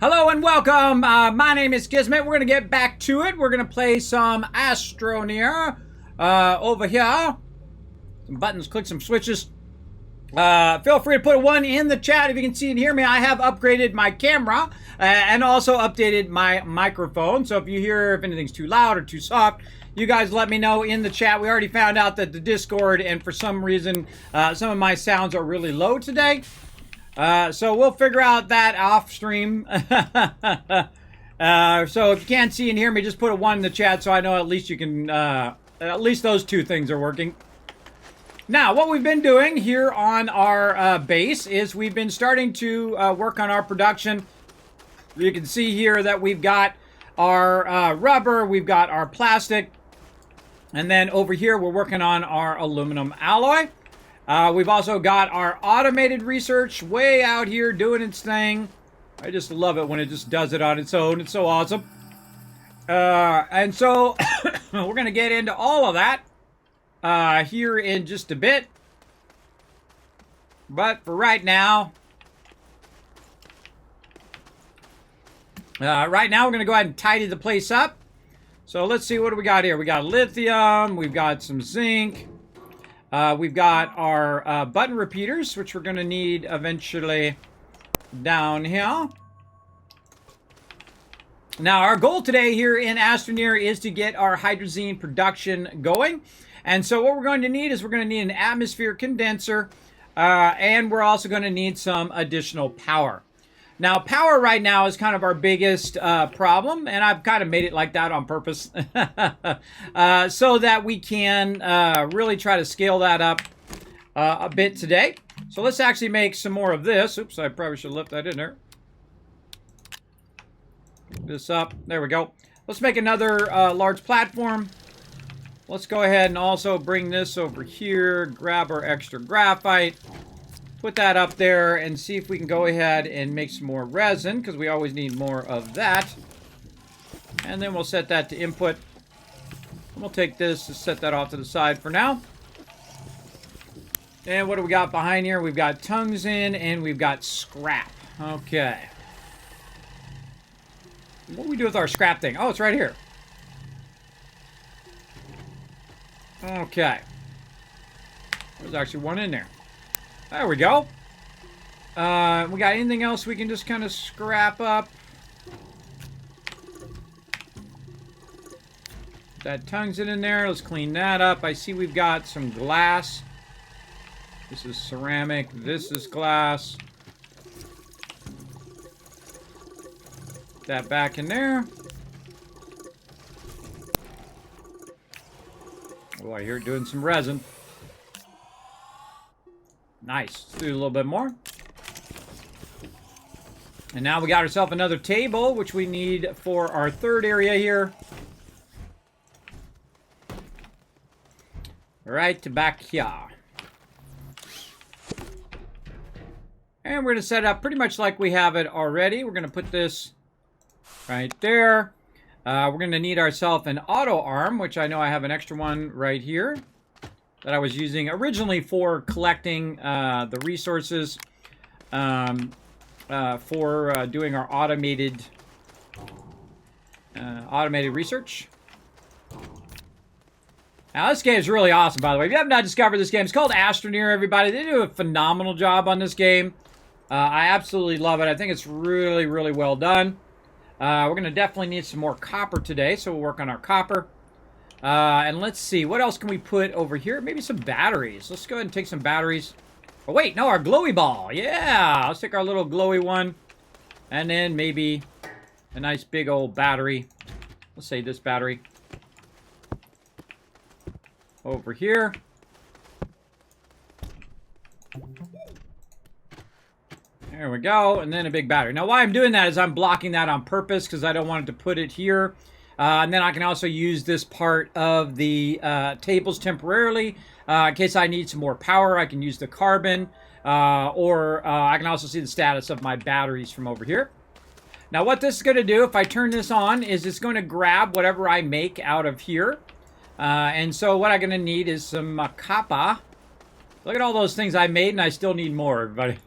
Hello and welcome. My name is Kismet. We're going to get back to it. We're going to play some Astroneer over here. Some buttons, click some switches. Feel free to put a 1 in the chat if you can see and hear me. I have upgraded my camera and also updated my microphone. So if you hear if anything's too loud or too soft, you guys let me know in the chat. We already found out that the Discord and for some reason some of my sounds are really low today. So we'll figure out that off stream. So if you can't see and hear me, just put a 1 in the chat so I know at least you can, at least those two things are working. Now, what we've been doing here on our base is we've been starting to work on our production. You can see here that we've got our rubber, we've got our plastic, and then over here we're working on our aluminum alloy. We've also got our automated research way out here doing its thing. I just love it when it just does it on its own. It's so awesome. And so we're going to get into all of that here in just a bit. But for right now, we're going to go ahead and tidy the place up. So let's see, what do we got here? We got lithium, we've got some zinc. We've got our button repeaters, which we're going to need eventually down here. Now, our goal today here in Astroneer is to get our hydrazine production going. And so what we're going to need is we're going to need an atmosphere condenser, and we're also going to need some additional power. Now, power right now is kind of our biggest problem, and I've kind of made it like that on purpose so that we can really try to scale that up a bit today. So let's actually make some more of this. Oops, I probably should have left that in there. Pick this up. There we go. Let's make another large platform. Let's go ahead and also bring this over here, grab our extra graphite. Put that up there and see if we can go ahead and make some more resin, because we always need more of that. And then we'll set that to input. And we'll take this and set that off to the side for now. And what do we got behind here? We've got tungsten and we've got scrap. Okay. What do we do with our scrap thing? Oh, it's right here. Okay. There's actually one in there. There we go. We got anything else we can just kind of scrap up? That tungsten in there. Let's clean that up. I see we've got some glass. This is ceramic. This is glass. Put that back in there. Oh, I hear it doing some resin. Nice. Let's do a little bit more. And now we got ourselves another table, which we need for our third area here. Right back here. And we're going to set it up pretty much like we have it already. We're going to put this right there. We're going to need ourselves an auto arm, which I know I have an extra one right here that I was using originally for collecting the resources for doing our automated research. Now, this game is really awesome, by the way. If you have not discovered this game, it's called Astroneer, everybody. They do a phenomenal job on this game. I absolutely love it. I think it's really, really well done. We're going to definitely need some more copper today, so we'll work on our copper. And let's see, what else can we put over here? Maybe some batteries. Let's go ahead and take some batteries. Oh, wait, no, our glowy ball. Yeah, let's take our little glowy one. And then maybe a nice big old battery. Let's say this battery. Over here. There we go, and then a big battery. Now, why I'm doing that is I'm blocking that on purpose because I don't want it to put it here. And then I can also use this part of the tables temporarily. In case I need some more power, I can use the carbon. Or I can also see the status of my batteries from over here. Now, what this is going to do, if I turn this on, is it's going to grab whatever I make out of here. And so what I'm going to need is some copper. Look at all those things I made, and I still need more, everybody.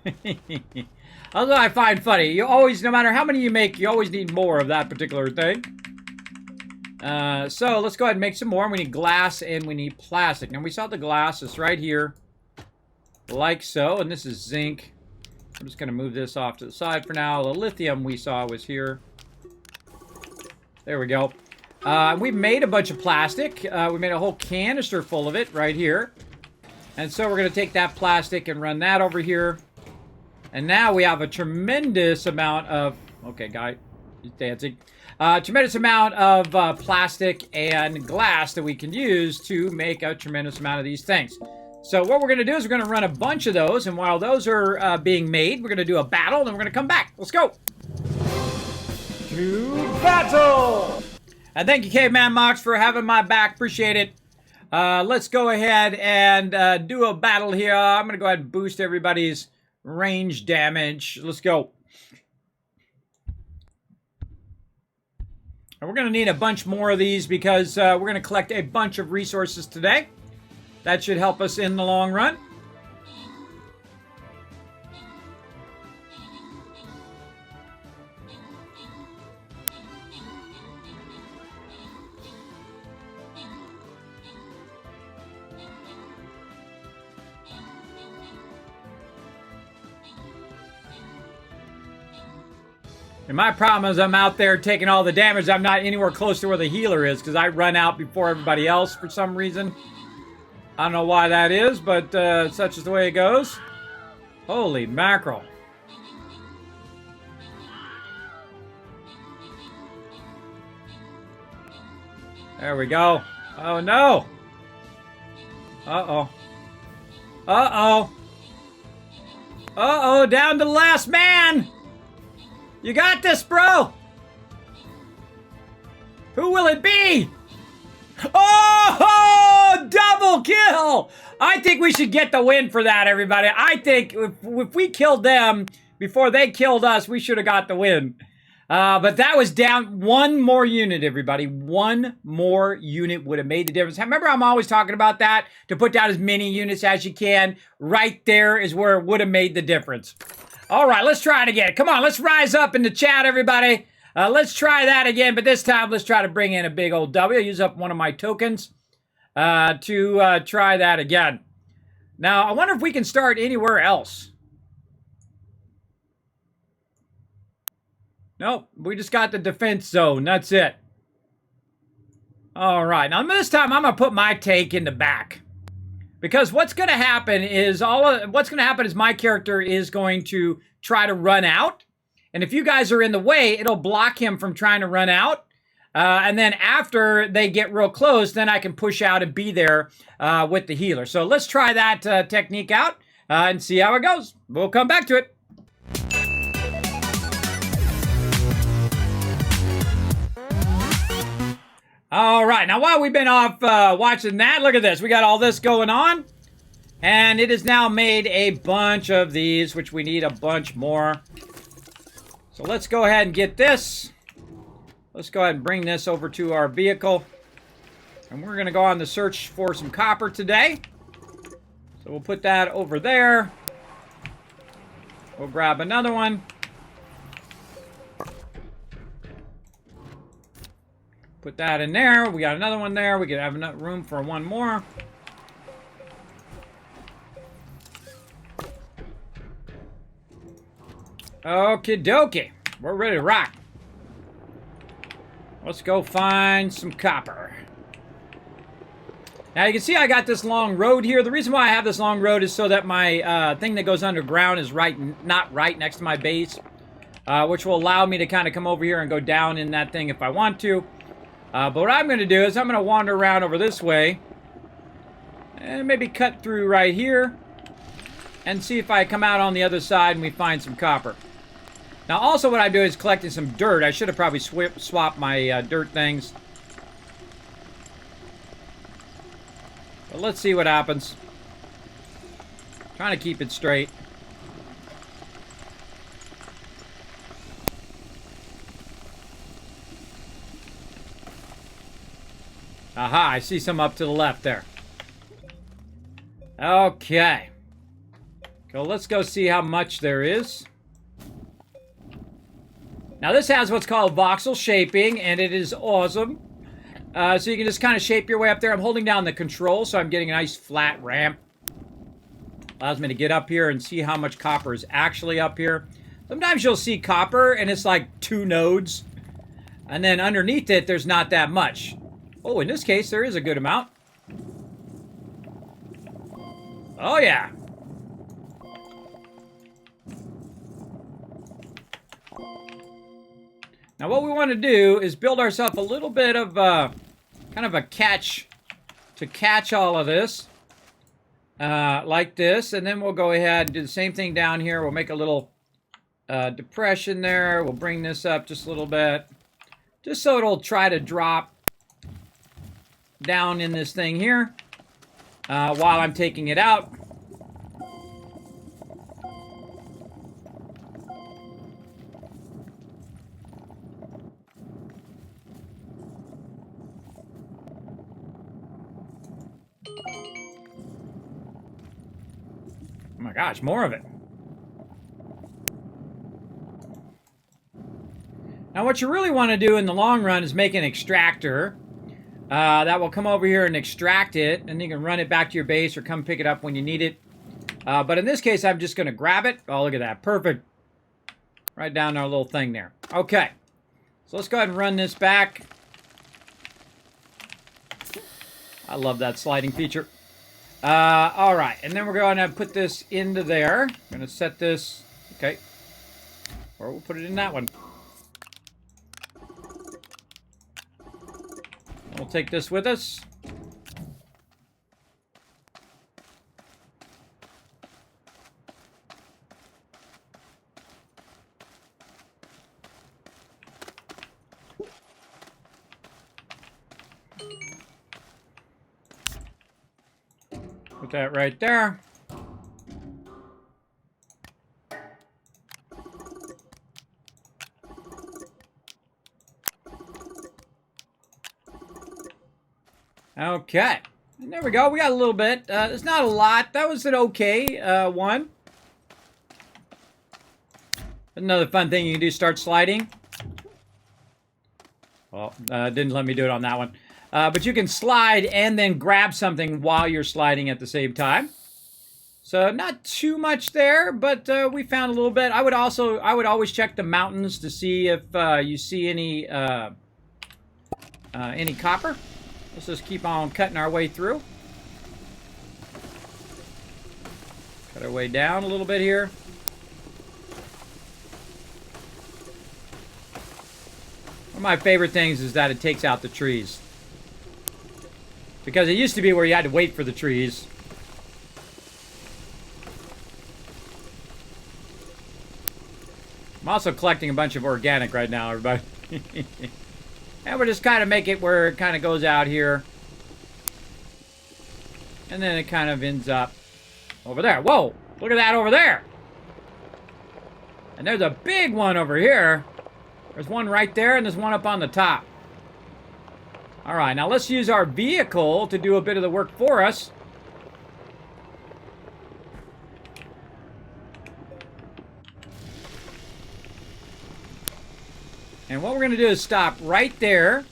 Although I find funny, you always, no matter how many you make, you always need more of that particular thing. So let's go ahead and make some more. We need glass and we need plastic. Now we saw the glass is right here, like so, and this is zinc. I'm just going to move this off to the side for now. The lithium we saw was here. There we go. We made a bunch of plastic. We made a whole canister full of it right here. And so we're going to take that plastic and run that over here. And now we have a tremendous amount of... Okay, guy, he's dancing. Tremendous amount of plastic and glass that we can use to make a tremendous amount of these things. So what we're going to do is we're going to run a bunch of those. And while those are being made, we're going to do a battle. And then we're going to come back. Let's go. To battle! And thank you, Caveman Mox, for having my back. Appreciate it. Let's go ahead and do a battle here. I'm going to go ahead and boost everybody's range damage. Let's go. And we're going to need a bunch more of these because we're going to collect a bunch of resources today. That should help us in the long run. And my problem is I'm out there taking all the damage. I'm not anywhere close to where the healer is because I run out before everybody else for some reason. I don't know why that is, but such is the way it goes. Holy mackerel. There we go. Oh, no. Uh-oh. Uh-oh. Uh-oh, down to the last man. You got this, bro! Who will it be? Oh! Double kill! I think we should get the win for that, everybody. I think if we killed them before they killed us, we should have got the win. But that was down one more unit, everybody. One more unit would have made the difference. Remember, I'm always talking about that, to put down as many units as you can. Right there is where it would have made the difference. All right, let's try it again. Come on, let's rise up in the chat, everybody. Let's try that again, but this time let's try to bring in a big old W. Use up one of my tokens to try that again. Now, I wonder if we can start anywhere else. Nope, we just got the defense zone. That's it. All right, now this time I'm going to put my take in the back. Because what's going to happen is my character is going to try to run out. And if you guys are in the way, it'll block him from trying to run out. And then after they get real close, then I can push out and be there with the healer. So let's try that technique out and see how it goes. We'll come back to it. All right, now while we've been off watching that, look at this. We got all this going on. And it has now made a bunch of these, which we need a bunch more. So let's go ahead and get this. Let's go ahead and bring this over to our vehicle. And we're going to go on the search for some copper today. So we'll put that over there. We'll grab another one. Put that in there. We got another one there. We could have enough room for one more. Okie dokie. We're ready to rock. Let's go find some copper. Now you can see I got this long road here. The reason why I have this long road is so that my thing that goes underground is not right next to my base. Which will allow me to kind of come over here and go down in that thing if I want to. But what I'm going to do is I'm going to wander around over this way. And maybe cut through right here. And see if I come out on the other side and we find some copper. Now also what I'm doing is collecting some dirt. I should have probably swapped my dirt things. But let's see what happens. Trying to keep it straight. Aha, I see some up to the left there. Okay. So let's go see how much there is. Now this has what's called voxel shaping, and it is awesome. So you can just kind of shape your way up there. I'm holding down the control, so I'm getting a nice flat ramp. Allows me to get up here and see how much copper is actually up here. Sometimes you'll see copper, and it's like 2 nodes. And then underneath it, there's not that much. Oh, in this case, there is a good amount. Oh, yeah. Now, what we want to do is build ourselves a little bit of kind of a catch to catch all of this. Like this. And then we'll go ahead and do the same thing down here. We'll make a little depression there. We'll bring this up just a little bit. Just so it'll try to drop down in this thing here while I'm taking it out. Oh my gosh, more of it. Now what you really want to do in the long run is make an extractor that will come over here and extract it, and you can run it back to your base or come pick it up when you need it. But in this case, I'm just going to grab it. Oh, look at that. Perfect. Right down our little thing there. Okay. So let's go ahead and run this back. I love that sliding feature. All right, and then we're going to put this into there. I'm going to set this, okay, or we'll put it in that one. We'll take this with us. Put that right there. Okay. And there we go. We got a little bit. It's not a lot. That was an okay one. Another fun thing you can do, start sliding. Well, didn't let me do it on that one. But you can slide and then grab something while you're sliding at the same time. So not too much there, but we found a little bit. I would always check the mountains to see if you see any copper. Let's just keep on cutting our way through. Cut our way down a little bit here. One of my favorite things is that it takes out the trees. Because it used to be where you had to wait for the trees. I'm also collecting a bunch of organic right now, everybody. And we'll just kind of make it where it kind of goes out here. And then it kind of ends up over there. Whoa! Look at that over there! And there's a big one over here. There's one right there, and there's one up on the top. Alright, now let's use our vehicle to do a bit of the work for us. And what we're going to do is stop right there.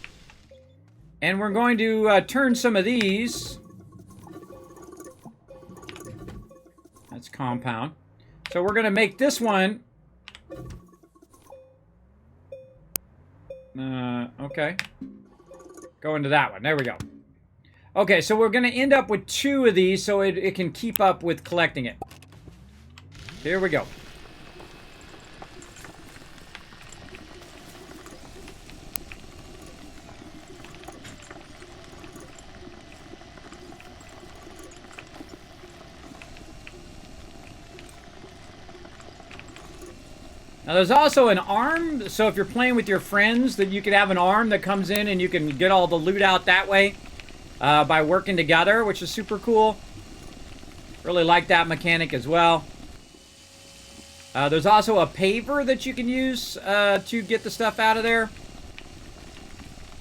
And we're going to turn some of these. That's compound. So we're going to make this one. Okay. Go into that one. There we go. Okay, so we're going to end up with 2 of these so it can keep up with collecting it. Here we go. Now there's also an arm, so if you're playing with your friends, that you could have an arm that comes in and you can get all the loot out that way by working together, which is super cool. Really like that mechanic as well. There's also a paver that you can use to get the stuff out of there.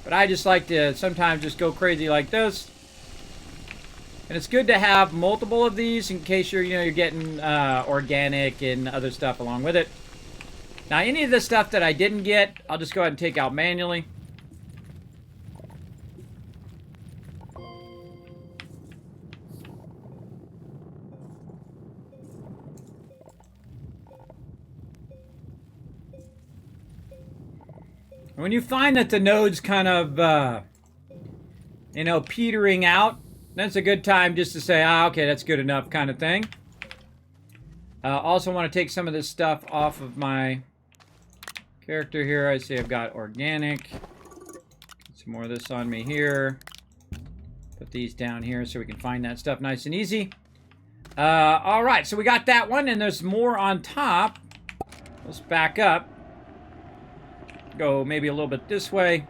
But I just like to sometimes just go crazy like this. And it's good to have multiple of these in case you're getting organic and other stuff along with it. Now, any of the stuff that I didn't get, I'll just go ahead and take out manually. When you find that the node's kind of, you know, petering out, that's a good time just to say, ah, okay, that's good enough kind of thing. Also want to take some of this stuff off of my character here. I see I've got organic. Get some more of this on me here. Put these down here so we can find that stuff nice and easy. All right, so we got that one, and there's more on top. Let's back up. Go maybe a little bit this way.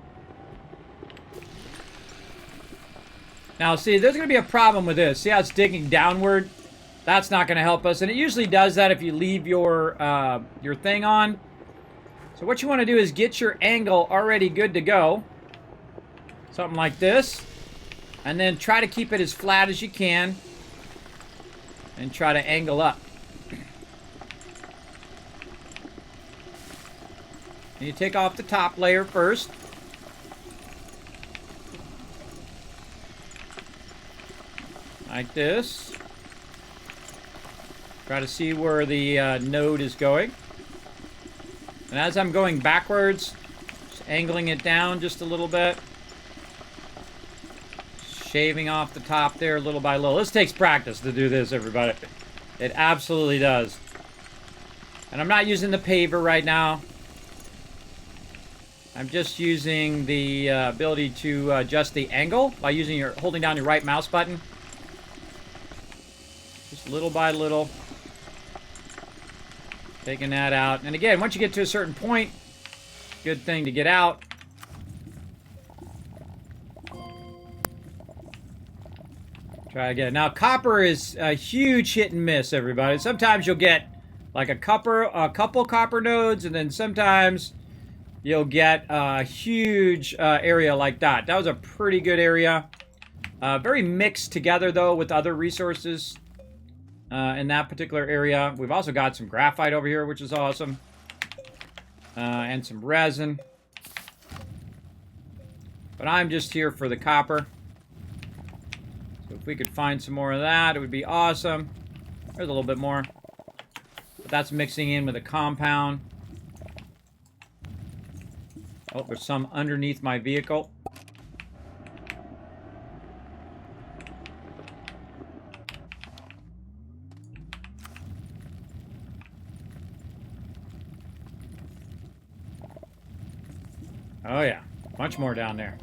Now, see, there's going to be a problem with this. See how it's digging downward? That's not going to help us, and it usually does that if you leave your thing on. So what you want to do is get your angle already good to go. Something like this. And then try to keep it as flat as you can. And try to angle up. And you take off the top layer first. Like this. Try to see where the node is going. And as I'm going backwards, just angling it down just a little bit. Shaving off the top there little by little. This takes practice to do this, everybody. It absolutely does. And I'm not using the paver right now. I'm just using the ability to adjust the angle by holding down your right mouse button. Just little by little. Taking that out. And again, once you get to a certain point, good thing to get out. Try again. Now, copper is a huge hit and miss, everybody. Sometimes you'll get like a couple copper nodes, and then sometimes you'll get a huge area like that. That was a pretty good area. Very mixed together, though, with other resources in that particular area. We've also got some graphite over here, which is awesome. And some resin. But I'm just here for the copper. So if we could find some more of that, it would be awesome. There's a little bit more. But that's mixing in with a compound. Oh, there's some underneath my vehicle. Oh yeah, much more down there.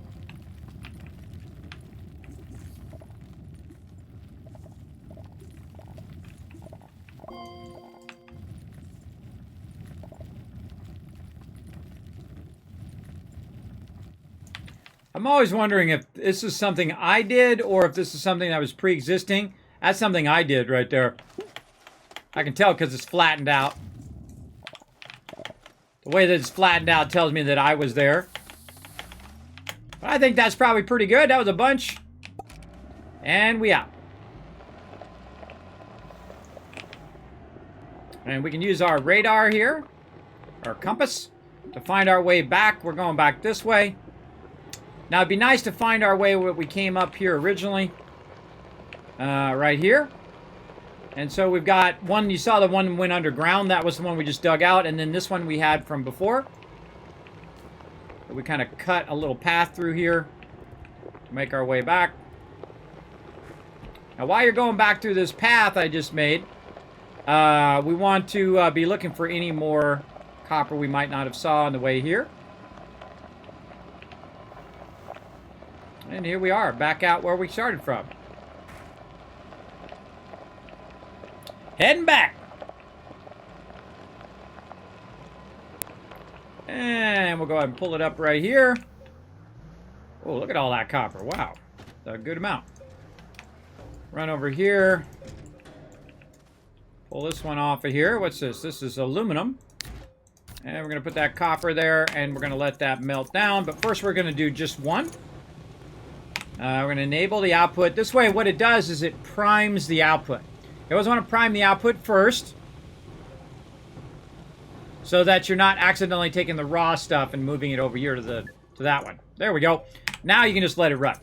I'm always wondering if this is something I did or if this is something that was pre-existing. That's something I did right there. I can tell because it's flattened out. The way that it's flattened out tells me that I was there. But I think that's probably pretty good. That was a bunch. And we out. And we can use our radar here, our compass, to find our way back. We're going back this way. Now, it'd be nice to find our way where we came up here originally. Right here. And so we've got one, you saw the one went underground. That was the one we just dug out. And then this one we had from before. We kind of cut a little path through here to make our way back. Now, while you're going back through this path I just made, we want to be looking for any more copper we might not have saw on the way here. And here we are, back out where we started from. Heading back. And we'll go ahead and pull it up right here. Oh, look at all that copper. Wow. That's a good amount. Run over here. Pull this one off of here. What's this? This is aluminum. And we're going to put that copper there, and we're going to let that melt down. But first, we're going to do just one. We're going to enable the output. This way, what it does is it primes the output. You always want to prime the output first. so that you're not accidentally taking the raw stuff and moving it over here to that one. There we go. Now you can just let it run.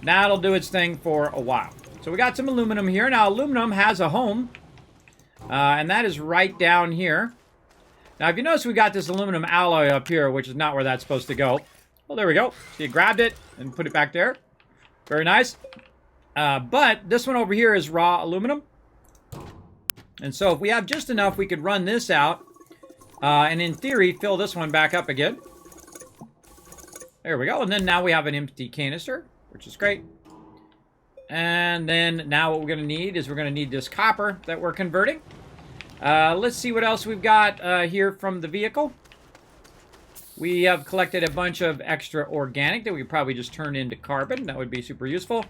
Now it'll do its thing for a while. So we got some aluminum here. Now aluminum has a home, and that is right down here. Now if you notice, we got this aluminum alloy up here, which is not where that's supposed to go. Well, there we go. So you grabbed it and put it back there. Very nice. But this one over here is raw aluminum. And so if we have just enough, we could run this out. And in theory, fill this one back up again. There we go. And then now we have an empty canister, which is great. And then now what we're going to need is we're going to need this copper that we're converting. Let's see what else we've got here from the vehicle. We have collected a bunch of extra organic that we could probably just turn into carbon. That would be super useful.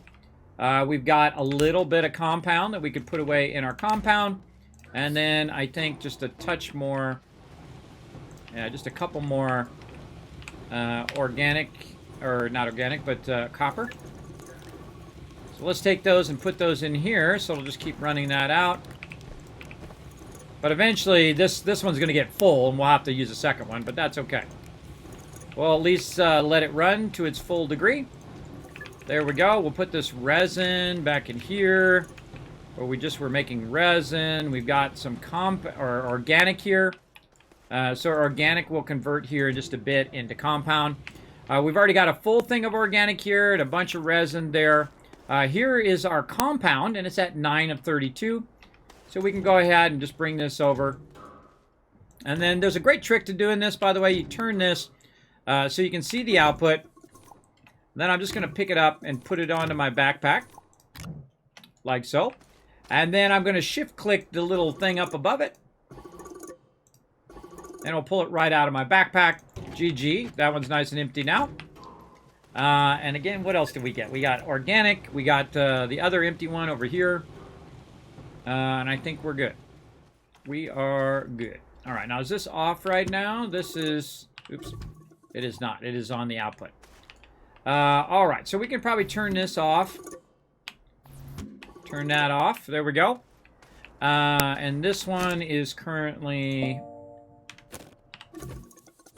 We've got a little bit of compound that we could put away in our compound. And then I think just a touch more, just a couple more organic, or not organic, but copper. So let's take those and put those in here. So it'll just keep running that out. But eventually this one's going to get full and we'll have to use a second one, but that's okay. We'll at least let it run to its full degree. There we go. We'll put this resin back in here, where we just were making resin. We've got some organic here. So organic will convert here in just a bit into compound. We've already got a full thing of organic here and a bunch of resin there. Here is our compound, and it's at 9 of 32. So we can go ahead and just bring this over. And then there's a great trick to doing this, by the way. You turn this so you can see the output. Then I'm just going to pick it up and put it onto my backpack, like so. And then I'm going to shift-click the little thing up above it. And it'll pull it right out of my backpack. GG. That one's nice and empty now. And again, what else did we get? We got organic. We got the other empty one over here. And I think we're good. We are good. All right, now is this off right now? This is... Oops. It is not. It is on the output. All right, so we can probably turn this off. Turn that off. There we go. And this one is currently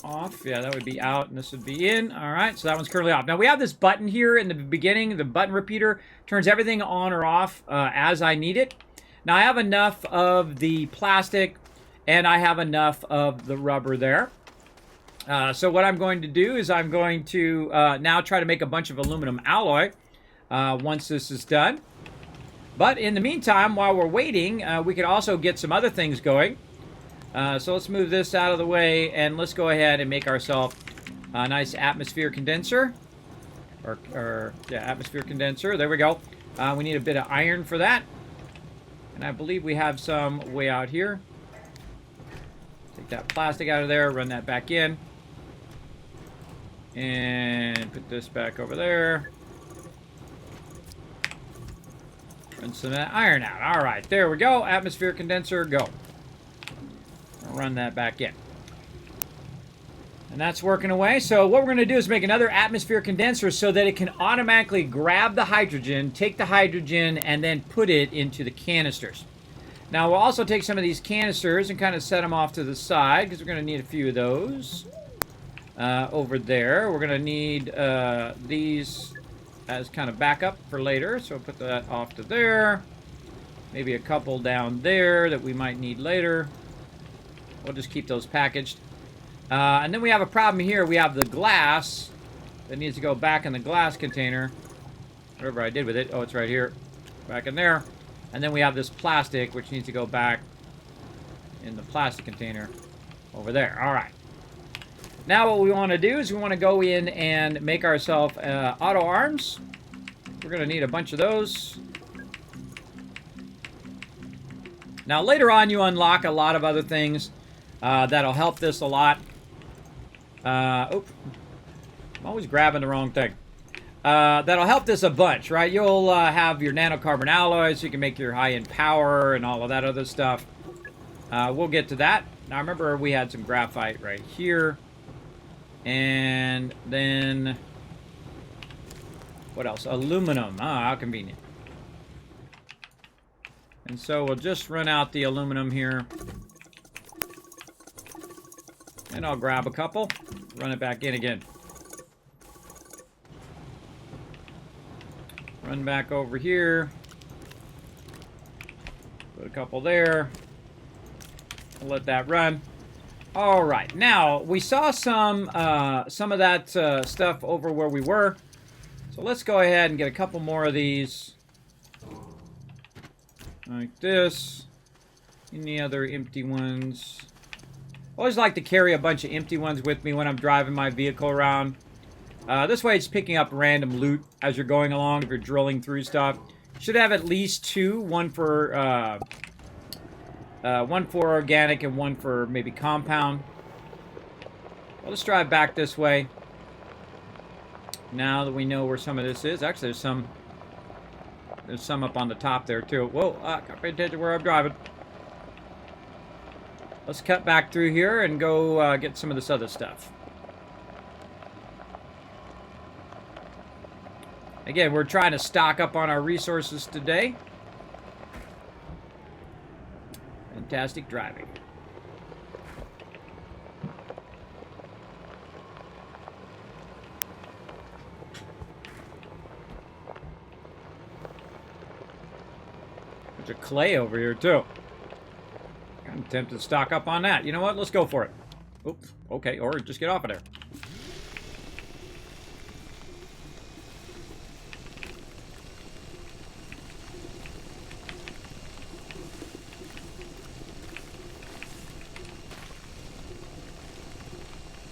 off. Yeah, that would be out, and this would be in. All right, so that one's currently off. Now, we have this button here in the beginning. The button repeater turns everything on or off as I need it. Now, I have enough of the plastic, and I have enough of the rubber there. So what I'm going to do is I'm going to now try to make a bunch of aluminum alloy once this is done. But in the meantime, while we're waiting, we could also get some other things going. So let's move this out of the way, and let's go ahead and make ourselves a nice atmosphere condenser. Yeah, atmosphere condenser. There we go. We need a bit of iron for that. And I believe we have some way out here. Take that plastic out of there, run that back in. And put this back over there. Run some of that iron out. All right, there we go. Atmosphere condenser, go. I'll run that back in. And that's working away. So what we're going to do is make another atmosphere condenser so that it can automatically grab the hydrogen, take the hydrogen, and then put it into the canisters. Now we'll also take some of these canisters and kind of set them off to the side because we're going to need a few of those over there. We're going to need these as kind of backup for later. So we'll put that off to there. Maybe a couple down there that we might need later. We'll just keep those packaged. And then we have a problem here. We have the glass that needs to go back in the glass container. Whatever I did with it. Oh, it's right here. Back in there. And then we have this plastic, which needs to go back in the plastic container over there. All right. Now what we want to do is we want to go in and make ourselves auto arms. We're going to need a bunch of those. Now later on you unlock a lot of other things that'll help this a lot. I'm always grabbing the wrong thing. That'll help this a bunch, right? You'll have your nanocarbon alloys, so you can make your high-end power and all of that other stuff. We'll get to that. Now remember we had some graphite right here. And then, what else? Aluminum. Ah, how convenient. And so we'll just run out the aluminum here. And I'll grab a couple. Run it back in again. Run back over here. Put a couple there. I'll let that run. All right. Now, we saw some of that stuff over where we were. So let's go ahead and get a couple more of these. Like this. Any other empty ones? I always like to carry a bunch of empty ones with me when I'm driving my vehicle around. This way it's picking up random loot as you're going along if you're drilling through stuff. You should have at least two. One for organic and one for maybe compound. Well, let's drive back this way. Now that we know where some of this is. Actually, there's some up on the top there too. Whoa, gotta pay attention to where I'm driving. Let's cut back through here and go get some of this other stuff. Again, we're trying to stock up on our resources today. Fantastic driving. There's a clay over here too. I'm tempted to stock up on that. You know what? Let's go for it. Oops. Okay, or just get off of there.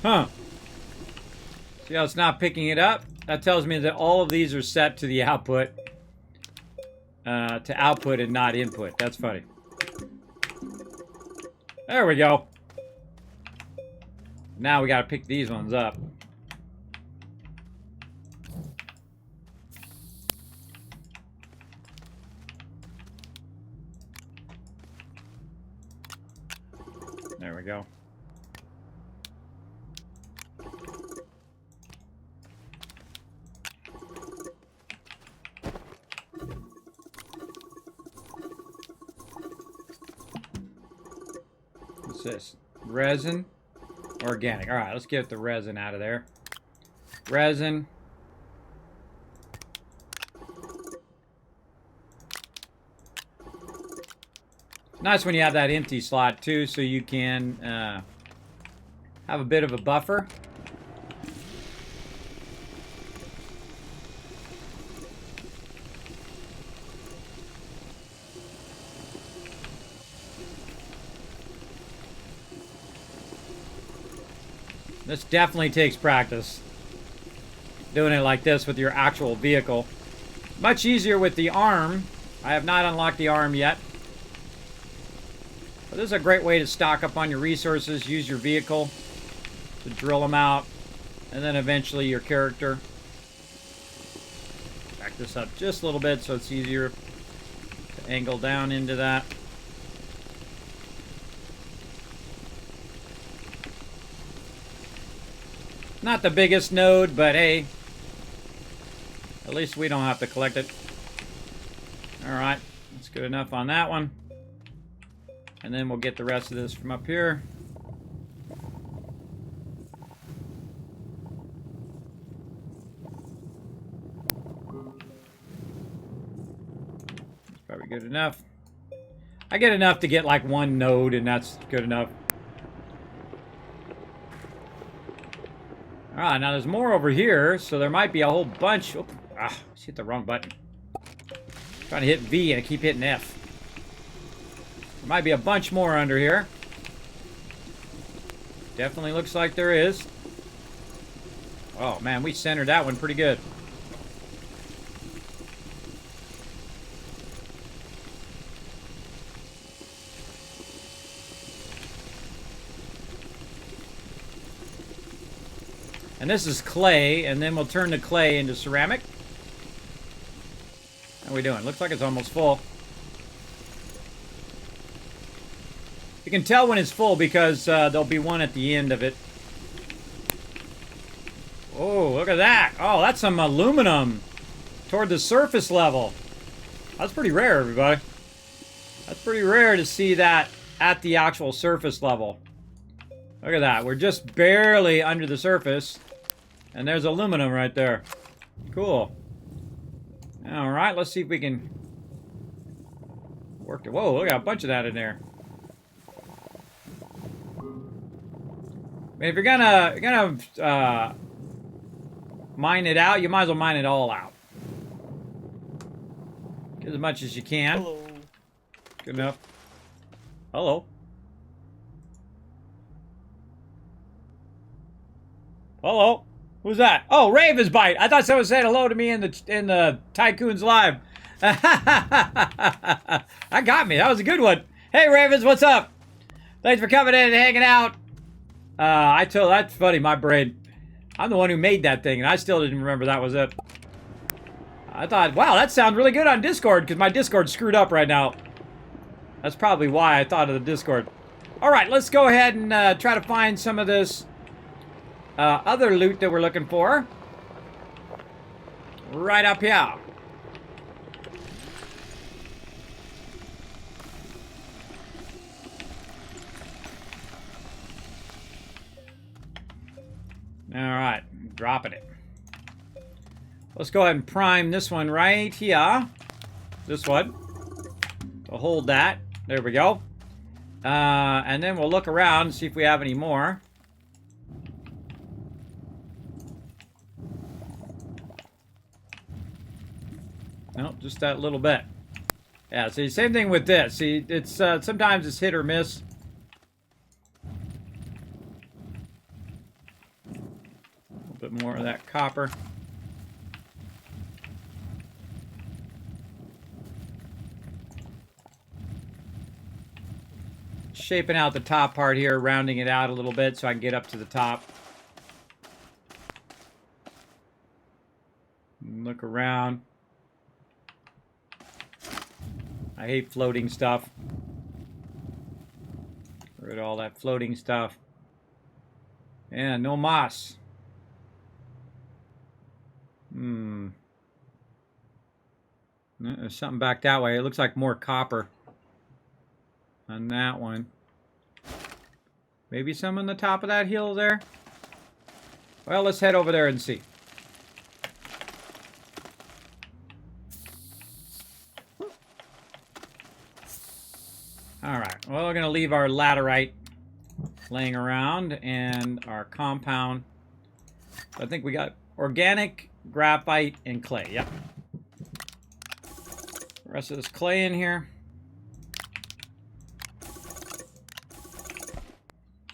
Huh. See how it's not picking it up? That tells me that all of these are set to the output. To output and not input. That's funny. There we go. Now we gotta pick these ones up. There we go. What's this? Resin? Organic. Alright, let's get the resin out of there. Resin. Nice when you have that empty slot too, so you can have a bit of a buffer. This definitely takes practice. Doing it like this with your actual vehicle. Much easier with the arm. I have not unlocked the arm yet. But this is a great way to stock up on your resources. Use your vehicle to drill them out. And then eventually your character. Back this up just a little bit so it's easier to angle down into that. Not the biggest node, but hey, at least we don't have to collect it. Alright, that's good enough on that one. And then we'll get the rest of this from up here. That's probably good enough. I get enough to get like one node, and that's good enough. Alright, now there's more over here, so there might be a whole bunch. Oh, just hit the wrong button. Trying to hit V and I keep hitting F. There might be a bunch more under here. Definitely looks like there is. Oh man, we centered that one pretty good. And this is clay, and then we'll turn the clay into ceramic. How are we doing? Looks like it's almost full. You can tell when it's full because there'll be one at the end of it. Oh, look at that. Oh, that's some aluminum toward the surface level. That's pretty rare, everybody. That's pretty rare to see that at the actual surface level. Look at that. We're just barely under the surface. And there's aluminum right there. Cool. All right, let's see if we can work it. Whoa, look at a bunch of that in there. I mean, if you're gonna mine it out, you might as well mine it all out. Get as much as you can. Hello. Good enough. Hello. Hello. Who's that? Oh, Raven's Bite. I thought someone was saying hello to me in the Tycoons Live. That got me. That was a good one. Hey, Ravens, what's up? Thanks for coming in and hanging out. That's funny, my brain. I'm the one who made that thing, and I still didn't remember that was it. I thought, wow, that sounds really good on Discord, because my Discord's screwed up right now. That's probably why I thought of the Discord. All right, let's go ahead and try to find some of this other loot that we're looking for. Right up here. All right, dropping it. Let's go ahead and prime this one right here. This one. To hold that. There we go. And then we'll look around and see if we have any more. Nope, just that little bit. Yeah, see, same thing with this. See, it's sometimes it's hit or miss. A little bit more of that copper. Shaping out the top part here, rounding it out a little bit so I can get up to the top. Look around. I hate floating stuff. Get rid of all that floating stuff. Yeah, no moss. There's something back that way. It looks like more copper on that one. Maybe some on the top of that hill there. Well, let's head over there and see. Alright, well, we're going to leave our laterite laying around and our compound. I think we got organic, graphite, and clay. Yep. The rest of this clay in here.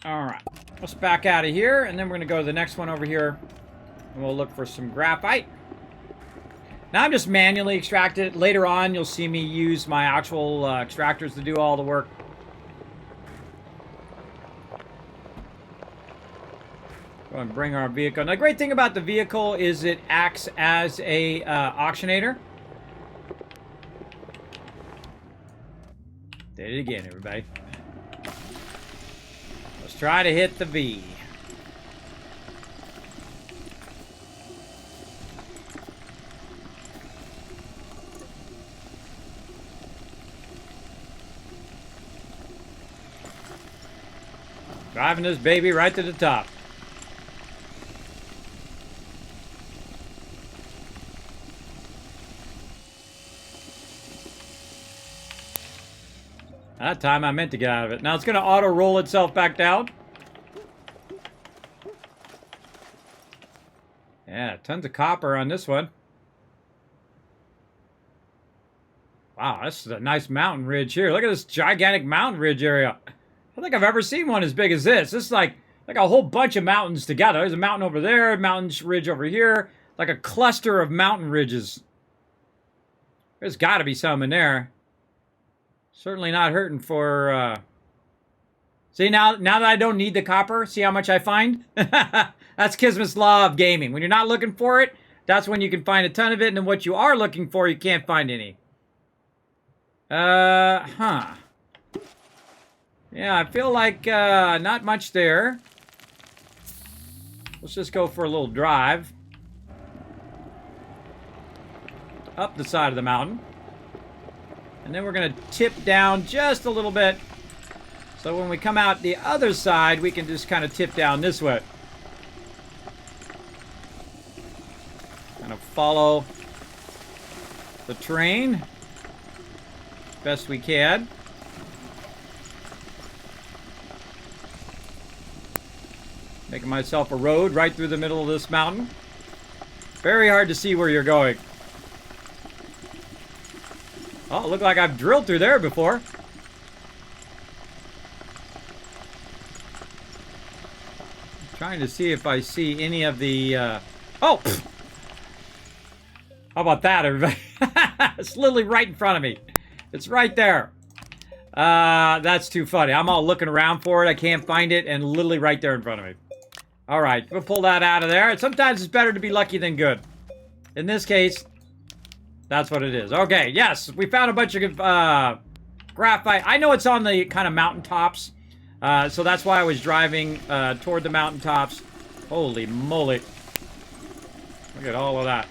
Alright, let's back out of here, and then we're going to go to the next one over here, and we'll look for some graphite. Now I'm just manually extracting it. Later on, you'll see me use my actual extractors to do all the work. Go and bring our vehicle. Now, the great thing about the vehicle is it acts as a auctionator. Did it again, everybody. Let's try to hit the V. Driving this baby right to the top. That time I meant to get out of it. Now it's going to auto roll itself back down. Yeah, tons of copper on this one. Wow, this is a nice mountain ridge here. Look at this gigantic mountain ridge area. I don't think I've ever seen one as big as this. This is like a whole bunch of mountains together. There's a mountain over there, a mountain ridge over here. Like a cluster of mountain ridges. There's got to be some in there. Certainly not hurting for, See, now that I don't need the copper, see how much I find? That's Kismet's law of gaming. When you're not looking for it, that's when you can find a ton of it, and then what you are looking for, you can't find any. Yeah, I feel like, not much there. Let's just go for a little drive. Up the side of the mountain. And then we're going to tip down just a little bit So when we come out the other side, we can just kind of tip down this way. Kind of follow the train best we can. Making myself a road right through the middle of this mountain. Very hard to see where you're going. Oh, look like I've drilled through there before. Trying to see if I see any of the, oh! Pfft. How about that, everybody? It's literally right in front of me. It's right there. That's too funny. I'm all looking around for it. I can't find it, and literally right there in front of me. All right, we'll pull that out of there. And sometimes it's better to be lucky than good. In this case, that's what it is. Okay, yes, we found a bunch of graphite. I know it's on the kind of mountaintops. So that's why I was driving toward the mountaintops. Holy moly. Look at all of that.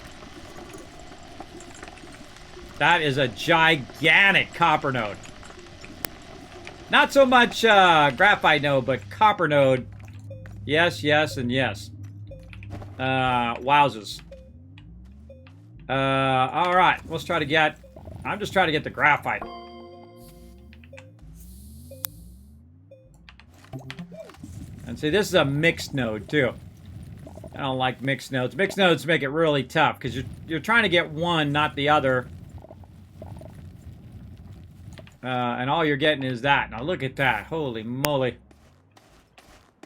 That is a gigantic copper node. Not so much graphite node, but copper node. Yes, yes, and yes. Wowzers. Alright, let's try to get... I'm just trying to get the graphite. And see, this is a mixed node, too. I don't like mixed nodes. Mixed nodes make it really tough, because you're trying to get one, not the other. And all you're getting is that. Now look at that. Holy moly.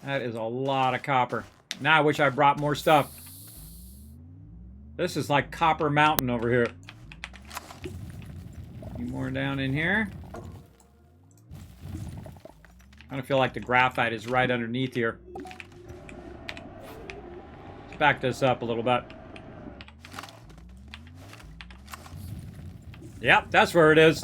That is a lot of copper. Now I wish I brought more stuff. This is like Copper Mountain over here. Any more down in here? I kind of feel like the graphite is right underneath here. Let's back this up a little bit. Yep, that's where it is.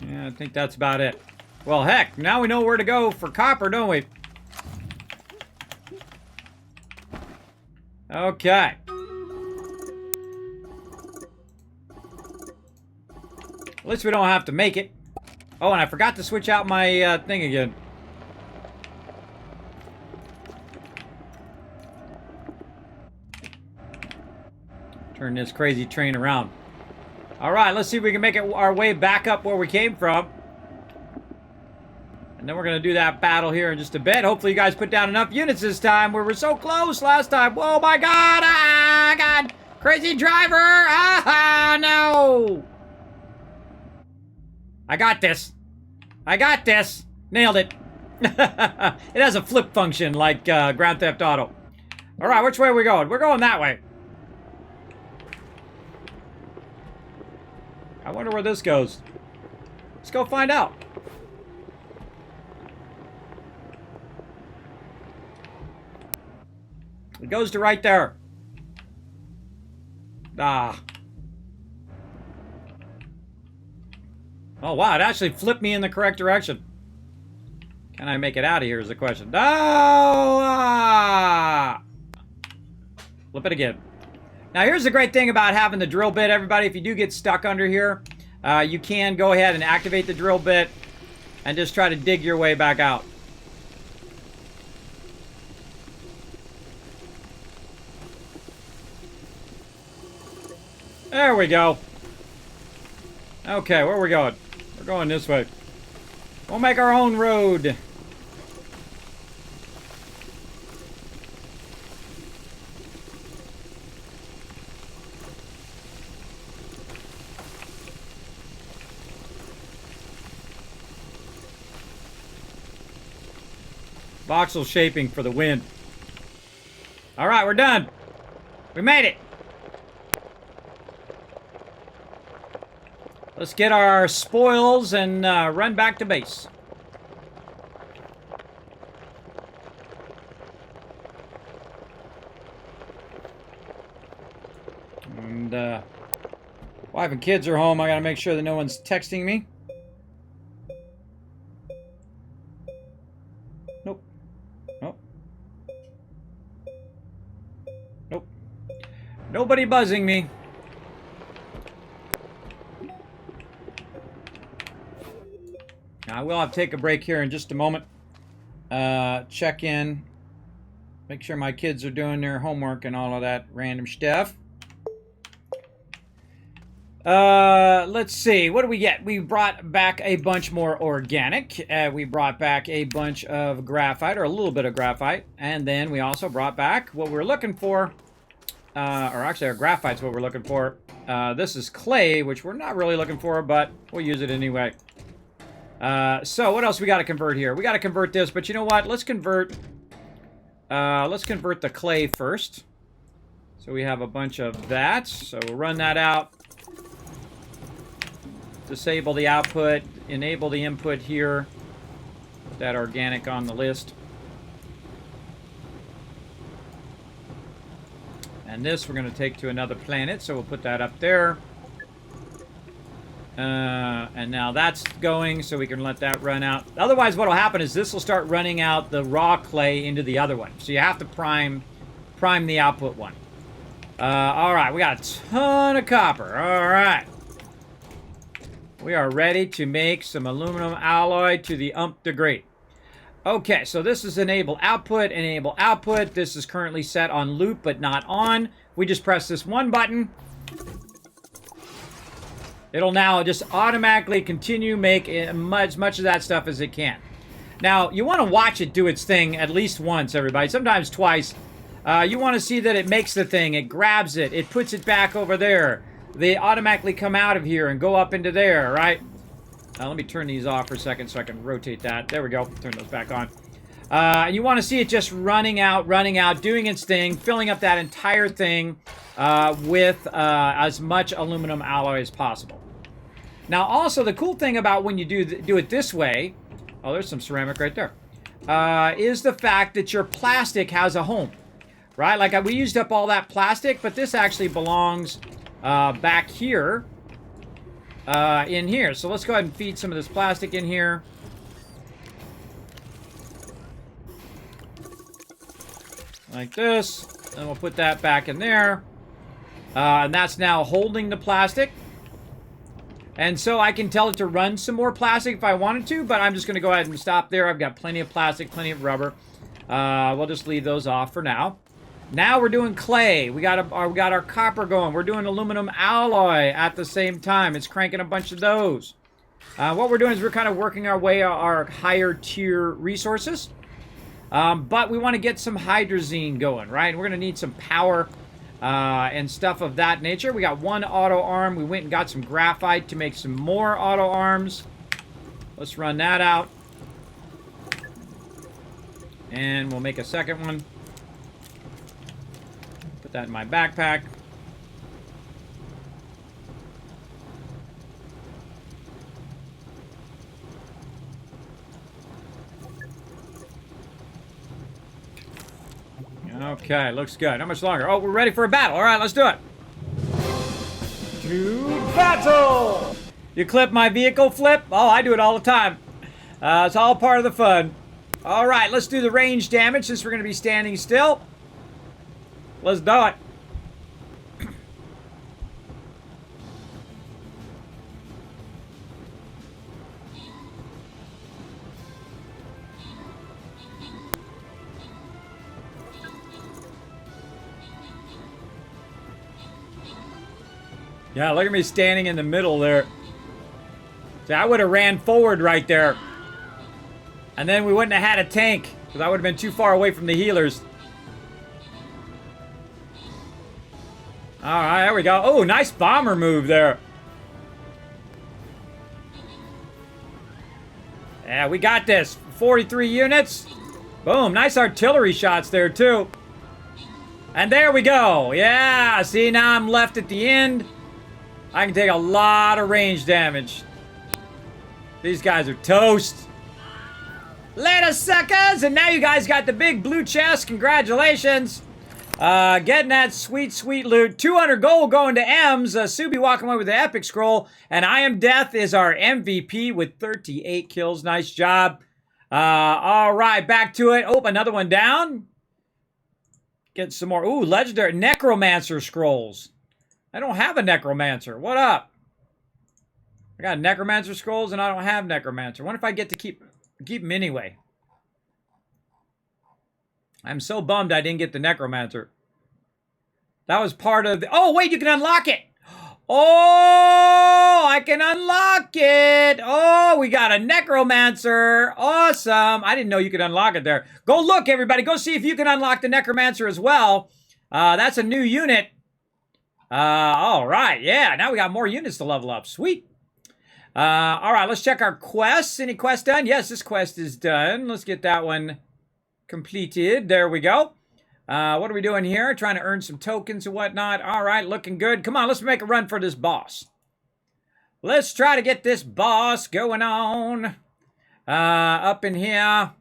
Yeah, I think that's about it. Well, heck, now we know where to go for copper, don't we? Okay. At least we don't have to make it. Oh, and I forgot to switch out my thing again. Turn this crazy train around. All right, let's see if we can make it our way back up where we came from. And then we're going to do that battle here in just a bit. Hopefully you guys put down enough units this time. We were so close last time. Oh my god! Ah, god! Crazy driver! Ah, no! I got this. I got this. Nailed it. It has a flip function like Grand Theft Auto. All right, which way are we going? We're going that way. I wonder where this goes. Let's go find out. It goes to right there. Ah. Oh, wow. It actually flipped me in the correct direction. Can I make it out of here is the question. No! Ah! Flip it again. Now, here's the great thing about having the drill bit, everybody. If you do get stuck under here, you can go ahead and activate the drill bit and just try to dig your way back out. There we go. Okay, where are we going? We're going this way. We'll make our own road. Voxel shaping for the wind. All right, we're done. We made it. Let's get our spoils and run back to base. And, wow, Wife and kids are home. I gotta make sure that no one's texting me. Nope. Nope. Nope. Nobody buzzing me. I will have to take a break here in just a moment. Check in. Make sure my kids are doing their homework and all of that random stuff. Let's see. What do we get? We brought back a bunch more organic. We brought back a bunch of graphite, or a little bit of graphite. And then we also brought back what we were looking for. Or actually, our graphite's what we're looking for. This is clay, which we're not really looking for, but we'll use it anyway. So what else we got to convert here? We got to convert this, but you know what? Let's convert the clay first. So we have a bunch of that. So we'll run that out. Disable the output, enable the input here. Put that organic on the list. And this we're going to take to another planet, so we'll put that up there. And now that's going, so we can let that run out. Otherwise, what will happen is this will start running out the raw clay into the other one. So you have to prime the output one. All right, we got a ton of copper. All right. We are ready to make some aluminum alloy to the umpth degree. Okay, so this is enable output, enable output. This is currently set on loop, but not on. We just press this one button. It'll now just automatically continue make as much of that stuff as it can. Now, you want to watch it do its thing at least once, everybody. Sometimes twice. You want to see that it makes the thing. It grabs it. It puts it back over there. They automatically come out of here and go up into there, right? Let me turn these off for a second so I can rotate that. There we go. Turn those back on. And you want to see it just running out, doing its thing, filling up that entire thing with as much aluminum alloy as possible. Now, also, the cool thing about when you do it this way, oh, there's some ceramic right there, is the fact that your plastic has a home, right? Like, we used up all that plastic, but this actually belongs back here, in here. So let's go ahead and feed some of this plastic in here. Like this. And we'll put that back in there. And that's now holding the plastic. And so I can tell it to run some more plastic if I wanted to, but I'm just going to go ahead and stop there. I've got plenty of plastic, plenty of rubber. We'll just leave those off for now. Now we're doing clay. We got our copper going. We're doing aluminum alloy at the same time. It's cranking a bunch of those. What we're doing is we're kind of working our way our higher tier resources. But we want to get some hydrazine going, right? We're going to need some power and stuff of that nature. We got one auto arm. We went and got some graphite to make some more auto arms. Let's run that out. And we'll make a second one. Put that in my backpack. Okay, looks good. How much longer? Oh, we're ready for a battle. All right, let's do it. To battle! You clip my vehicle flip? Oh, I do it all the time. It's all part of the fun. All right, let's do the range damage since we're going to be standing still. Let's do it. Yeah, look at me standing in the middle there. See, I would have ran forward right there. And then we wouldn't have had a tank, because I would have been too far away from the healers. Alright, there we go. Oh, nice bomber move there. Yeah, we got this. 43 units. Boom, nice artillery shots there, too. And there we go. Yeah, see, now I'm left at the end. I can take a lot of range damage. These guys are toast. Later, suckers! And now you guys got the big blue chest. Congratulations. Getting that sweet, sweet loot. 200 gold going to M's. Subi walking away with the epic scroll. And I Am Death is our MVP with 38 kills. Nice job. All right, back to it. Oh, another one down. Get some more. Ooh, legendary Necromancer scrolls. I don't have a Necromancer. What up? I got Necromancer scrolls and I don't have Necromancer. I wonder if I get to keep them anyway. I'm so bummed I didn't get the Necromancer. That was part of the... Oh, wait, you can unlock it. Oh, I can unlock it. Oh, we got a Necromancer. Awesome. I didn't know you could unlock it there. Go look, everybody. Go see if you can unlock the Necromancer as well. That's a new unit. All right. Yeah, now we got more units to level up. Sweet. All right, let's check our quests. Any quest done? Yes, this quest is done. Let's get that one completed. There we go. What are we doing here? Trying to earn some tokens and whatnot. All right, looking good. Come on, let's make a run for this boss. Let's try to get this boss going on. Up in here.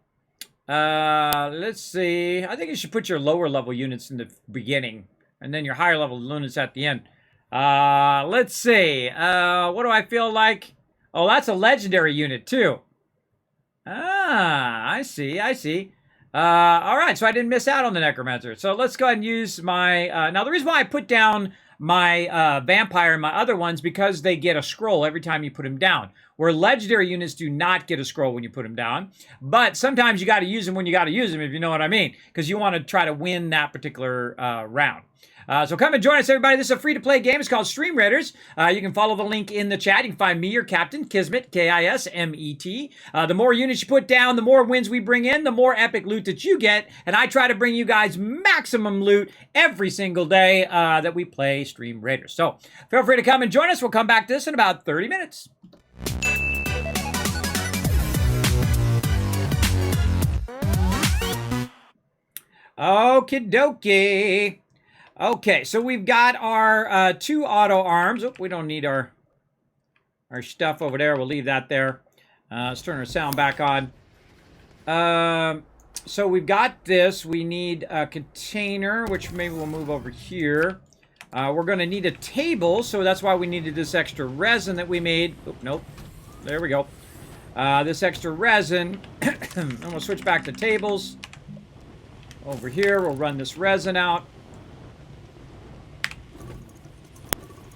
Let's see. I think you should put your lower level units in the beginning. And then your higher level units at the end. Let's see. What do I feel like? Oh, that's a legendary unit too. Ah, I see. I see. All right, so I didn't miss out on the Necromancer. So let's go ahead and use my... now, the reason why I put down my Vampire and my other ones, because they get a scroll every time you put them down. Where legendary units do not get a scroll when you put them down. But sometimes you got to use them when you got to use them, if you know what I mean. Because you want to try to win that particular round. So come and join us, everybody. This is a free-to-play game. It's called Stream Raiders. You can follow the link in the chat. You can find me, your captain, Kismet, Kismet. The more units you put down, the more wins we bring in, the more epic loot that you get. And I try to bring you guys maximum loot every single day that we play Stream Raiders. So feel free to come and join us. We'll come back to this in about 30 minutes. Okie dokie. Okay, so we've got our 2 auto arms. Oh, we don't need our stuff over there. We'll leave that there. Let's turn our sound back on. So we've got this. We need a container, which maybe we'll move over here. We're going to need a table, so that's why we needed this extra resin that we made. Oh, nope. There we go. This extra resin. And we'll switch back to tables. Over here, we'll run this resin out.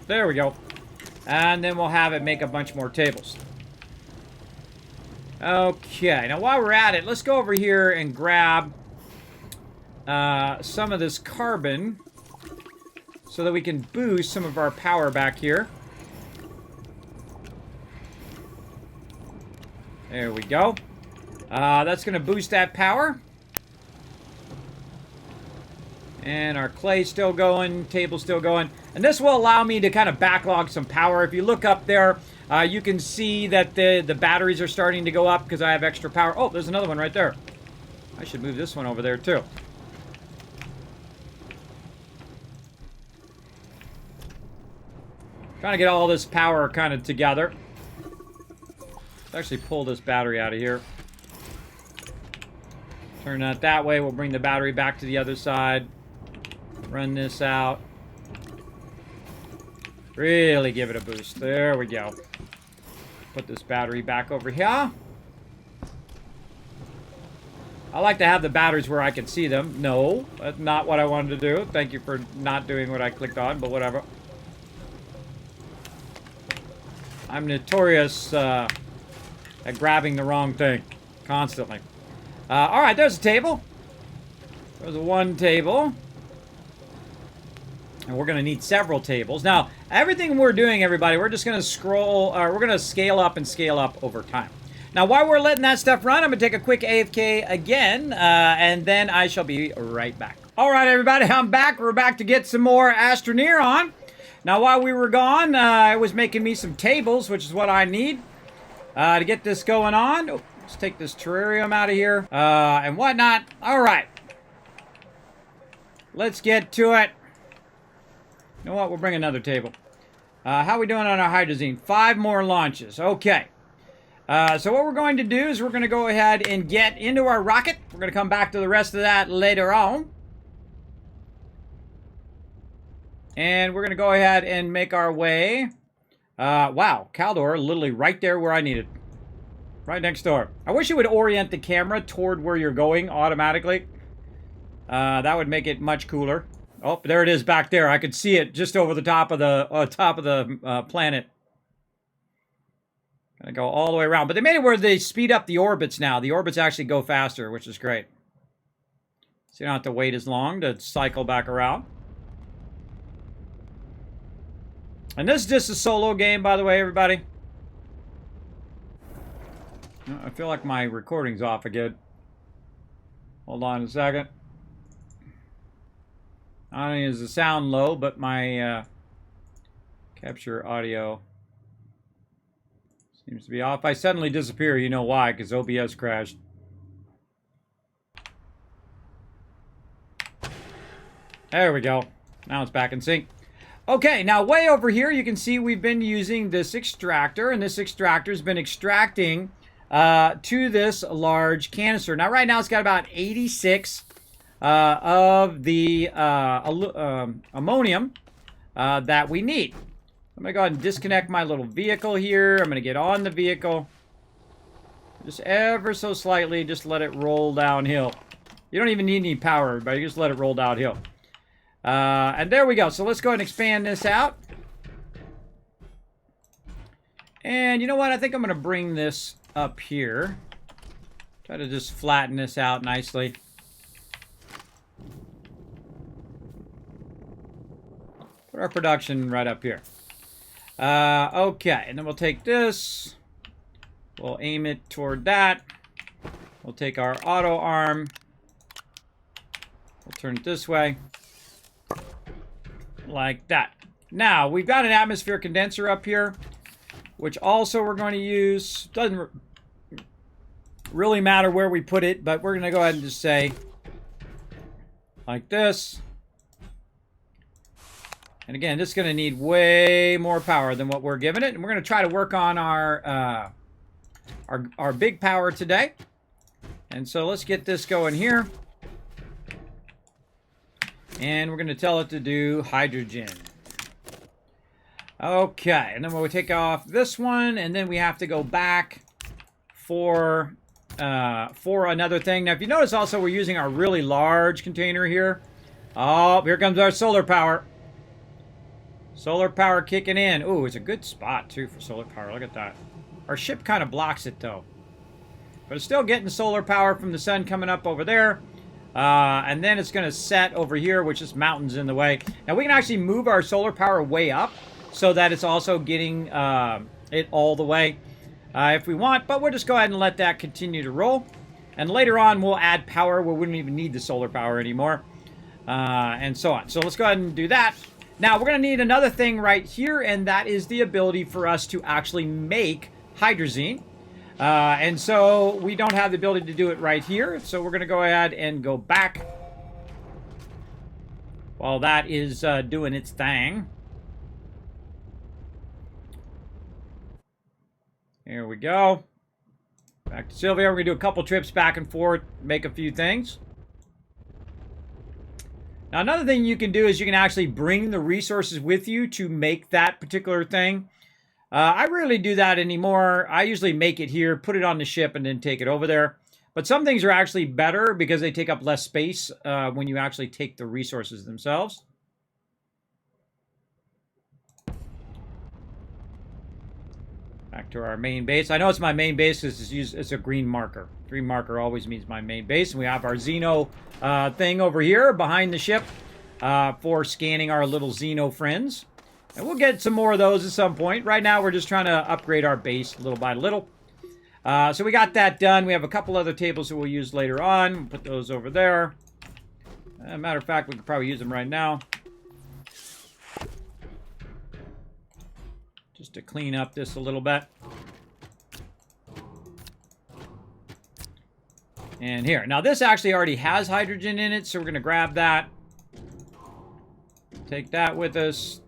There we go. And then we'll have it make a bunch more tables. Okay, now while we're at it, let's go over here and grab some of this carbon so that we can boost some of our power back here. There we go. That's going to boost that power. And our clay's still going, table's still going. And this will allow me to kind of backlog some power. If you look up there, you can see that the batteries are starting to go up because I have extra power. Oh, there's another one right there. I should move this one over there too. Trying to get all this power kind of together. Let's actually pull this battery out of here. Turn that way. We'll bring the battery back to the other side. Run this out. Really give it a boost. There we go. Put this battery back over here. I like to have the batteries where I can see them. No, that's not what I wanted to do. Thank you for not doing what I clicked on, but whatever. I'm notorious at grabbing the wrong thing constantly. Alright, there's a table. There's one table. And we're going to need several tables. Now, everything we're doing, everybody, we're just going to we're going to scale up and scale up over time. Now, while we're letting that stuff run, I'm going to take a quick AFK again, and then I shall be right back. All right, everybody, I'm back. We're back to get some more Astroneer on. Now, while we were gone, it was making me some tables, which is what I need to get this going on. Oh, let's take this terrarium out of here and whatnot. All right. Let's get to it. You know what? We'll bring another table. How are we doing on our Hydrazine? 5 more launches. Okay. So what we're going to do is we're going to go ahead and get into our rocket. We're going to come back to the rest of that later on. And we're going to go ahead and make our way. Wow, Caldor literally right there where I need it. Right next door. I wish it would orient the camera toward where you're going automatically. That would make it much cooler. Oh, there it is back there. I could see it just over the top of the planet. Gonna go all the way around. But they made it where they speed up the orbits now. The orbits actually go faster, which is great. So you don't have to wait as long to cycle back around. And this is just a solo game, by the way, everybody. I feel like my recording's off again. Hold on a second. Not only is the sound low, but my capture audio seems to be off. If I suddenly disappear, you know why, because OBS crashed. There we go. Now it's back in sync. Okay, now way over here, you can see we've been using this extractor, and this extractor has been extracting to this large canister. Now, right now, it's got about 86 of the ammonium that we need. I'm going to go ahead and disconnect my little vehicle here. I'm going to get on the vehicle. Just ever so slightly, just let it roll downhill. You don't even need any power, everybody. Just let it roll downhill. And there we go. So let's go ahead and expand this out. And you know what? I think I'm going to bring this up here. Try to just flatten this out nicely. Put our production right up here. Okay, and then we'll take this. We'll aim it toward that. We'll take our auto arm. We'll turn it this way. Like that. Now, we've got an atmosphere condenser up here, which also we're going to use. Doesn't really matter where we put it, but we're going to go ahead and just say like this. And again, this is going to need way more power than what we're giving it. And we're going to try to work on our big power today. And so let's get this going here. And we're going to tell it to do hydrogen. Okay, and then we'll take off this one, and then we have to go back for another thing. Now, if you notice also, we're using our really large container here. Oh, here comes our solar power. Solar power kicking in. Ooh, it's a good spot, too, for solar power. Look at that. Our ship kind of blocks it, though. But it's still getting solar power from the sun coming up over there. And then it's going to set over here, which is mountains in the way. Now, we can actually move our solar power way up so that it's also getting it all the way if we want. But we'll just go ahead and let that continue to roll. And later on, we'll add power where we wouldn't even need the solar power anymore. And so on. So let's go ahead and do that. Now, we're going to need another thing right here, and that is the ability for us to actually make hydrazine. And so we don't have the ability to do it right here. So we're going to go ahead and go back while that is doing its thing. Here we go. Back to Sylvia. We're going to do a couple trips back and forth, make a few things. Now, another thing you can do is you can actually bring the resources with you to make that particular thing. I rarely do that anymore. I usually make it here, put it on the ship, and then take it over there. But some things are actually better because they take up less space when you actually take the resources themselves. Back to our main base. I know it's my main base because it's a green marker. Green marker always means my main base. And we have our Xeno thing over here behind the ship for scanning our little Xeno friends. And we'll get some more of those at some point. Right now, we're just trying to upgrade our base little by little. So we got that done. We have a couple other tables that we'll use later on. We'll put those over there. Matter of fact, we could probably use them right now. Just to clean up this a little bit. And here. Now, this actually already has hydrogen in it, so we're going to grab that. Take that with us.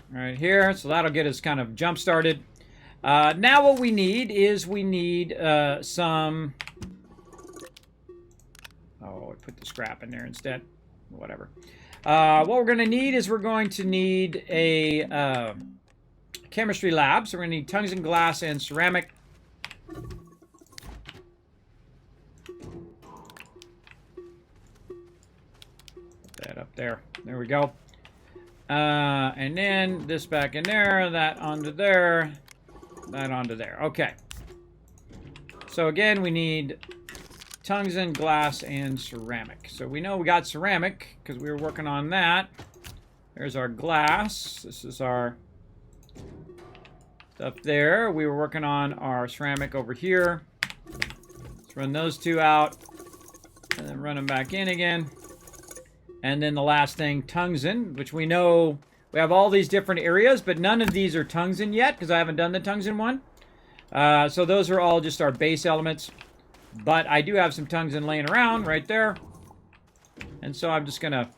Right here, so that'll get us kind of jump started. Now what we need is we need some... Oh, would put the scrap in there instead. Whatever. What we're going to need is we're going to need a chemistry lab. So we're going to need tungsten, glass, and ceramic. Put that up there. There we go. And then this back in there, that onto there, that onto there. Okay. So again, we need tungsten, glass, and ceramic. So we know we got ceramic because we were working on that. There's our glass. This is our stuff there. We were working on our ceramic over here. Let's run those two out and then run them back in again. And then the last thing, tungsten, which we know we have all these different areas, but none of these are tungsten yet because I haven't done the tungsten one. So those are all just our base elements. But I do have some tungsten laying around right there. And so I'm just going to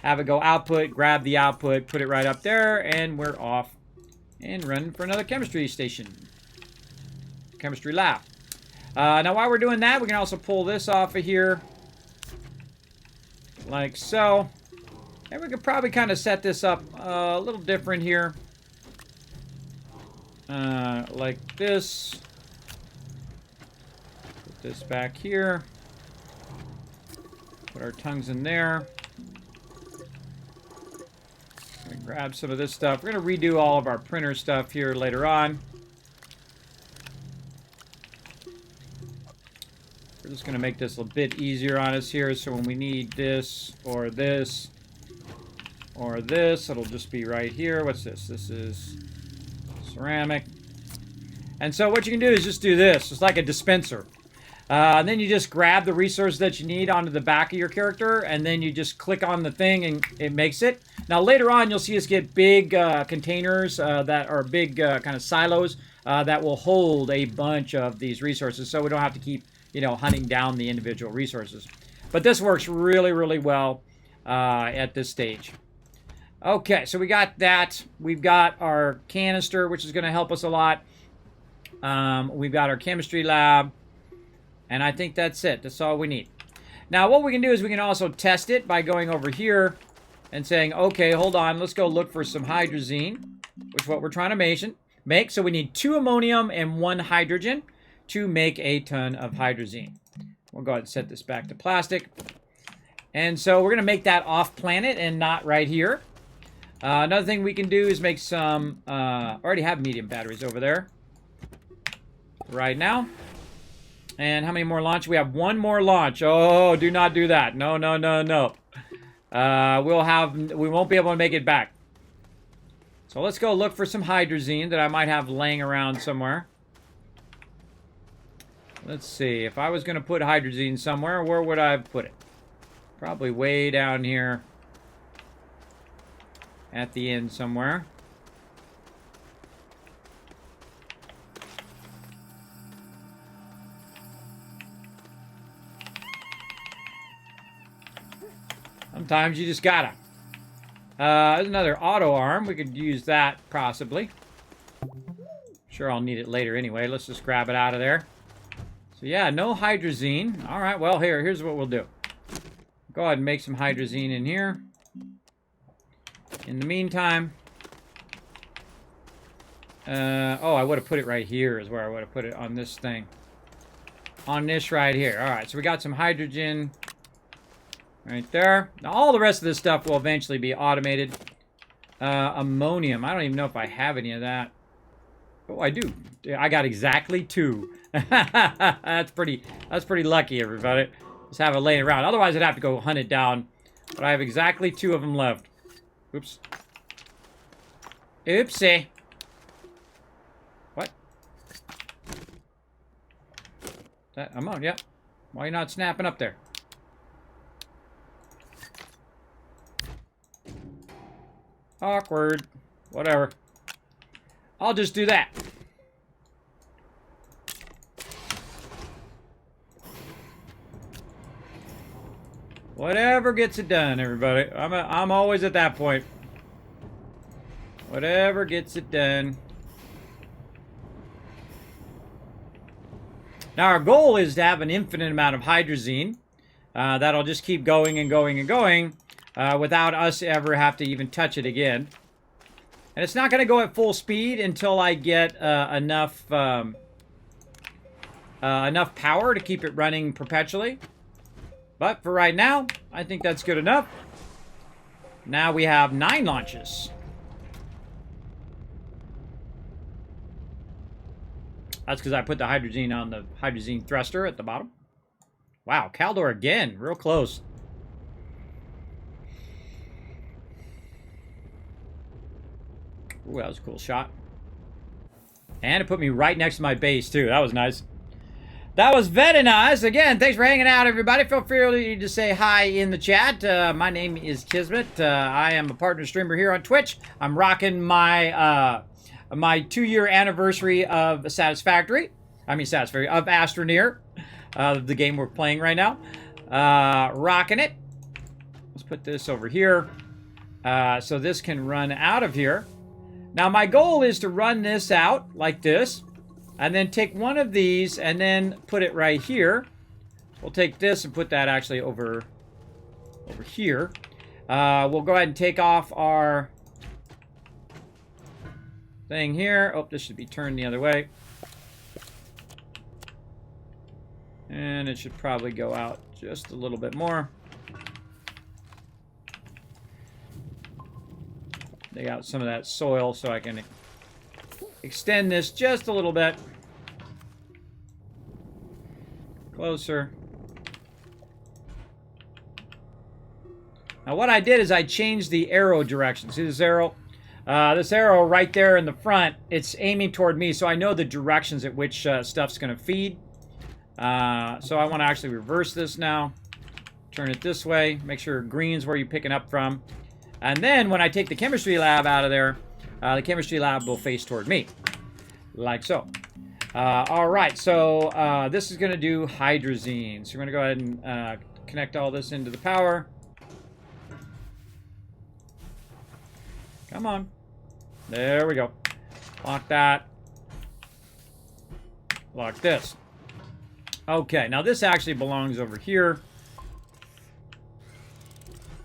have it go output, grab the output, put it right up there, and we're off and running for another chemistry station. Chemistry lab. Now while we're doing that, we can also pull this off of here. Like so. And we could probably kind of set this up a little different here. Like this. Put this back here. Put our tungsten there. Grab some of this stuff. We're going to redo all of our printer stuff here later on. We're just going to make this a bit easier on us here. So when we need this or this or this, it'll just be right here. What's this? This is ceramic. And so what you can do is just do this. It's like a dispenser. And then you just grab the resource that you need onto the back of your character, and then you just click on the thing, and it makes it. Now, later on, you'll see us get big containers that are big kind of silos that will hold a bunch of these resources, so we don't have to keep, you know, hunting down the individual resources. But this works really, really well at this stage. Okay, so we got that. We've got our canister, which is going to help us a lot. We've got our chemistry lab. And I think that's it. That's all we need. Now, what we can do is we can also test it by going over here and saying, okay, hold on. Let's go look for some hydrazine, which is what we're trying to make. So we need 2 ammonium and 1 hydrogen to make a ton of hydrazine. We'll go ahead and set this back to plastic. And so we're going to make that off planet and not right here. Another thing we can do is make some, already have medium batteries over there right now. And how many more launch? We have 1 more launch. Oh, do not do that. No, no, no, no. We won't be able to make it back. So let's go look for some hydrazine that I might have laying around somewhere. Let's see. If I was going to put hydrazine somewhere, where would I put it? Probably way down here at the end somewhere. Sometimes you just gotta. There's another auto arm. We could use that, possibly. Sure, I'll need it later anyway. Let's just grab it out of there. So, yeah, no hydrazine. All right, well, here's what we'll do. Go ahead and make some hydrazine in here. In the meantime... oh, I would have put it right here is where I would have put it on this thing. On this right here. All right, so we got some hydrogen... right there. Now, all the rest of this stuff will eventually be automated. Ammonium. I don't even know if I have any of that. Oh, I do. I got exactly 2. That's pretty lucky, everybody. Just have it laying around. Otherwise, I'd have to go hunt it down. But I have exactly 2 of them left. Oops. Oopsie. What? That ammonia. Why are you not snapping up there? Awkward. Whatever. I'll just do that. Whatever gets it done, everybody. I'm always at that point. Whatever gets it done. Now, our goal is to have an infinite amount of hydrazine. That'll just keep going and going and going without us ever have to even touch it again. And it's not going to go at full speed until I get enough power to keep it running perpetually. But for right now, I think that's good enough. Now we have 9 launches. That's because I put the hydrazine on the hydrazine thruster at the bottom. Wow, Caldor again, real close. Ooh, that was a cool shot. And it put me right next to my base, too. That was nice. That was very nice. Again, thanks for hanging out, everybody. Feel free to say hi in the chat. My name is Kismet. I am a partner streamer here on Twitch. I'm rocking my my 2-year anniversary of Satisfactory. Of Astroneer, the game we're playing right now. Rocking it. Let's put this over here so this can run out of here. Now, my goal is to run this out like this. And then take one of these and then put it right here. We'll take this and put that actually over here. We'll go ahead and take off our thing here. Oh, this should be turned the other way. And it should probably go out just a little bit more. Take out some of that soil so I can extend this just a little bit. Closer. Now what I did is I changed the arrow direction. See this arrow? This arrow right there in the front, it's aiming toward me, so I know the directions at which stuff's going to feed. So I want to actually reverse this now. Turn it this way. Make sure green's where you're picking up from. And then when I take the chemistry lab out of there, the chemistry lab will face toward me, like so. All right, so this is going to do hydrazine. So we're going to go ahead and connect all this into the power. Come on. There we go. Lock that. Lock this. Okay, now this actually belongs over here.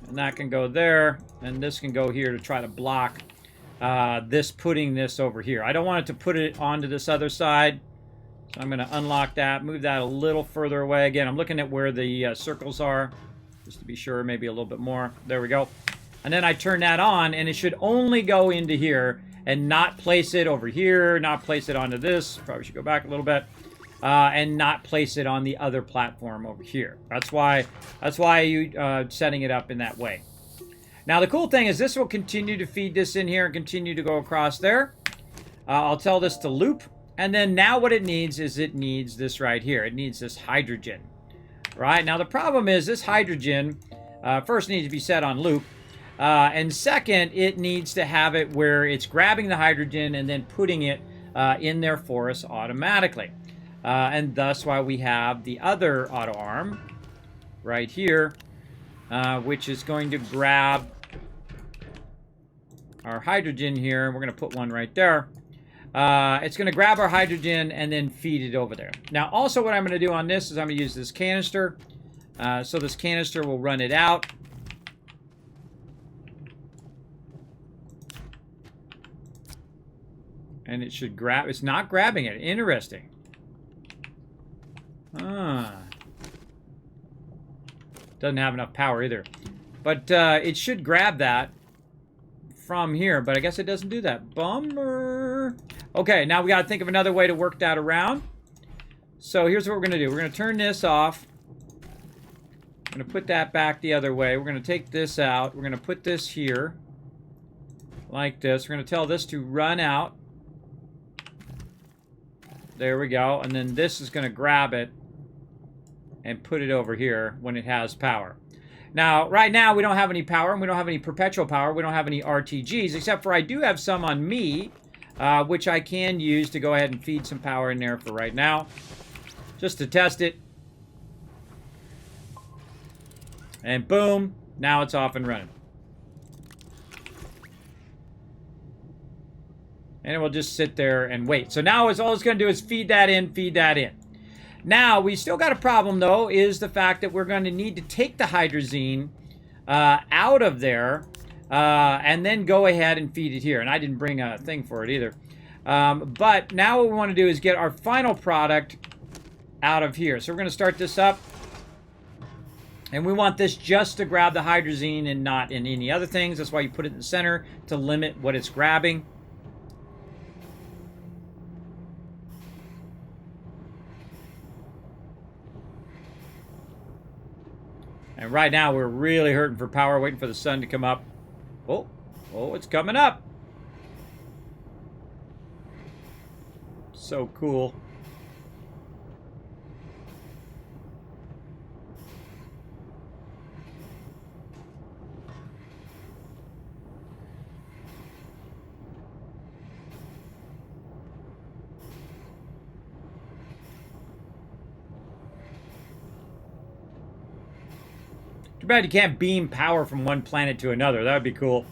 And that can go there, and this can go here to try to block this putting this over here. I don't want it to put it onto this other side. So I'm going to unlock that, move that a little further away. Again, I'm looking at where the circles are, just to be sure, maybe a little bit more. There we go. And then I turn that on, and it should only go into here and not place it over here, not place it onto this. Probably should go back a little bit. And not place it on the other platform over here. That's why you setting it up in that way. Now the cool thing is this will continue to feed this in here and continue to go across there. I'll tell this to loop, and then now what it needs is it needs this right here. It needs this hydrogen. Right now the problem is this hydrogen first needs to be set on loop, and second it needs to have it where it's grabbing the hydrogen and then putting it in there for us automatically. And thus why we have the other auto arm right here, which is going to grab our hydrogen here. We're going to put one right there. It's going to grab our hydrogen and then feed it over there. Now, also what I'm going to do on this is I'm going to use this canister. So this canister will run it out. And it should grab, it's not grabbing it. Interesting. Doesn't have enough power either. But it should grab that from here, but I guess it doesn't do that. Bummer. Okay, now we got to think of another way to work that around. So here's what we're going to do. We're going to turn this off. I'm going to put that back the other way. We're going to take this out. We're going to put this here like this. We're going to tell this to run out. There we go. And then this is going to grab it and put it over here when it has power. Now, right now, we don't have any power, and we don't have any perpetual power. We don't have any RTGs, except for I do have some on me, which I can use to go ahead and feed some power in there for right now, just to test it. And boom, now it's off and running. And it will just sit there and wait. So now all it's going to do is feed that in, feed that in. Now, we still got a problem, though, is the fact that we're going to need to take the hydrazine out of there and then go ahead and feed it here. And I didn't bring a thing for it either. But now what we want to do is get our final product out of here. So we're going to start this up. And we want this just to grab the hydrazine and not in any other things. That's why you put it in the center to limit what it's grabbing. And right now we're really hurting for power, waiting for the sun to come up. Oh, it's coming up. So cool. Too bad you can't beam power from one planet to another. That would be cool.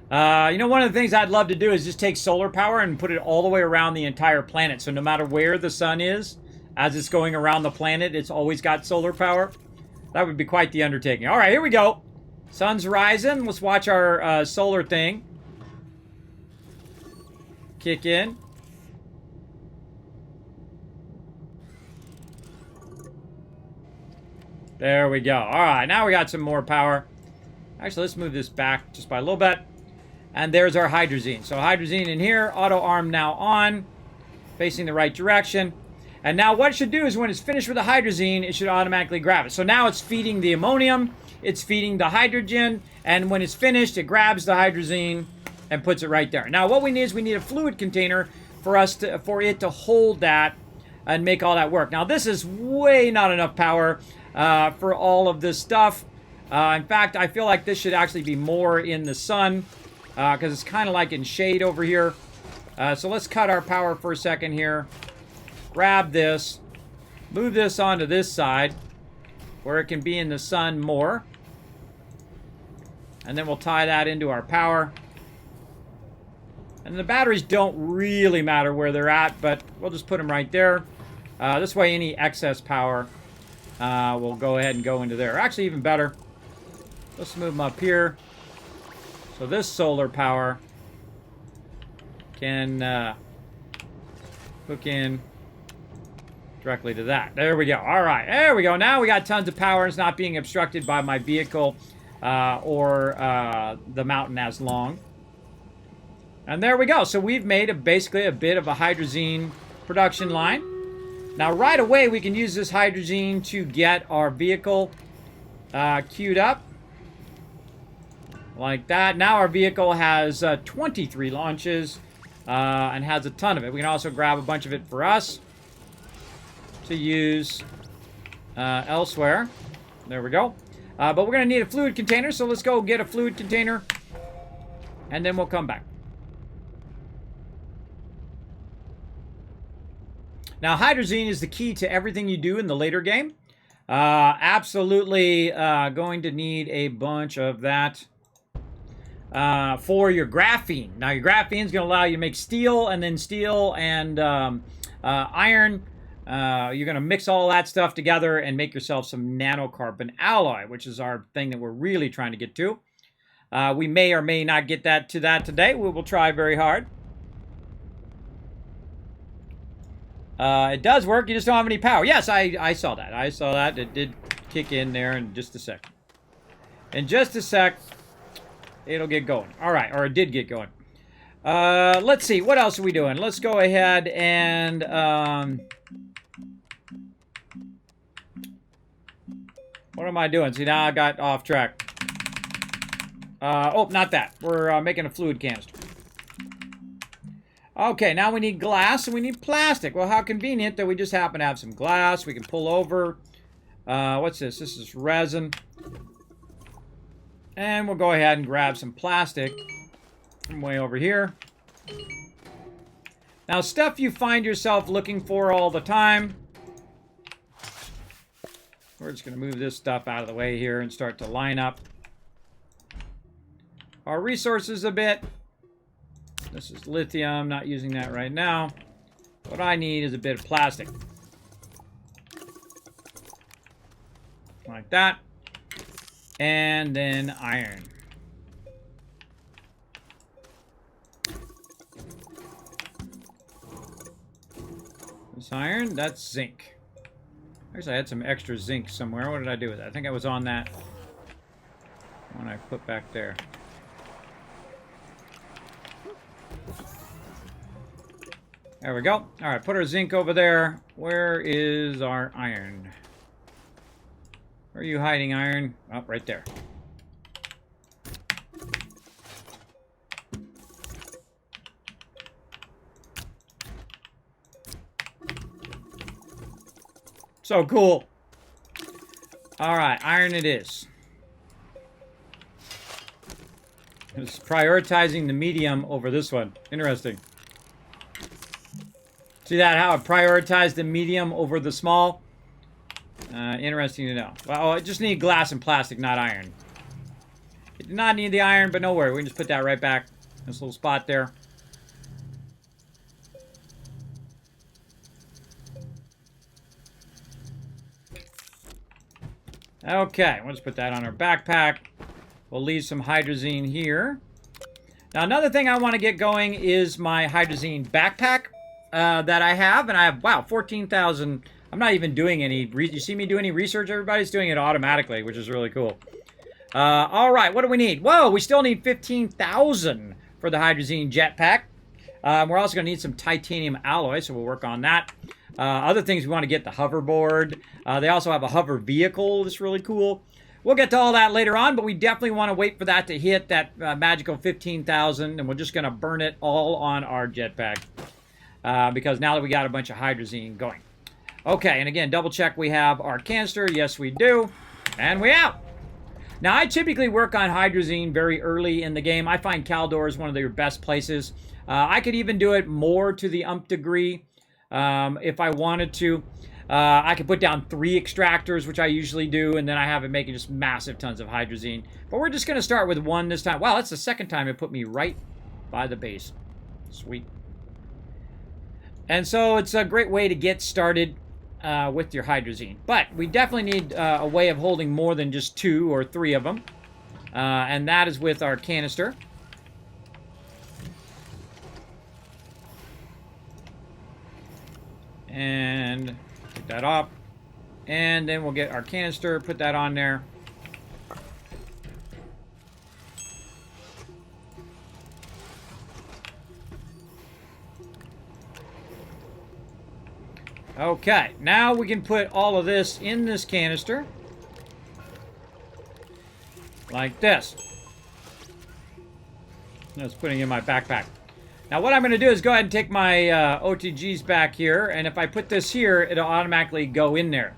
You know, one of the things I'd love to do is just take solar power and put it all the way around the entire planet. So no matter where the sun is, as it's going around the planet, it's always got solar power. That would be quite the undertaking. All right, here we go. Sun's rising. Let's watch our solar thing kick in. There we go. All right, now we got some more power. Actually, let's move this back just by a little bit. And there's our hydrazine. So hydrazine in here, auto arm now on, facing the right direction. And now what it should do is when it's finished with the hydrazine, it should automatically grab it. So now it's feeding the ammonium, it's feeding the hydrogen, and when it's finished, it grabs the hydrazine and puts it right there. Now what we need is we need a fluid container for it to hold that and make all that work. Now this is way not enough power for all of this stuff. In fact, I feel like this should actually be more in the sun because it's kind of like in shade over here. So let's cut our power for a second here. Grab this. Move this onto this side where it can be in the sun more. And then we'll tie that into our power. And the batteries don't really matter where they're at, but we'll just put them right there. This way any excess power will go ahead and go into there. Actually, even better, let's move them up here. So this solar power can hook in directly to that. There we go. All right, there we go. Now we got tons of power. It's not being obstructed by my vehicle or the mountain as long. And there we go. So we've made basically a bit of a hydrazine production line. Now right away we can use this hydrazine to get our vehicle queued up. Like that. Now our vehicle has 23 launches and has a ton of it. We can also grab a bunch of it for us to use elsewhere. There we go. But we're going to need a fluid container, so let's go get a fluid container and then we'll come back. Now, hydrazine is the key to everything you do in the later game. Absolutely going to need a bunch of that for your graphene. Now, your graphene is going to allow you to make steel, and then steel and iron. You're going to mix all that stuff together and make yourself some nanocarbon alloy, which is our thing that we're really trying to get to. We may or may not get to that today. We will try very hard. It does work. You just don't have any power. Yes, I saw that. I saw that. It did kick in there in just a sec. In just a sec, it'll get going. All right, or it did get going. Let's see. What else are we doing? Let's go ahead and... what am I doing? See, now I got off track. Oh, not that. We're making a fluid canister. Okay, now we need glass and we need plastic. Well, how convenient that we just happen to have some glass. We can pull over. What's this? This is resin. And we'll go ahead and grab some plastic from way over here. Now, stuff you find yourself looking for all the time. We're just going to move this stuff out of the way here and start to line up our resources a bit. This is lithium, not using that right now. What I need is a bit of plastic. Like that. And then iron. This iron, that's zinc. Actually, I had some extra zinc somewhere. What did I do with it? I think I was on that one I put back there. There we go. All right, put our zinc over there. Where is our iron? Where are you hiding, iron? Oh, right there. So cool. All right, iron it is. It's prioritizing the medium over this one. Interesting. See that, how it prioritized the medium over the small? Interesting to know. Well, I just need glass and plastic, not iron. It did not need the iron, but no worry. We can just put that right back. This little spot there. Okay, we'll just put that on our backpack. We'll leave some hydrazine here. Now, another thing I want to get going is my hydrazine backpack that I have. And I have, wow, 14,000. I'm not even doing any, you see me do any research? Everybody's doing it automatically, which is really cool. All right, what do we need? Whoa, we still need 15,000 for the hydrazine jetpack. We're also going to need some titanium alloy, so we'll work on that. Other things we want to get, the hoverboard. They also have a hover vehicle that's really cool. We'll get to all that later on, but we definitely want to wait for that to hit that magical 15,000, and we're just going to burn it all on our jetpack because now that we got a bunch of hydrazine going. Okay, and again, double check we have our canister. Yes, we do. And we out. Now, I typically work on hydrazine very early in the game. I find Caldor is one of their best places. I could even do it more to the umph degree if I wanted to. I could put down 3 extractors, which I usually do, and then I have it making just massive tons of hydrazine. But we're just going to start with 1 this time. Wow, that's the second time it put me right by the base. Sweet. And so it's a great way to get started with your hydrazine. But we definitely need a way of holding more than just 2 or 3 of them. And that is with our canister. And take that off. And then we'll get our canister, put that on there. Okay, now we can put all of this in this canister. Like this. That's putting it in my backpack. Now what I'm going to do is go ahead and take my OTGs back here, and if I put this here, it'll automatically go in there.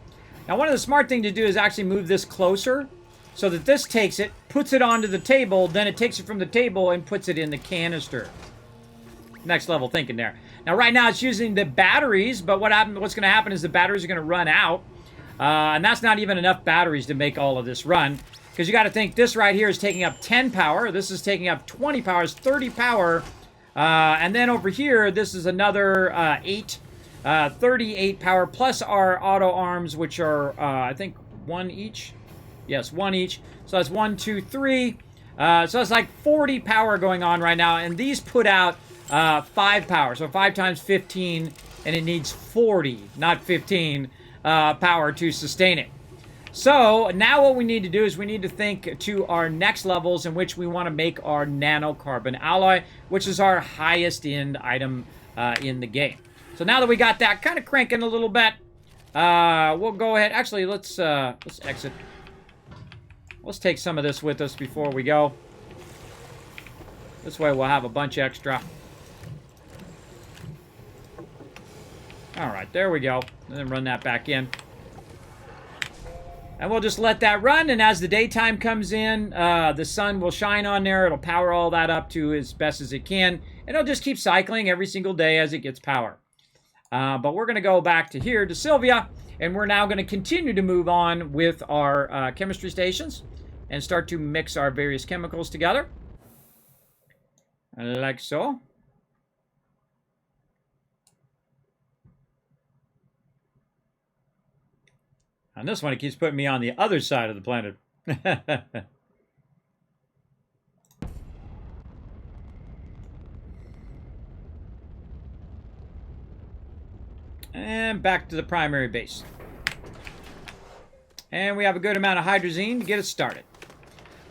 Now one of the smart things to do is actually move this closer, so that this takes it, puts it onto the table, then it takes it from the table and puts it in the canister. Next level thinking there. Now right now it's using the batteries, but what's going to happen is the batteries are going to run out, and that's not even enough batteries to make all of this run. Because you got to think this right here is taking up 10 power, this is taking up 20 power, it's 30 power. And then over here, this is another 38 power, plus our auto arms, which are, I think, 1 each. Yes, 1 each. So that's 1, 2, 3. So it's like 40 power going on right now. And these put out 5 power. So 5 times 15, and it needs 40, not 15, power to sustain it. So now what we need to do is we need to think to our next levels in which we want to make our nanocarbon alloy, which is our highest end item in the game. So now that we got that kind of cranking a little bit, we'll go ahead. Actually, let's exit. Let's take some of this with us before we go. This way we'll have a bunch extra. All right, there we go. And then run that back in. And we'll just let that run, and as the daytime comes in, the sun will shine on there. It'll power all that up to as best as it can. And it'll just keep cycling every single day as it gets power. But we're going to go back to here to Sylvia, and we're now going to continue to move on with our chemistry stations and start to mix our various chemicals together. Like so. On this one, it keeps putting me on the other side of the planet. And back to the primary base. And we have a good amount of hydrazine to get us started.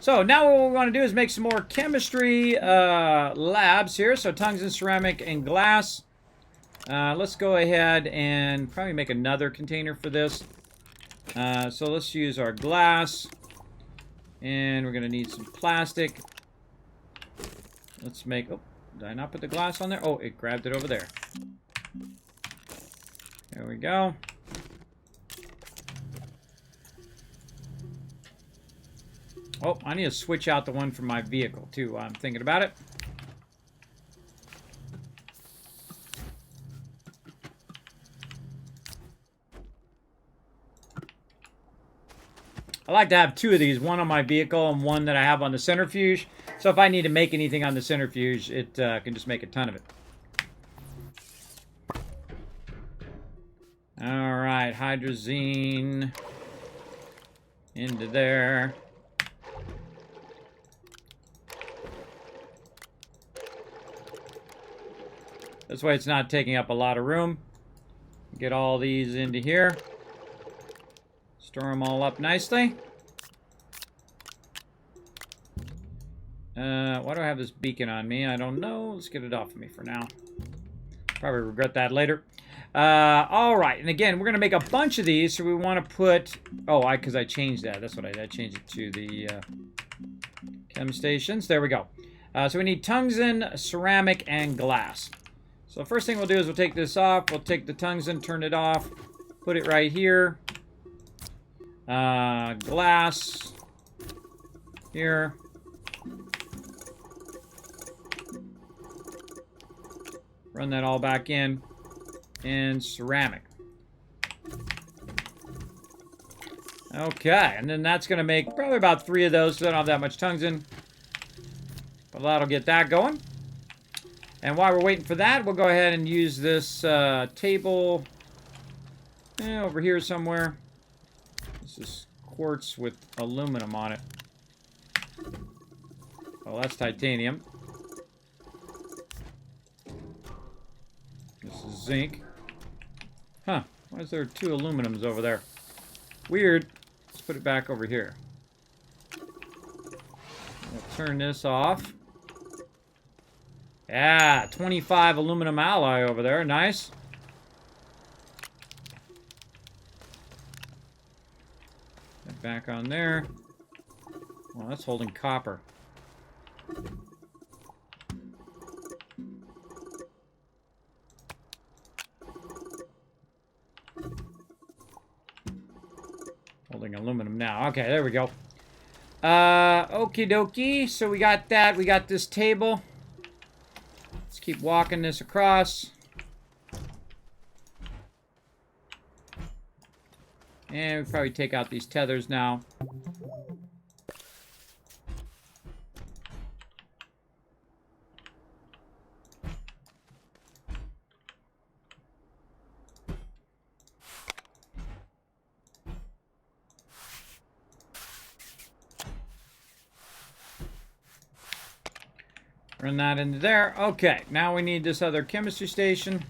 So now what we want to do is make some more chemistry labs here. So tungsten, ceramic, and glass. Let's go ahead and probably make another container for this. So let's use our glass. And we're going to need some plastic. Let's make... Oh, did I not put the glass on there? Oh, it grabbed it over there. There we go. Oh, I need to switch out the one from my vehicle, too, while I'm thinking about it. I like to have two of these, one on my vehicle and one that I have on the centrifuge. So if I need to make anything on the centrifuge, it can just make a ton of it. All right, hydrazine into there. This way it's not taking up a lot of room. Get all these into here. Store them all up nicely. Why do I have this beacon on me? I don't know. Let's get it off of me for now. Probably regret that later. All right, and again, we're going to make a bunch of these, so we want to put... Oh, because I changed that. That's what I changed it to the chem stations. There we go. So we need tungsten, ceramic, and glass. So the first thing we'll do is we'll take this off. We'll take the tungsten, turn it off, put it right here. Glass here. Run that all back in. And ceramic. Okay, and then that's going to make probably about 3 of those, so I don't have that much tungsten. But that'll get that going. And while we're waiting for that, we'll go ahead and use this table over here somewhere. This is quartz with aluminum on it. Oh, that's titanium. This is zinc. Huh, why is there 2 aluminums over there? Weird. Let's put it back over here. We'll turn this off. Yeah, 25 aluminum alloy over there. Nice. Get back on there. Well, that's holding copper. Holding aluminum now. Okay, there we go. Okie dokie. So we got that. We got this table. Let's keep walking this across. And we'll probably take out these tethers now. Run that into there. Okay, now we need this other chemistry station.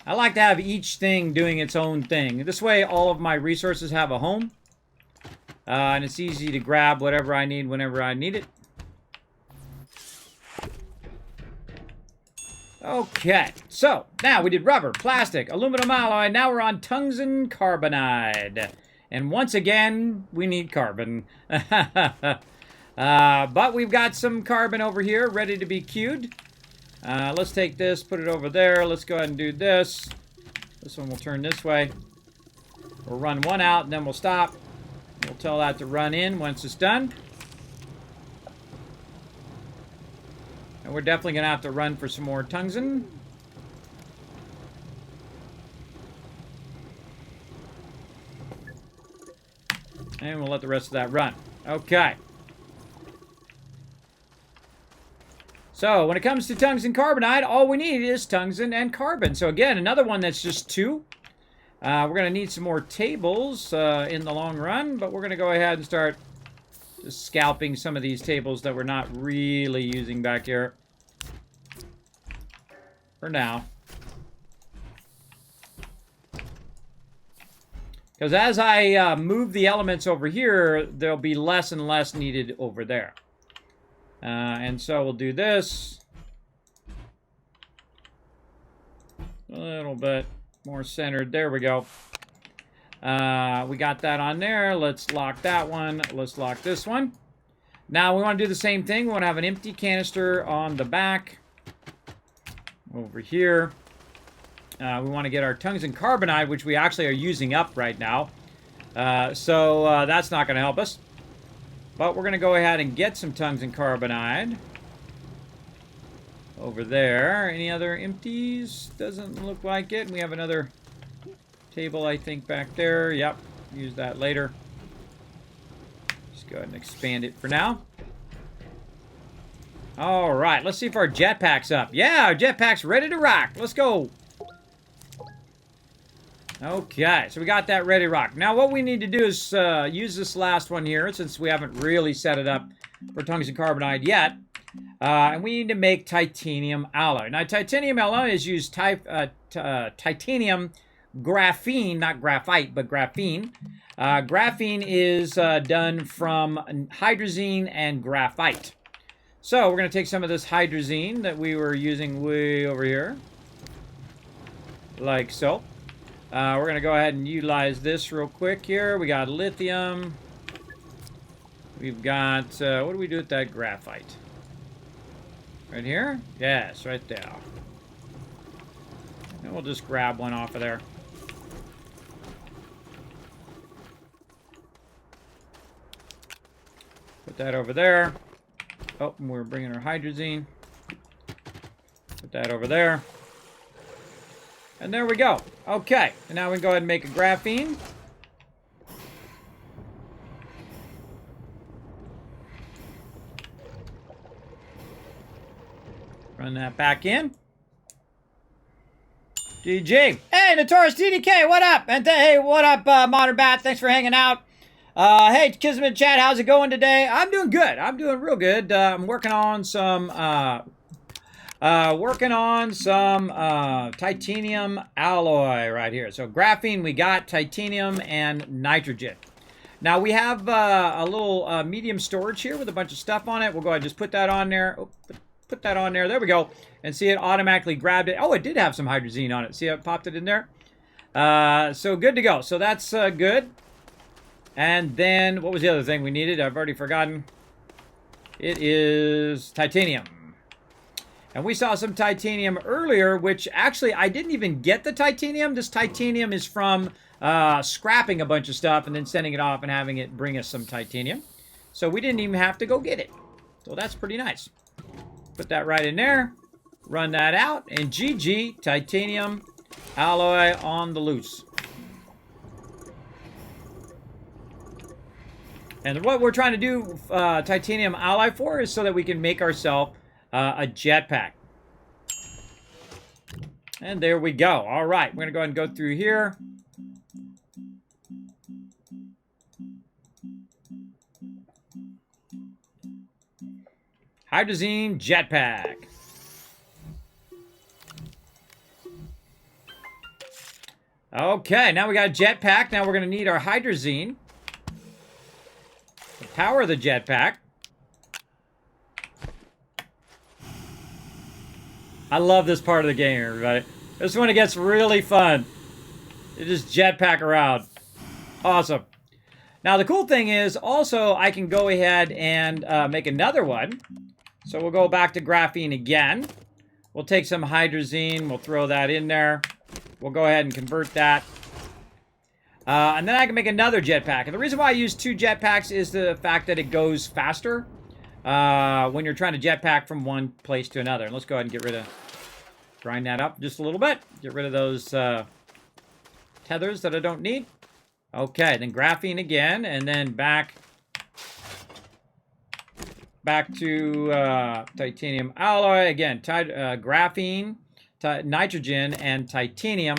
I like to have each thing doing its own thing. This way, all of my resources have a home. And it's easy to grab whatever I need whenever I need it. Okay, so now we did rubber, plastic, aluminum alloy. Now we're on tungsten carbonide. And once again, we need carbon. But we've got some carbon over here ready to be queued. Let's take this, put it over there. Let's go ahead and do this. This one will turn this way. We'll run one out, and then we'll stop. We'll tell that to run in once it's done. And we're definitely going to have to run for some more tungsten. And we'll let the rest of that run. Okay. So, when it comes to tungsten carbonide, all we need is tungsten and carbon. So, again, another one that's just 2. We're going to need some more tables in the long run, but we're going to go ahead and start just scalping some of these tables that we're not really using back here. For now. Because as I move the elements over here, there'll be less and less needed over there. And so we'll do this. A little bit more centered. There we go. We got that on there. Let's lock that one. Let's lock this one. Now we want to do the same thing. We want to have an empty canister on the back. Over here. We want to get our tungsten carbonide, which we actually are using up right now. So that's not going to help us. But we're going to go ahead and get some tungsten carbonide. Over there. Any other empties? Doesn't look like it. We have another table, I think, back there. Yep. Use that later. Just go ahead and expand it for now. All right. Let's see if our jetpack's up. Yeah, our jetpack's ready to rock. Let's go. Okay. So we got that ready to rock. Now what we need to do is use this last one here, since we haven't really set it up for tungsten carbonide yet. And we need to make titanium alloy. Now, titanium alloy is used titanium graphene, not graphite, but graphene. Graphene is done from hydrazine and graphite. So we're going to take some of this hydrazine that we were using way over here, like so. We're going to go ahead and utilize this real quick here. We got lithium. We've got, what do we do with that graphite? Right here? Yes, right there. And we'll just grab one off of there. Put that over there. Oh, and we're bringing our hydrazine. Put that over there. And there we go. Okay, and now we can go ahead and make a graphene. Run that back in. GG. Hey, Notorious DDK, what up? And hey, what up, Modern Bat? Thanks for hanging out. Hey, Kismet chat, how's it going today? I'm doing good. I'm doing real good. I'm working on some titanium alloy right here. So graphene, we got titanium and nitrogen. Now we have a little medium storage here with a bunch of stuff on it. We'll go ahead and just put that on there. Oh, put that on there. There we go. And see, it automatically grabbed it. Oh, it did have some hydrazine on it. See how it popped it in there? So good to go. So that's good. And then, what was the other thing we needed? I've already forgotten. It is titanium. And we saw some titanium earlier, which actually, I didn't even get the titanium. This titanium is from scrapping a bunch of stuff and then sending it off and having it bring us some titanium. So we didn't even have to go get it. So that's pretty nice. Put that right in there. Run that out. And GG, titanium alloy on the loose. And what we're trying to do titanium alloy for is so that we can make ourselves a jetpack. And there we go. All right, we're going to go ahead and go through here. Hydrazine jetpack. Okay, now we got a jetpack. Now we're going to need our hydrazine. To power the jetpack. I love this part of the game, everybody. This is when it gets really fun. You just jetpack around. Awesome. Now, the cool thing is, also, I can go ahead and make another one. So we'll go back to graphene again. We'll take some hydrazine. We'll throw that in there. We'll go ahead and convert that. And then I can make another jetpack. And the reason why I use 2 jetpacks is the fact that it goes faster when you're trying to jetpack from one place to another. And let's go ahead and get rid of, grind that up just a little bit. Get rid of those tethers that I don't need. Okay, then graphene again, and then back to titanium alloy. Again, graphene, nitrogen, and titanium.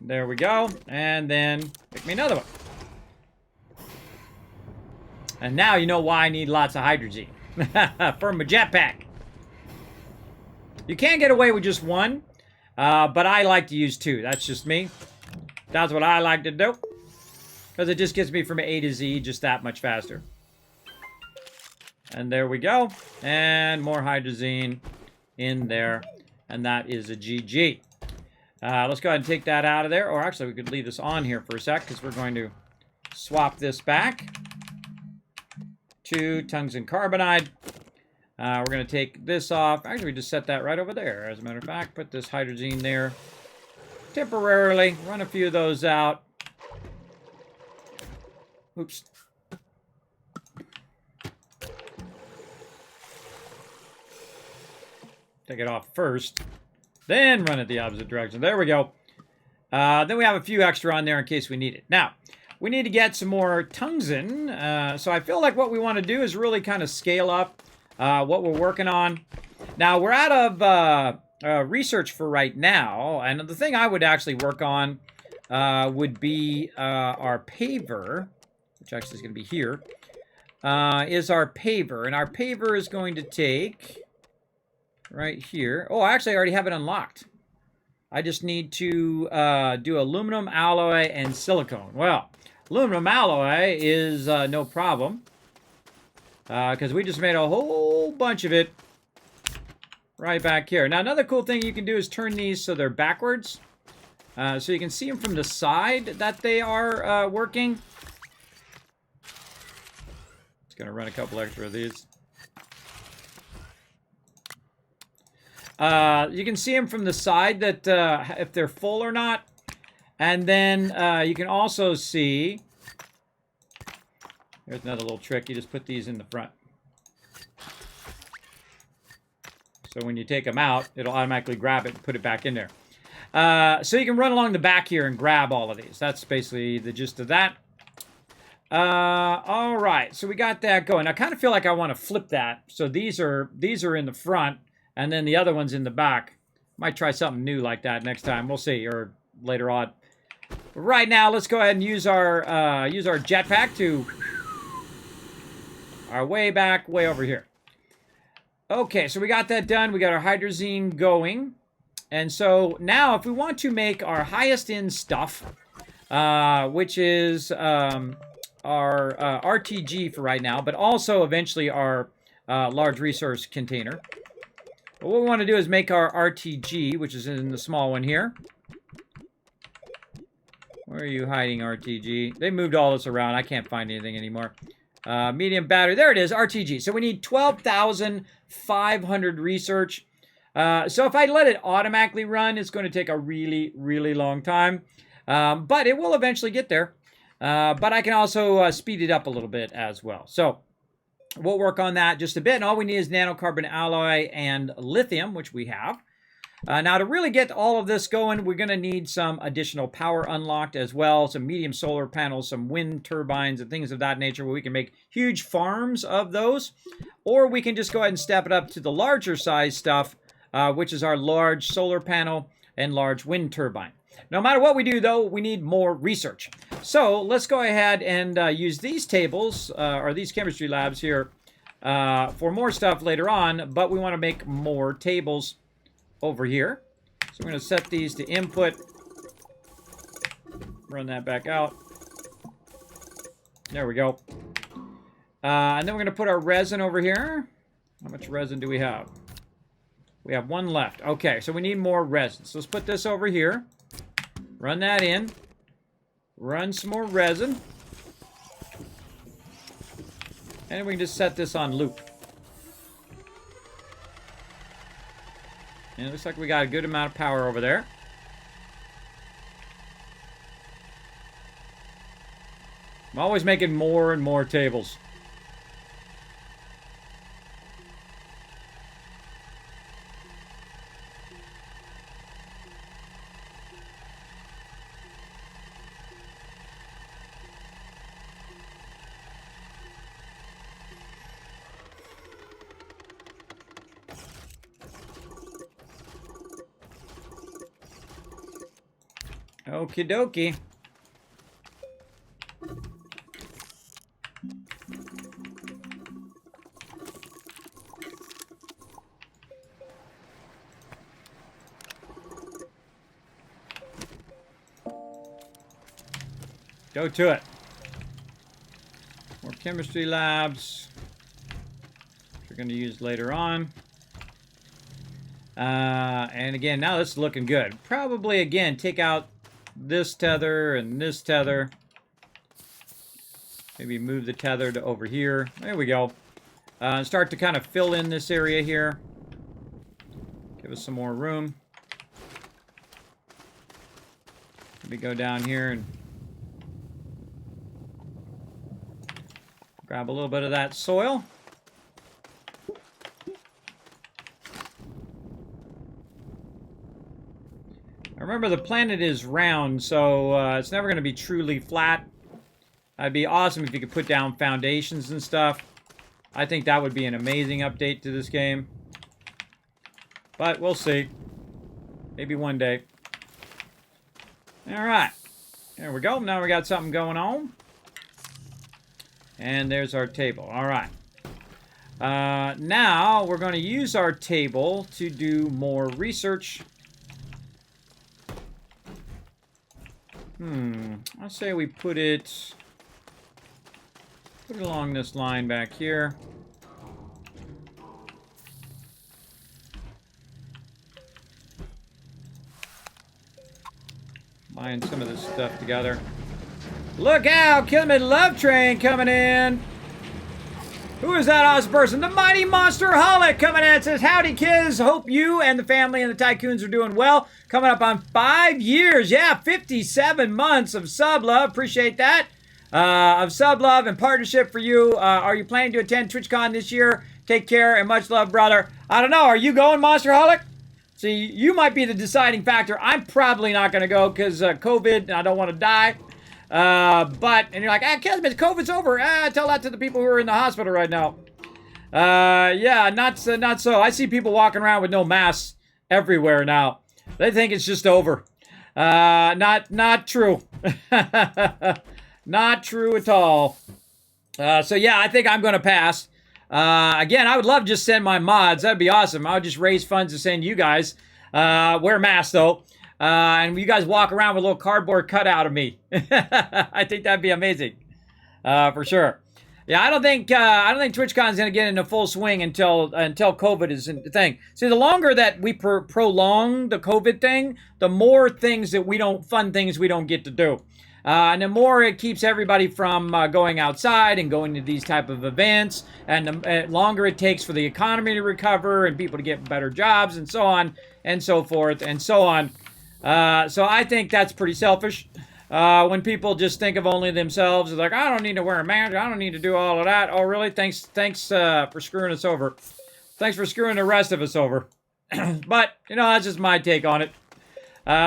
There we go. And then pick me another one. And now you know why I need lots of hydrazine. For my jetpack. You can get away with just one. But I like to use two. That's just me. That's what I like to do. Because it just gets me from A to Z just that much faster. And there we go. And more hydrazine in there. And that is a GG. Let's go ahead and take that out of there. Or actually, we could leave this on here for a sec. Because we're going to swap this back to tungsten carbonide. We're going to take this off. Actually, we just set that right over there. As a matter of fact, put this hydrazine there temporarily. Run a few of those out. Oops. Take it off first. Then run it the opposite direction. There we go. Then we have a few extra on there in case we need it. Now, we need to get some more tungsten. So I feel like what we want to do is really kind of scale up what we're working on. Now, we're out of research for right now. And the thing I would actually work on would be our paver, which actually is going to be here, is our paver. And our paver is going to take right here. Oh, actually, I already have it unlocked. I just need to do aluminum alloy and silicone. Well, aluminum alloy is no problem. Because we just made a whole bunch of it right back here. Now, another cool thing you can do is turn these so they're backwards. So you can see them from the side that they are working. Just going to run a couple extra of these. You can see them from the side that if they're full or not. And then you can also see... Here's another little trick. You just put these in the front. So when you take them out, it'll automatically grab it and put it back in there. So you can run along the back here and grab all of these. That's basically the gist of that. All right. So we got that going. I kind of feel like I want to flip that. So these are in the front, and then the other one's in the back. Might try something new like that next time. We'll see, or later on. But right now, let's go ahead and use our jetpack to... Our way back, way over here. Okay, so we got that done. We got our hydrazine going. And so now if we want to make our highest end stuff, which is our RTG for right now, but also eventually our large resource container. But what we want to do is make our RTG, which is in the small one here. Where are you hiding, RTG? They moved all this around. I can't find anything anymore. Medium battery. There it is, RTG. So we need 12,500 research. So if I let it automatically run, it's going to take a really, really long time. But it will eventually get there. But I can also speed it up a little bit as well. So we'll work on that just a bit. And all we need is nanocarbon alloy and lithium, which we have. Now, to really get all of this going, we're going to need some additional power unlocked as well, some medium solar panels, some wind turbines, and things of that nature where we can make huge farms of those. Or we can just go ahead and step it up to the larger size stuff, which is our large solar panel and large wind turbine. No matter what we do, though, we need more research. So let's go ahead and use these tables, or these chemistry labs here, for more stuff later on, but we want to make more tables over here. So we're going to set these to input. Run that back out. There we go. And then we're going to put our resin over here. How much resin do we have? We have one left. Okay, so we need more resin. So let's put this over here. Run that in. Run some more resin. And we can just set this on loop. And it looks like we got a good amount of power over there. I'm always making more and more tables. Okie dokie. Go to it. More chemistry labs, which we're going to use later on. And again, now this is looking good. Probably, again, take out this tether and this tether. Maybe move the tether to over here. There we go. Start to kind of fill in this area here. Give us some more room. Maybe go down here and grab a little bit of that soil. Remember, the planet is round, so it's never going to be truly flat. It'd be awesome if you could put down foundations and stuff. I think that would be an amazing update to this game. But we'll see. Maybe one day. Alright. There we go. Now we got something going on. And there's our table. Alright. Now we're going to use our table to do more research. I'll say we put it along this line back here. Line some of this stuff together. Look out! Kismet Love Train coming in! Who is that awesome person? The Mighty Monster Holic coming in. It says, howdy kids. Hope you and the family and the tycoons are doing well. Coming up on 5 years. Yeah, 57 months of sub love. Appreciate that. Of sub love and partnership for you. Are you planning to attend TwitchCon this year? Take care and much love, brother. I don't know. Are you going, Monster Holic? See, you might be the deciding factor. I'm probably not going to go because COVID and I don't want to die. And you're like, Kismet, COVID's over. Tell that to the people who are in the hospital right now. Yeah, not so. I see people walking around with no masks everywhere now. They think it's just over. Not true. Not true at all. So yeah, I think I'm going to pass. Again, I would love to just send my mods. That'd be awesome. I would just raise funds to send you guys. Wear masks though. And you guys walk around with a little cardboard cutout of me. I think that'd be amazing, for sure. Yeah, I don't think TwitchCon's gonna get into full swing until COVID is the thing. See, the longer that we prolong the COVID thing, the more fun things we don't get to do, and the more it keeps everybody from going outside and going to these type of events, and the longer it takes for the economy to recover and people to get better jobs and so on and so forth and so on. So I think that's pretty selfish. When people just think of only themselves, it's like, I don't need to wear a mask. I don't need to do all of that. Oh, really? Thanks for screwing us over. Thanks for screwing the rest of us over. But, that's just my take on it.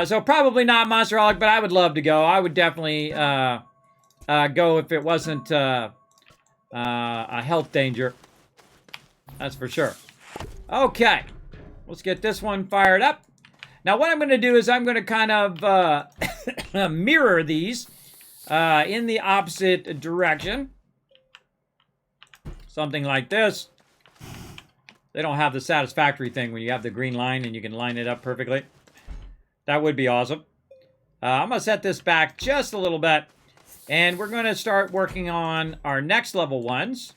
So probably not Monsterholic, but I would love to go. I would definitely go if it wasn't a health danger. That's for sure. Okay. Let's get this one fired up. Now, what I'm going to do is I'm going to kind of mirror these in the opposite direction. Something like this. They don't have the satisfactory thing when you have the green line and you can line it up perfectly. That would be awesome. I'm going to set this back just a little bit. And we're going to start working on our next level ones.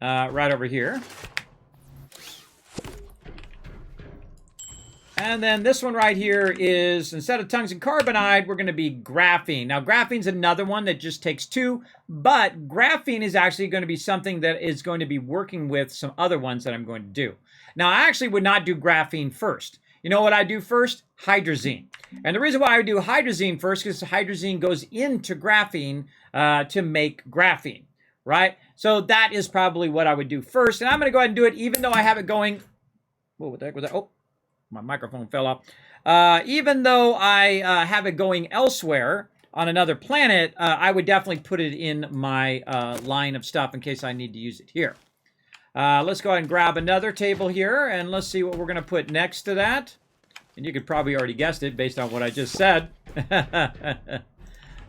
Right over here. And then this one right here is, instead of tungsten carbonide, we're going to be graphene. Now, graphene's another one that just takes 2, but graphene is actually going to be something that is going to be working with some other ones that I'm going to do. Now, I actually would not do graphene first. You know what I do first? Hydrazine. And the reason why I do hydrazine first is hydrazine goes into graphene to make graphene, right? So that is probably what I would do first. And I'm going to go ahead and do it even though I have it going... Whoa, what the heck was that? Oh. My microphone fell off. Even though I have it going elsewhere on another planet, I would definitely put it in my line of stuff in case I need to use it here. Let's go ahead and grab another table here, and let's see what we're going to put next to that. And you could probably already guessed it based on what I just said.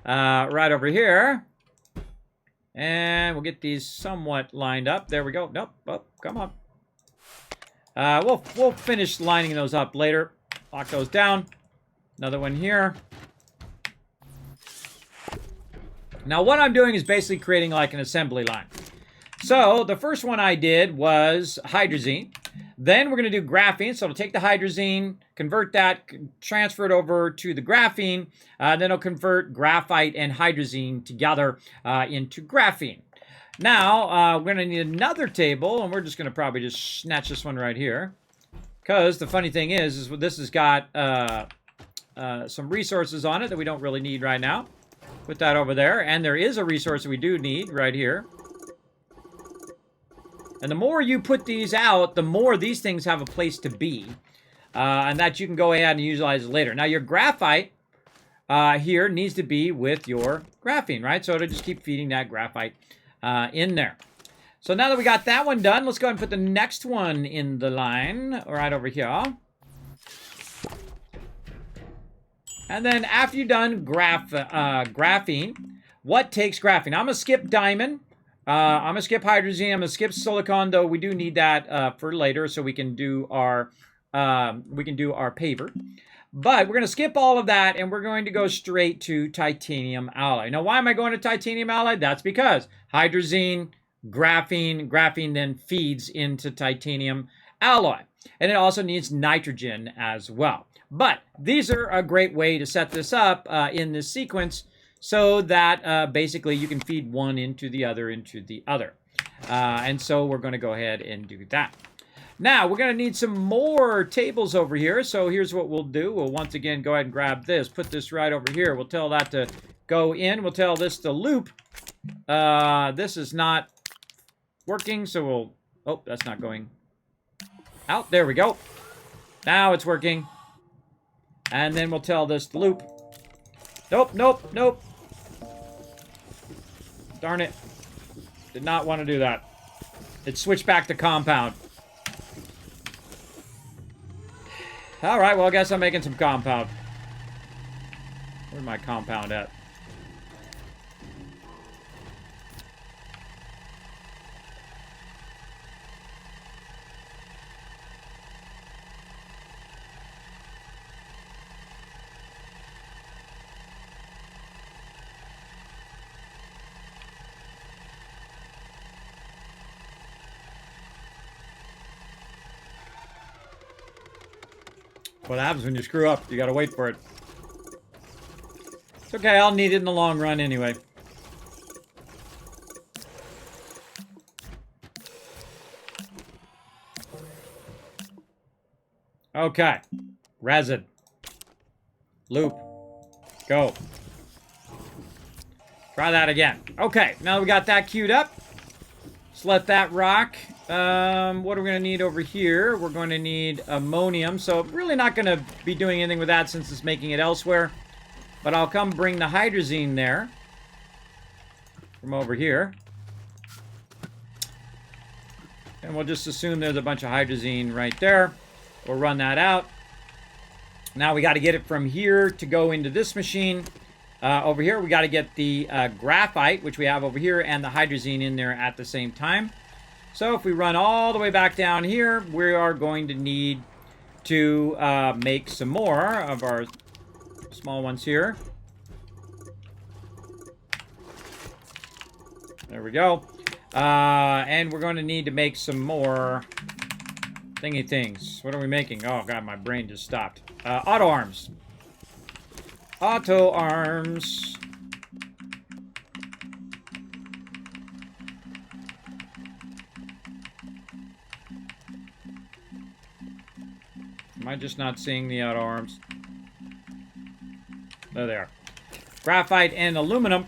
Right over here. And we'll get these somewhat lined up. There we go. Nope. Oh, come on. We'll finish lining those up later. Lock those down. Another one here. Now what I'm doing is basically creating like an assembly line. So the first one I did was hydrazine. Then we're going to do graphene. So it'll take the hydrazine, convert that, transfer it over to the graphene. Then it'll convert graphite and hydrazine together into graphene. Now, we're going to need another table, and we're just going to probably just snatch this one right here. Because the funny thing is this has got some resources on it that we don't really need right now. Put that over there. And there is a resource that we do need right here. And the more you put these out, the more these things have a place to be. And that you can go ahead and utilize later. Now, your graphite here needs to be with your graphene, right? So it'll just keep feeding that graphite in there. So now that we got that one done, let's go ahead and put the next one in the line right over here. And then after you've done graphene, what takes graphene? I'm going to skip diamond. I'm going to skip hydrazine. I'm going to skip silicon, though we do need that for later so we can do our paver. But we're going to skip all of that, and we're going to go straight to titanium alloy. Now, why am I going to titanium alloy? That's because hydrazine, graphene then feeds into titanium alloy. And it also needs nitrogen as well. But these are a great way to set this up in this sequence so that basically you can feed one into the other. And so we're going to go ahead and do that. Now, we're going to need some more tables over here. So here's what we'll do. We'll once again go ahead and grab this, put this right over here. We'll tell that to go in. We'll tell this to loop. This is not working, so we'll... Oh, that's not going out. There we go. Now it's working. And then we'll tell this to loop. Nope. Darn it. Did not want to do that. It switched back to compound. Alright, well, I guess I'm making some compound. Where's my compound at? What happens when you screw up? You gotta wait for it. It's okay, I'll need it in the long run anyway. Okay. Resin. Loop. Go. Try that again. Okay, now we got that queued up. Let's let that rock. What are we going to need over here? We're going to need ammonium. So really not going to be doing anything with that since it's making it elsewhere. But I'll come bring the hydrazine there. From over here. And we'll just assume there's a bunch of hydrazine right there. We'll run that out. Now we got to get it from here to go into this machine. Over here we got to get the graphite, which we have over here, and the hydrazine in there at the same time. So if we run all the way back down here, we are going to need to make some more of our small ones here. There we go. And we're going to need to make some more thingy things. What are we making? Oh, God, my brain just stopped. Auto arms. Auto arms. Am I just not seeing the auto arms? There they are. Graphite and aluminum.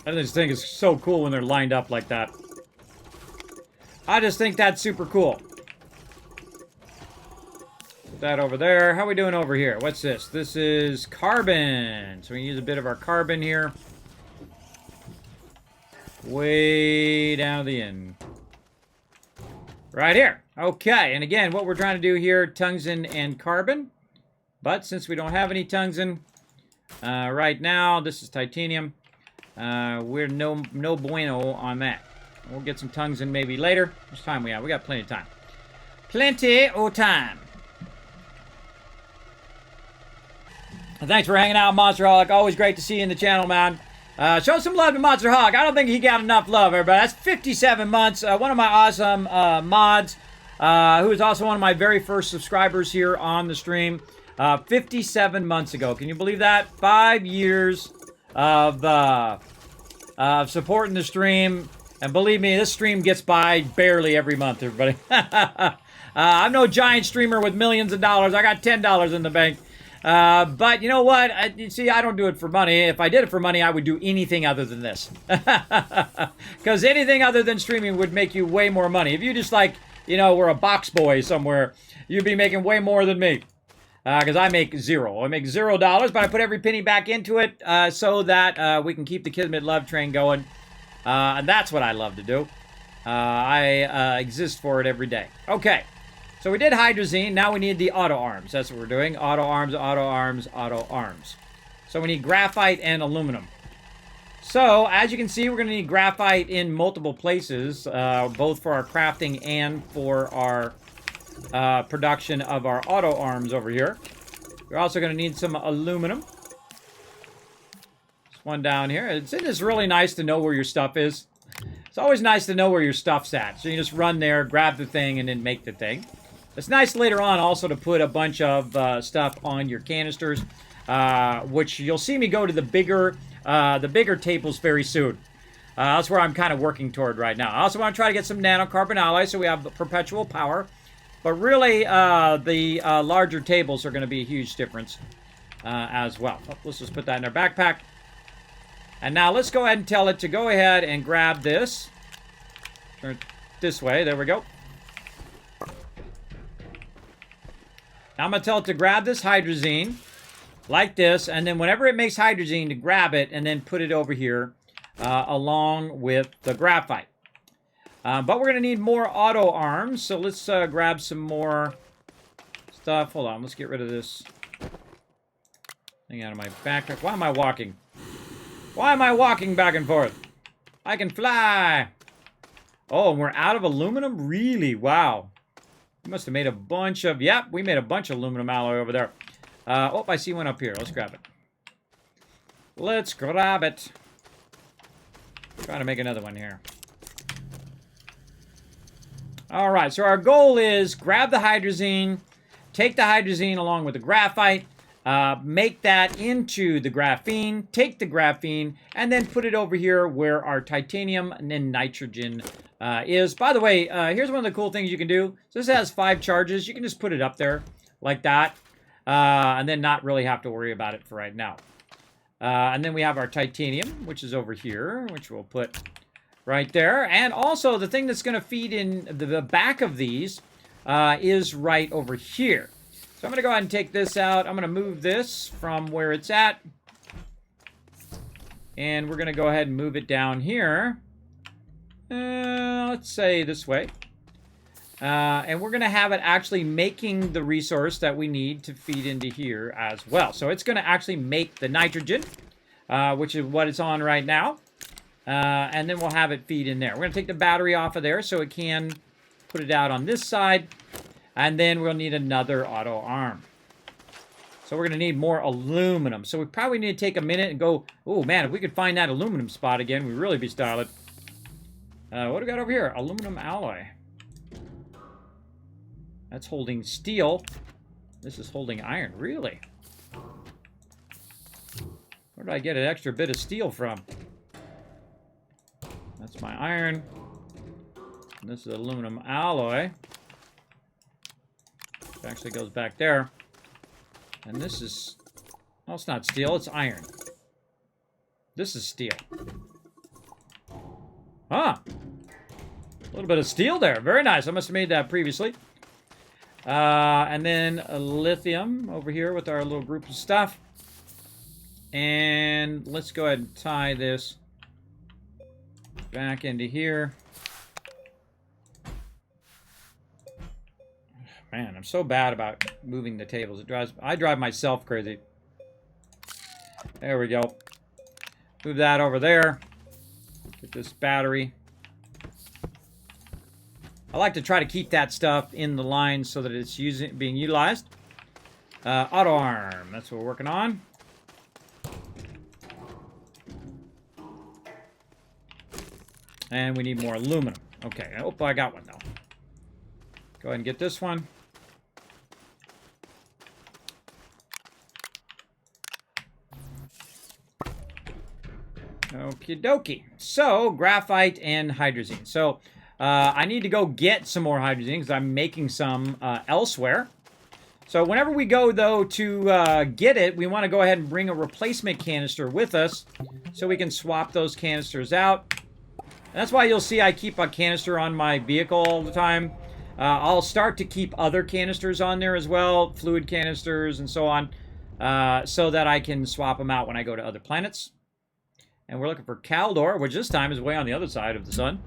I just think it's so cool when they're lined up like that. I just think that's super cool. Put that over there. How are we doing over here? What's this? This is carbon. So we use a bit of our carbon here. Way down the end. Right here. Okay, and again, what we're trying to do here, tungsten and carbon. But since we don't have any tungsten right now, this is titanium. We're no bueno on that. We'll get some tungsten maybe later. How much time we have? We got plenty of time. Plenty of time. And thanks for hanging out, Monster Hawk. Always great to see you in the channel, man. Show some love to Monster Hawk. I don't think he got enough love, everybody. That's 57 months. One of my awesome mods, who is also one of my very first subscribers here on the stream. 57 months ago. Can you believe that? 5 years of supporting the stream. And believe me, this stream gets by barely every month, everybody. I'm no giant streamer with millions of dollars. I got $10 in the bank. But you know what? You see, I don't do it for money. If I did it for money, I would do anything other than this. Because anything other than streaming would make you way more money. If you just like, you know, were a box boy somewhere, you'd be making way more than me. Because I make zero. I make $0, but I put every penny back into it so that we can keep the Kismet love train going. And that's what I love to do. I exist for it every day. Okay. So we did hydrazine. Now we need the auto arms. That's what we're doing. Auto arms, auto arms, auto arms. So we need graphite and aluminum. So as you can see, we're going to need graphite in multiple places, both for our crafting and for our production of our auto arms over here. We're also going to need some aluminum. There's one down here. It's really nice to know where your stuff is. It's always nice to know where your stuff's at. So you just run there, grab the thing, and then make the thing. It's nice later on also to put a bunch of stuff on your canisters, which you'll see me go to the bigger tables very soon. That's where I'm kind of working toward right now. I also want to try to get some nanocarbon alloys so we have perpetual power. But really, the larger tables are going to be a huge difference as well. Let's just put that in our backpack. And now let's go ahead and tell it to go ahead and grab this. Turn it this way. There we go. Now I'm going to tell it to grab this hydrazine like this. And then whenever it makes hydrazine, to grab it and then put it over here along with the graphite. But we're going to need more auto arms. So let's grab some more stuff. Hold on. Let's get rid of this thing out of my backpack. Why am I walking? Why am I walking back and forth? I can fly. Oh, and we're out of aluminum? Really? Wow. We must have made a bunch of... Yep, we made a bunch of aluminum alloy over there. Oh, I see one up here. Let's grab it. Let's grab it. Trying to make another one here. All right, so our goal is grab the hydrazine, take the hydrazine along with the graphite, make that into the graphene, take the graphene, and then put it over here where our titanium and then nitrogen is. By the way, here's one of the cool things you can do. So this has 5 charges. You can just put it up there like that, and then not really have to worry about it for right now. And then we have our titanium, which is over here, which we'll put right there. And also, the thing that's going to feed in the back of these is right over here. So I'm going to go ahead and take this out. I'm going to move this from where it's at. And we're going to go ahead and move it down here. Let's say this way. And we're going to have it actually making the resource that we need to feed into here as well. So it's going to actually make the nitrogen, which is what it's on right now. And then we'll have it feed in there. We're going to take the battery off of there so it can put it out on this side. And then we'll need another auto arm. So we're going to need more aluminum. So we probably need to take a minute and go, oh man, if we could find that aluminum spot again, we'd really be styling. What do we got over here? Aluminum alloy. That's holding steel. This is holding iron. Really? Where did I get an extra bit of steel from? That's my iron. And this is aluminum alloy. It actually goes back there. And this is... well, it's not steel. It's iron. This is steel. Ah! A little bit of steel there. Very nice. I must have made that previously. And then lithium over here with our little group of stuff. And let's go ahead and tie this back into here. Man, I'm so bad about moving the tables. I drive myself crazy. There we go. Move that over there. Get this battery. I like to try to keep that stuff in the line so that it's being utilized. Auto arm. That's what we're working on. And we need more aluminum. Okay. Oh, I got one, though. Go ahead and get this one. Okie dokie. So, graphite and hydrazine. So, I need to go get some more hydrazine because I'm making some elsewhere. So, whenever we go, though, to get it, we want to go ahead and bring a replacement canister with us so we can swap those canisters out. And that's why you'll see I keep a canister on my vehicle all the time. I'll start to keep other canisters on there as well, fluid canisters and so on, so that I can swap them out when I go to other planets. And we're looking for Caldor, which this time is way on the other side of the sun.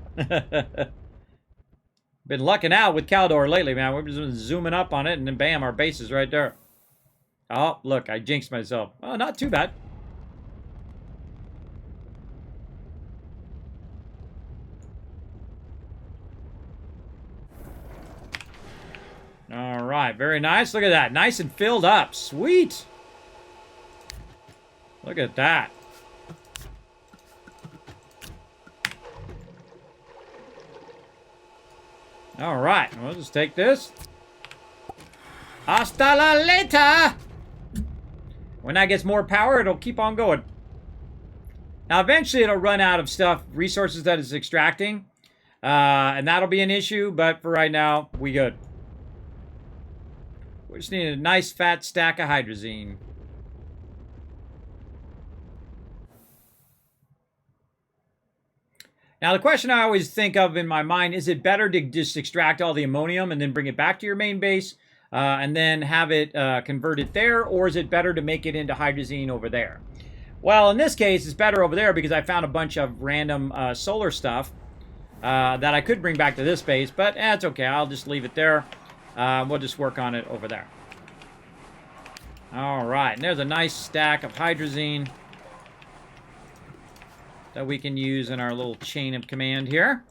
Been lucking out with Caldor lately, man. We've been zooming up on it, and then bam, our base is right there. Oh, look, I jinxed myself. Oh, not too bad. All right, very nice. Look at that. Nice and filled up. Sweet. Look at that. All right, we'll just take this. Hasta la later. When that gets more power, it'll keep on going. Now, eventually, it'll run out of stuff, resources that it's extracting. And that'll be an issue, but for right now, we good. We just need a nice fat stack of hydrazine. Now, the question I always think of in my mind, is it better to just extract all the ammonium and then bring it back to your main base and then have it converted there, or is it better to make it into hydrazine over there? Well, in this case, it's better over there because I found a bunch of random solar stuff that I could bring back to this base, but it's okay. I'll just leave it there. We'll just work on it over there. All right, and there's a nice stack of hydrazine that we can use in our little chain of command here.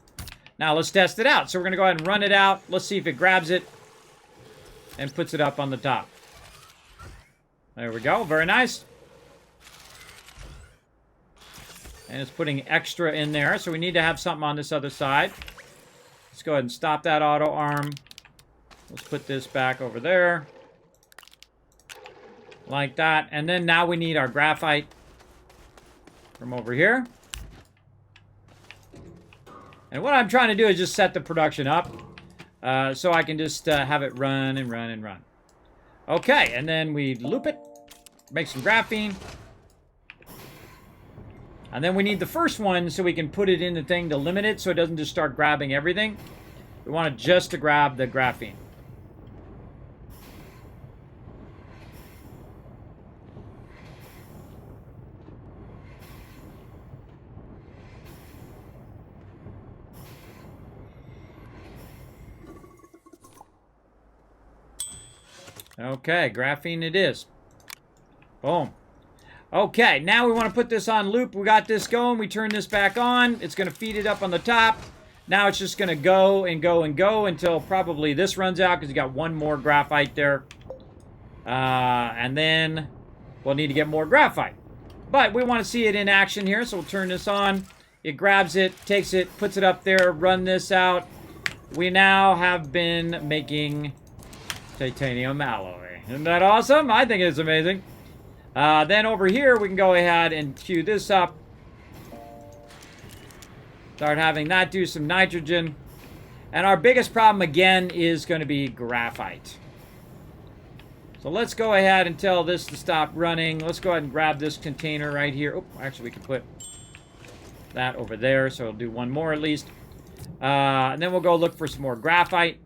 Now let's test it out. So we're going to go ahead and run it out. Let's see if it grabs it and puts it up on the top. There we go. Very nice. And it's putting extra in there, so we need to have something on this other side. Let's go ahead and stop that auto arm. Let's put this back over there. Like that. And then now we need our graphite from over here. And what I'm trying to do is just set the production up so I can just have it run and run and run. Okay, and then we loop it, make some graphene. And then we need the first one so we can put it in the thing to limit it so it doesn't just start grabbing everything. We want it just to grab the graphene. Okay, graphene it is. Boom. Okay, now we want to put this on loop. We got this going. We turn this back on. It's going to feed it up on the top. Now it's just going to go and go and go until probably this runs out because you got one more graphite there. And then we'll need to get more graphite. But we want to see it in action here, so we'll turn this on. It grabs it, takes it, puts it up there, run this out. We now have been making titanium alloy. Isn't that awesome? I think it's amazing. Then over here, we can go ahead and queue this up. Start having that do some nitrogen. And our biggest problem, again, is going to be graphite. So let's go ahead and tell this to stop running. Let's go ahead and grab this container right here. Oh, actually, we can put that over there, so it'll do one more at least. And then we'll go look for some more graphite.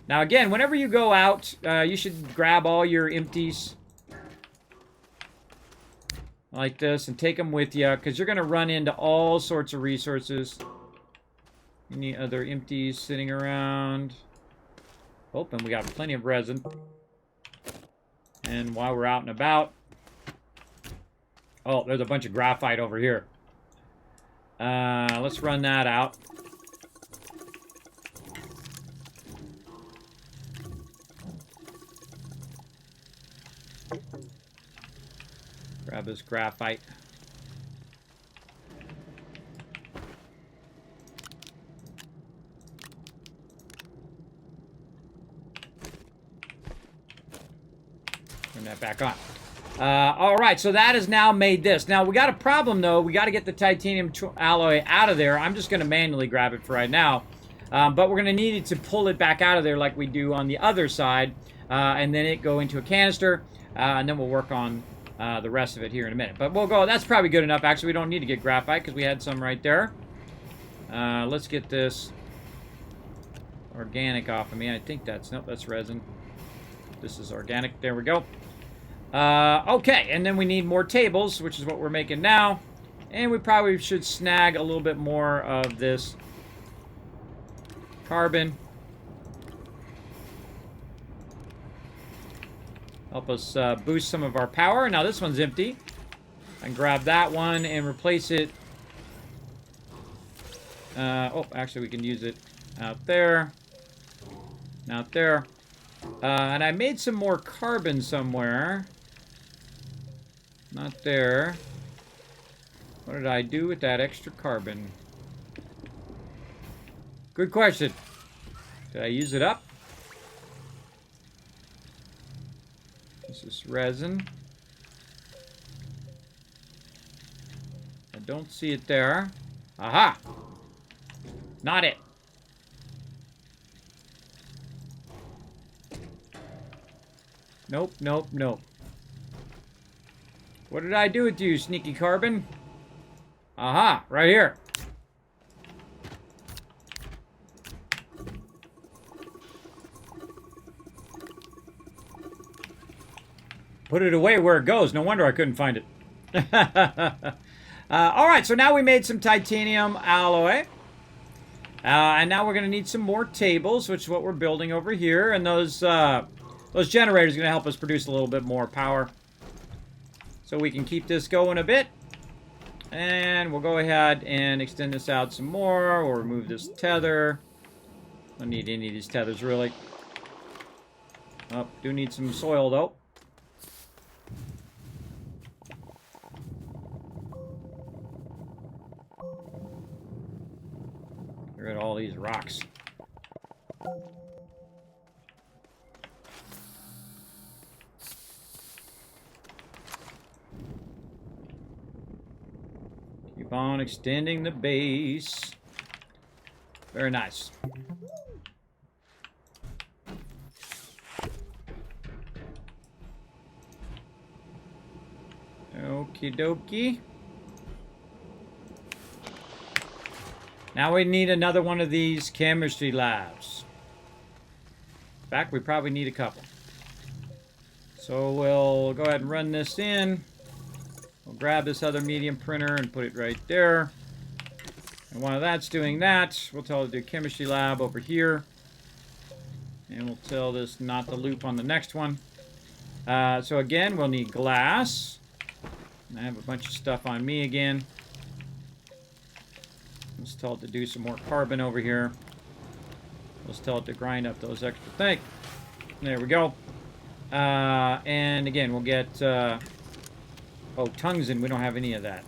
Now, again, whenever you go out, you should grab all your empties like this and take them with you, because you're going to run into all sorts of resources. Any other empties sitting around? Oh, and we got plenty of resin. And while we're out and about... Oh, there's a bunch of graphite over here. Let's run that out. Grab this graphite. Turn that back on. All right, so that has now made this. Now, we got a problem, though. We got to get the titanium alloy out of there. I'm just going to manually grab it for right now. But we're going to need it to pull it back out of there like we do on the other side. And then it go into a canister. And then we'll work on the rest of it here in a minute. But we'll go. That's probably good enough. Actually, we don't need to get graphite because we had some right there. Let's get this organic off of me. I think that's... Nope, that's resin. This is organic. There we go. Okay, and then we need more tables, which is what we're making now. And we probably should snag a little bit more of this carbon. Help us boost some of our power. Now this one's empty. I can grab that one and replace it. Oh, actually we can use it out there. Out there. And I made some more carbon somewhere. Not there. What did I do with that extra carbon? Good question. Did I use it up? This is resin. I don't see it there. Aha! Not it. Nope, nope, nope. What did I do with you, sneaky carbon? Aha, right here. Put it away where it goes. No wonder I couldn't find it. All right, so now we made some titanium alloy. And now we're going to need some more tables, which is what we're building over here. And those generators are going to help us produce a little bit more power. So we can keep this going a bit. And we'll go ahead and extend this out some more. We'll remove this tether. Don't need any of these tethers, really. Oh, do need some soil, though. Get rid of all these rocks. Keep on extending the base. Very nice. Okie dokie. Now we need another one of these chemistry labs. In fact, we probably need a couple. So we'll go ahead and run this in. We'll grab this other medium printer and put it right there. And while that's doing that, we'll tell it to do chemistry lab over here. And we'll tell this not to loop on the next one. So again, we'll need glass. And I have a bunch of stuff on me again. Let's tell it to do some more carbon over here. Let's tell it to grind up those extra things. There we go. And again, we'll get... oh, tungsten. We don't have any of that.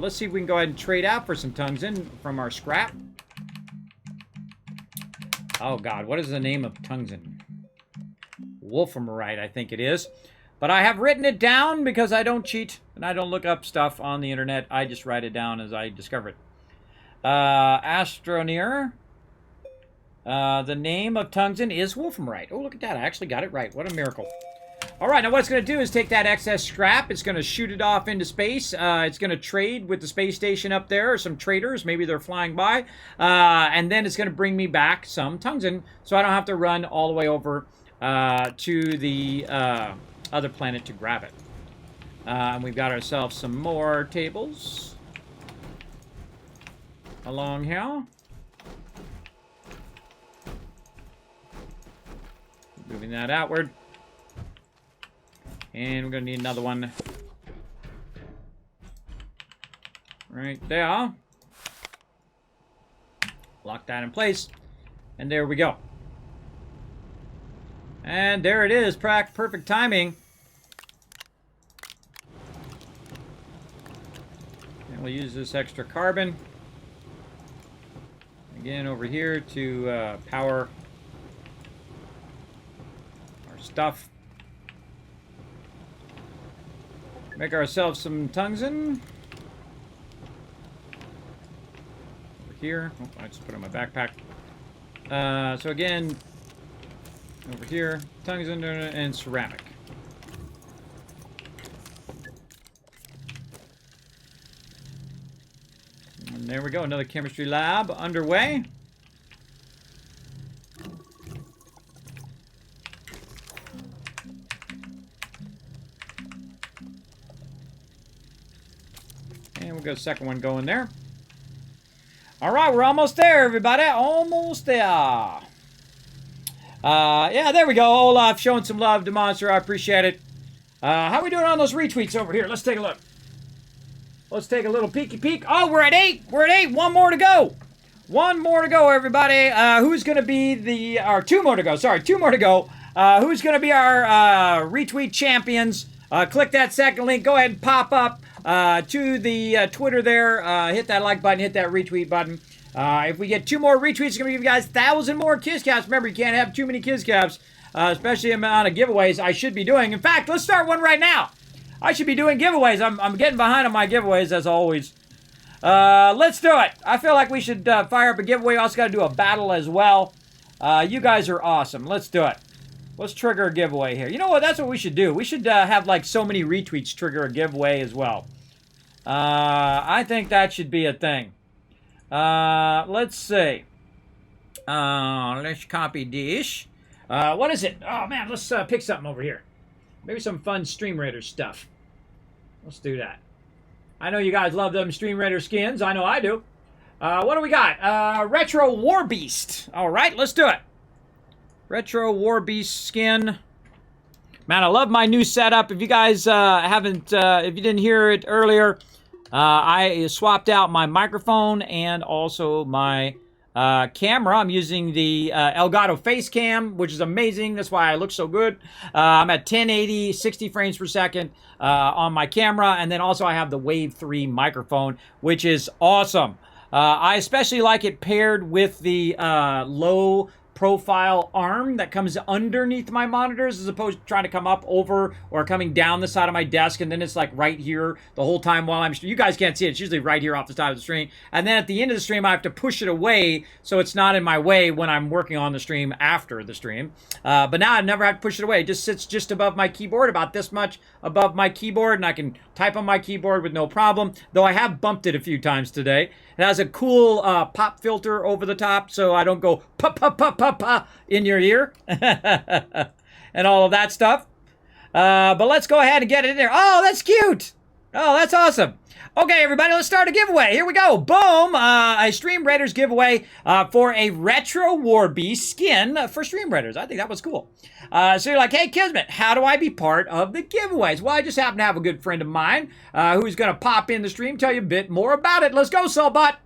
Let's see if we can go ahead and trade out for some tungsten from our scrap. Oh, God. What is the name of tungsten? Wolframite, I think it is. But I have written it down because I don't cheat and I don't look up stuff on the internet. I just write it down as I discover it. Astroneer. The name of tungsten is wolframite. Oh, look at that. I actually got it right. What a miracle. All right, now what it's going to do is take that excess scrap. It's going to shoot it off into space. It's going to trade with the space station up there, or some traders. Maybe they're flying by. And then it's going to bring me back some tungsten, so I don't have to run all the way over to the other planet to grab it. And we've got ourselves some more tables along here. Moving that outward. And we're going to need another one right there. Lock that in place. And there we go. And there it is. Perfect timing. And we'll use this extra carbon. Again, over here to power our stuff. Make ourselves some tungsten. Over here. Oh, I just put it in my backpack. So again, over here, tungsten and ceramic. And there we go, another chemistry lab underway. And we've got a second one going there. All right, we're almost there, everybody. Almost there. Yeah, there we go. Olaf showing some love to Monster. I appreciate it. How we doing on those retweets over here? Let's take a look. Let's take a little peeky peek. Oh, we're at 8. We're at 8. One more to go. One more to go, everybody. Who's going to be the... Or 2 more to go. Sorry, 2 more to go. Who's going to be our retweet champions? Click that second link. Go ahead and pop up to the Twitter there. Hit that like button. Hit that retweet button. If we get 2 more retweets, it's going to give you guys 1,000 more Kiss Caps. Remember, you can't have too many Kiss Caps, especially the amount of giveaways I should be doing. In fact, let's start one right now. I should be doing giveaways. I'm getting behind on my giveaways, as always. Let's do it. I feel like we should fire up a giveaway. Also got to do a battle as well. You guys are awesome. Let's do it. Let's trigger a giveaway here. You know what? That's what we should do. We should have like so many retweets trigger a giveaway as well. I think that should be a thing. Let's see. Let's copy this. What is it? Oh, man, let's pick something over here. Maybe some fun Stream Raider stuff. Let's do that. I know you guys love them Stream Raider skins. I know I do. What do we got? Retro War Beast. All right, let's do it. Retro War Beast skin. Man, I love my new setup. If you guys haven't, if you didn't hear it earlier, I swapped out my microphone and also my camera. I'm using the Elgato face cam, which is amazing. That's why I look so good. I'm at 1080, 60 frames per second on my camera. And then also I have the Wave 3 microphone, which is awesome. I especially like it paired with the low profile arm that comes underneath my monitors as opposed to trying to come up over or coming down the side of my desk, and then it's like right here the whole time while I'm... You guys can't see it. It's usually right here off the side of the stream. And then at the end of the stream, I have to push it away so it's not in my way when I'm working on the stream after the stream. But now I never have to push it away. It just sits just above my keyboard, about this much above my keyboard, and I can type on my keyboard with no problem, though I have bumped it a few times today. It has a cool pop filter over the top, so I don't go pop, pop, pop, pop, pop in your ear and all of that stuff. But let's go ahead and get it in there. Oh, that's cute. Oh, that's awesome. Okay, everybody, let's start a giveaway. Here we go. Boom. A Stream Raiders giveaway for a Retro War Beast skin for Stream Raiders. I think that was cool. So you're like, hey, Kismet, how do I be part of the giveaways? Well, I just happen to have a good friend of mine who's going to pop in the stream, tell you a bit more about it. Let's go, Soulbot.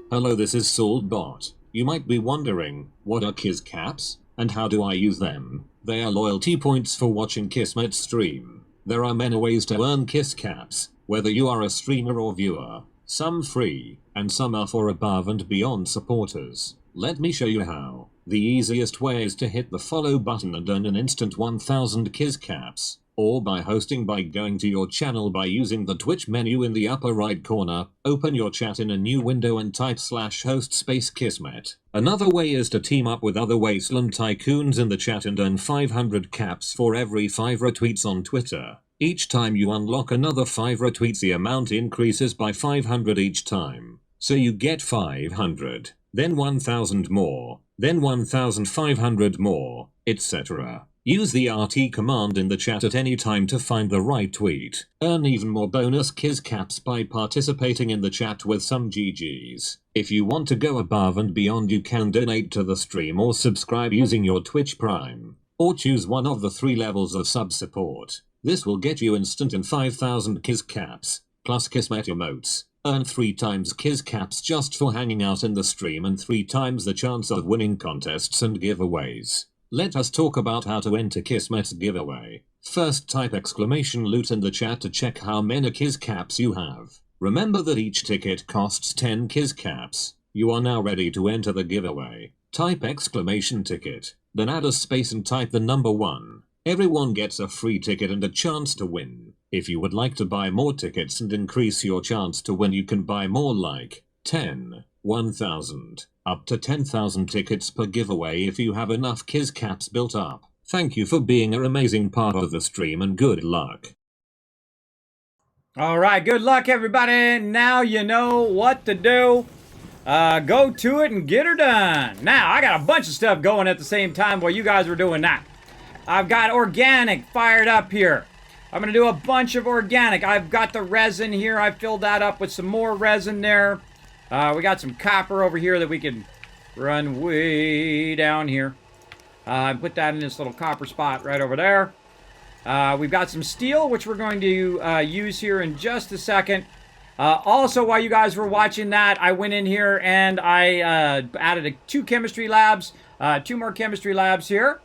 Hello, this is Soulbot. You might be wondering, what are Kiss Caps, and how do I use them? They are loyalty points for watching Kismet stream. There are many ways to earn Kiss Caps, whether you are a streamer or viewer. Some free, and some are for above and beyond supporters. Let me show you how. The easiest way is to hit the follow button and earn an instant 1000 Kiss Caps. or by hosting by going to your channel by using the Twitch menu in the upper right corner, open your chat in a new window and type /host space Kismet. Another way is to team up with other Wasteland tycoons in the chat and earn 500 caps for every 5 retweets on Twitter. Each time you unlock another 5 retweets, the amount increases by 500 each time. So you get 500, then 1000 more, then 1500 more, etc. Use the RT command in the chat at any time to find the right tweet. Earn even more bonus Kiz caps by participating in the chat with some GGs. If you want to go above and beyond, you can donate to the stream or subscribe using your Twitch Prime. Or choose one of the 3 levels of sub support. This will get you instant and 5000 Kiz caps, plus Kismet emotes. Earn 3 times Kiz caps just for hanging out in the stream and 3 times the chance of winning contests and giveaways. Let us talk about how to enter Kismet's giveaway. First, type !loot in the chat to check how many Kiz caps you have. Remember that each ticket costs 10 Kiz caps. You are now ready to enter the giveaway. Type !ticket, then add a space and type the number 1. Everyone gets a free ticket and a chance to win. If you would like to buy more tickets and increase your chance to win, you can buy more, like 10, 1000, up to 10,000 tickets per giveaway if you have enough Kiz caps built up. Thank you for being an amazing part of the stream and good luck. All right, good luck, everybody. Now you know what to do. Go to it and get her done. Now, I got a bunch of stuff going at the same time while you guys were doing that. I've got organic fired up here. I'm going to do a bunch of organic. I've got the resin here. I filled that up with some more resin there. We got some copper over here that we can run way down here. Put that in this little copper spot right over there. We've got some steel, which we're going to use here in just a second. Also, while you guys were watching that, I went in here and I added 2 chemistry labs, 2 more chemistry labs here.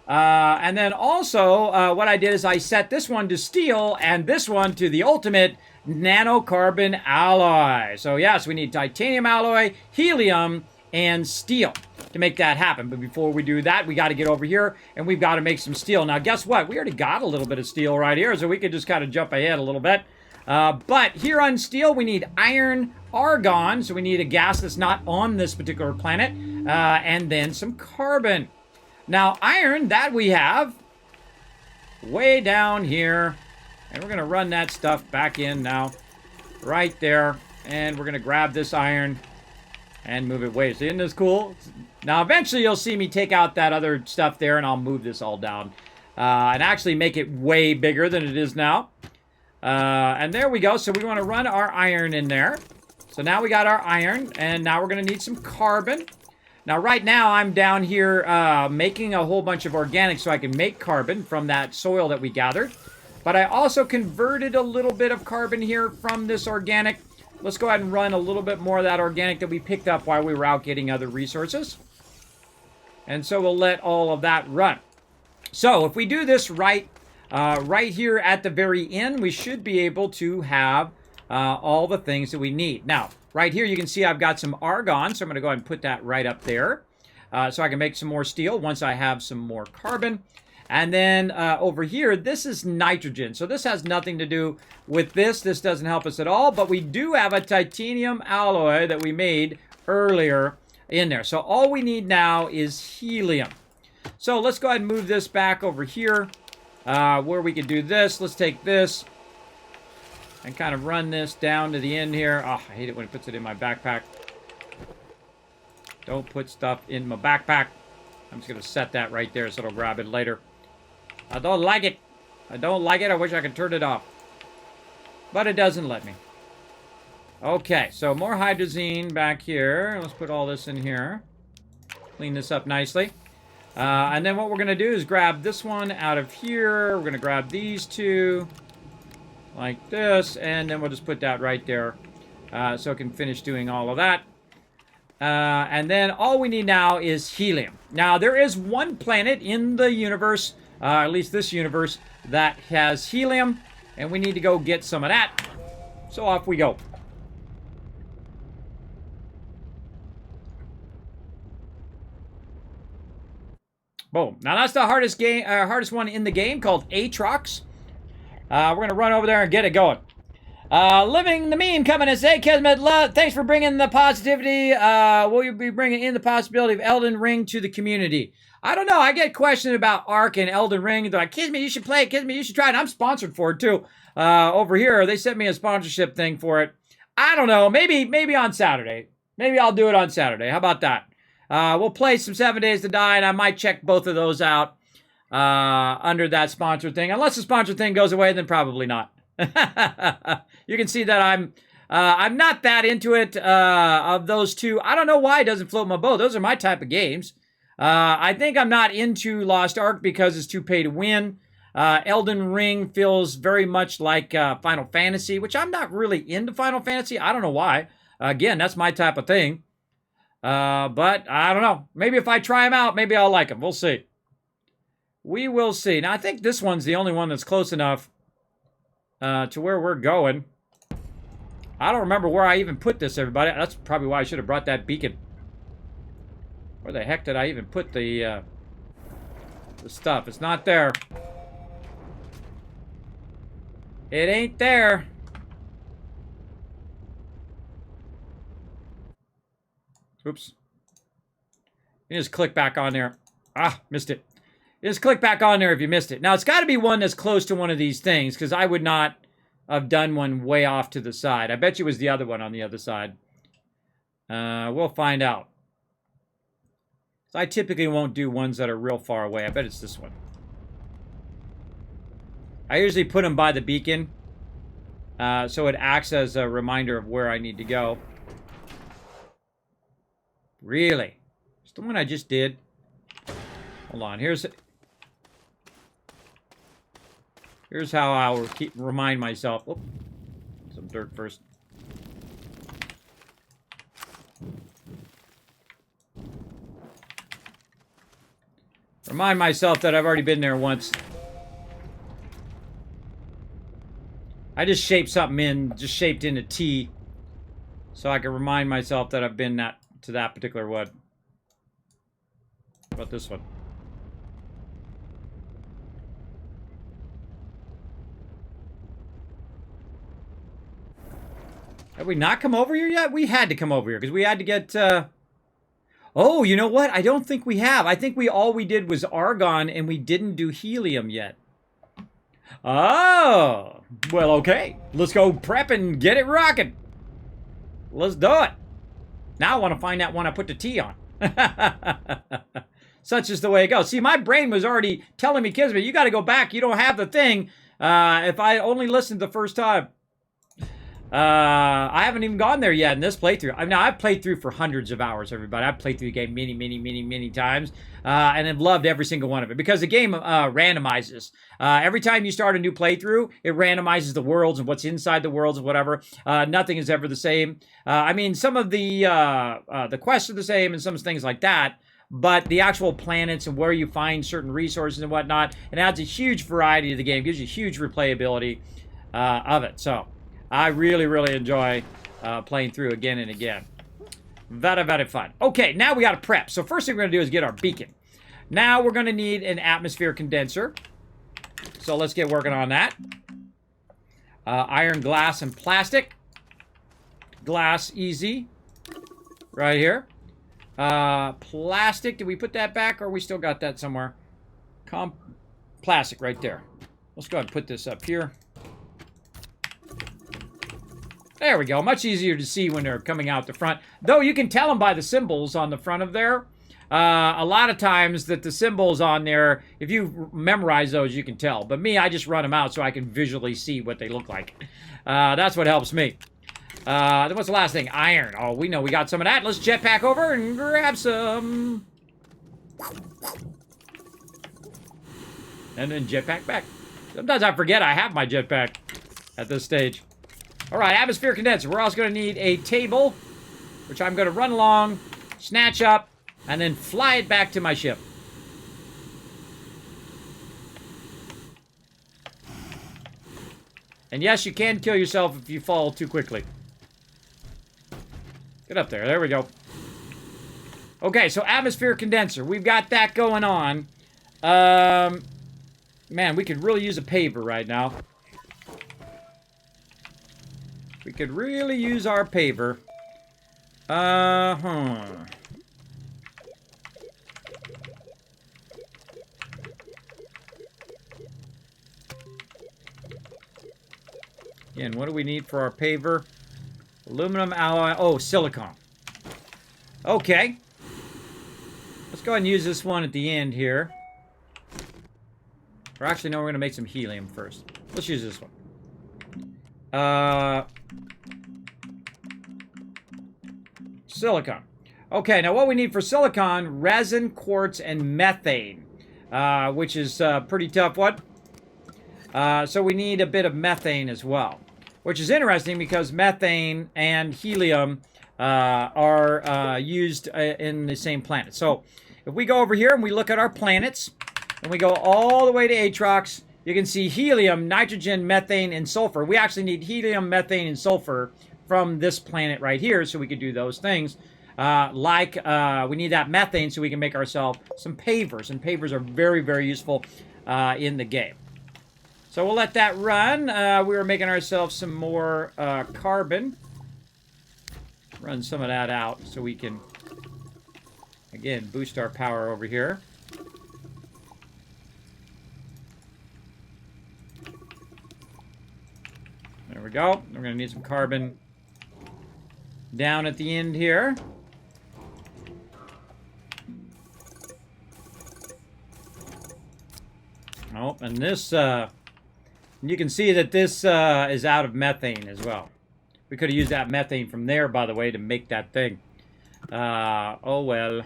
And then also, what I did is I set this one to steel and this one to the ultimate nanocarbon alloy. So yes, we need titanium alloy, helium, and steel to make that happen. But before we do that, we got to get over here and we've got to make some steel. Now, guess what? We already got a little bit of steel right here, so we could just kind of jump ahead a little bit. But here on steel, we need iron, argon, so we need a gas that's not on this particular planet, and then some carbon. Now, iron, that we have way down here. And we're going to run that stuff back in now. Right there. And we're going to grab this iron and move it away. So isn't this cool? Now, eventually you'll see me take out that other stuff there and I'll move this all down. And actually make it way bigger than it is now. And there we go. So we want to run our iron in there. So now we got our iron. And now we're going to need some carbon. Now, right now, I'm down here making a whole bunch of organic so I can make carbon from that soil that we gathered. But I also converted a little bit of carbon here from this organic. Let's go ahead and run a little bit more of that organic that we picked up while we were out getting other resources. And so we'll let all of that run. So if we do this right here at the very end, we should be able to have all the things that we need. Now, right here, you can see I've got some argon, so I'm going to go ahead and put that right up there. So I can make some more steel once I have some more carbon. And then over here, this is nitrogen. So this has nothing to do with this. This doesn't help us at all. But we do have a titanium alloy that we made earlier in there. So all we need now is helium. So let's go ahead and move this back over here where we can do this. Let's take this and kind of run this down to the end here. Oh, I hate it when it puts it in my backpack. Don't put stuff in my backpack. I'm just going to set that right there so it'll grab it later. I don't like it. I don't like it. I wish I could turn it off. But it doesn't let me. Okay, so more hydrazine back here. Let's put all this in here. Clean this up nicely. And then what we're going to do is grab this one out of here. We're going to grab these 2 like this. And then we'll just put that right there so it can finish doing all of that. And then all we need now is helium. Now, there is one planet in the universe, at least this universe, that has helium. And we need to go get some of that. So off we go. Boom. Now, that's the hardest one in the game, called Aatrox. We're going to run over there and get it going. Living the meme coming and say, Kismet, thanks for bringing the positivity. Will you be bringing in the possibility of Elden Ring to the community? I don't know. I get questioned about Ark and Elden Ring. They're like, Kismet, you should play it. Kismet, you should try it. I'm sponsored for it, too. Over here, they sent me a sponsorship thing for it. I don't know. Maybe on Saturday. Maybe I'll do it on Saturday. How about that? We'll play some 7 Days to Die, and I might check both of those out under that sponsor thing. Unless the sponsor thing goes away, then probably not. You can see that I'm not that into it of those two. I don't know why it doesn't float my boat. Those are my type of games. I think I'm not into Lost Ark because it's too pay to win. Elden Ring feels very much like Final Fantasy, which I'm not really into Final Fantasy. I don't know why. Again, that's my type of thing. But I don't know. Maybe if I try them out, maybe I'll like them. We'll see. We will see. Now, I think this one's the only one that's close enough to where we're going. I don't remember where I even put this, everybody. That's probably why I should have brought that beacon. Where the heck did I even put the stuff? It's not there. It ain't there. Oops. You just click back on there. Ah, missed it. Just click back on there if you missed it. Now, it's got to be one that's close to one of these things, because I would not have done one way off to the side. I bet you it was the other one on the other side. We'll find out. So I typically won't do ones that are real far away. I bet it's this one. I usually put them by the beacon, so it acts as a reminder of where I need to go. Really? It's the one I just did. Hold on. Here's how I'll remind myself. Oh, some dirt first. Remind myself that I've already been there once. I just shaped something in, just shaped in a T, so I can remind myself that I've been to that particular one. How about this one? Have we not come over here yet? We had to come over here because we had to get... Oh, you know what? I don't think we have. I think all we did was argon and we didn't do helium yet. Oh, well, okay. Let's go prep and get it rocking. Let's do it. Now I want to find that one I put the T on. Such is the way it goes. See, my brain was already telling me, Kismet, you got to go back. You don't have the thing. If I only listened the first time. I haven't even gone there yet in this playthrough. I mean, I've played through for hundreds of hours, everybody. I've played through the game many times, and have loved every single one of it because the game randomizes. Every time you start a new playthrough, it randomizes the worlds and what's inside the worlds and whatever. Nothing is ever the same. I mean, some of the quests are the same and some things like that, but the actual planets and where you find certain resources and whatnot, it adds a huge variety to the game, gives you huge replayability of it. So I really enjoy playing through again and again. Very fun. Okay, now we got to prep. So first thing we're going to do is get our beacon. Now we're going to need an atmosphere condenser. So let's get working on that. Iron, glass, and plastic. Glass, easy. Right here. Plastic, did we put that back or we still got that somewhere? Plastic right there. Let's go ahead and put this up here. There we go. Much easier to see when they're coming out the front. Though you can tell them by the symbols on the front of there. A lot of times that the symbols on there, if you memorize those, you can tell. But me, I just run them out so I can visually see what they look like. That's what helps me. Then what's the last thing? Iron. Oh, we know we got some of that. Let's jetpack over and grab some. And then jetpack back. Sometimes I forget I have my jetpack at this stage. All right, atmosphere condenser. We're also going to need a table, which I'm going to run along, snatch up, and then fly it back to my ship. And yes, you can kill yourself if you fall too quickly. Get up there. There we go. Okay, so atmosphere condenser. We've got that going on. Man, we could really use a paver right now. We could really use our paver. Again, what do we need for our paver? Aluminum alloy. Oh, silicon. Okay. Let's go ahead and use this one at the end here. Or actually, no, we're going to make some helium first. Let's use this one. Silicon. Okay, now what we need for silicon, resin, quartz, and methane. Which is a pretty tough one. So we need a bit of methane as well. Which is interesting because methane and helium are used in the same planet. So if we go over here and we look at our planets, and we go all the way to Atrox, you can see helium, nitrogen, methane, and sulfur. We actually need helium, methane, and sulfur from this planet right here, so we could do those things. We need that methane so we can make ourselves some pavers, and pavers are very, very useful in the game. So we'll let that run. We were making ourselves some more carbon. Run some of that out so we can, again, boost our power over here. There we go. We're going to need some carbon down at the end here. Oh, and this, you can see that this is out of methane as well. We could have used that methane from there, by the way, to make that thing. Oh, well.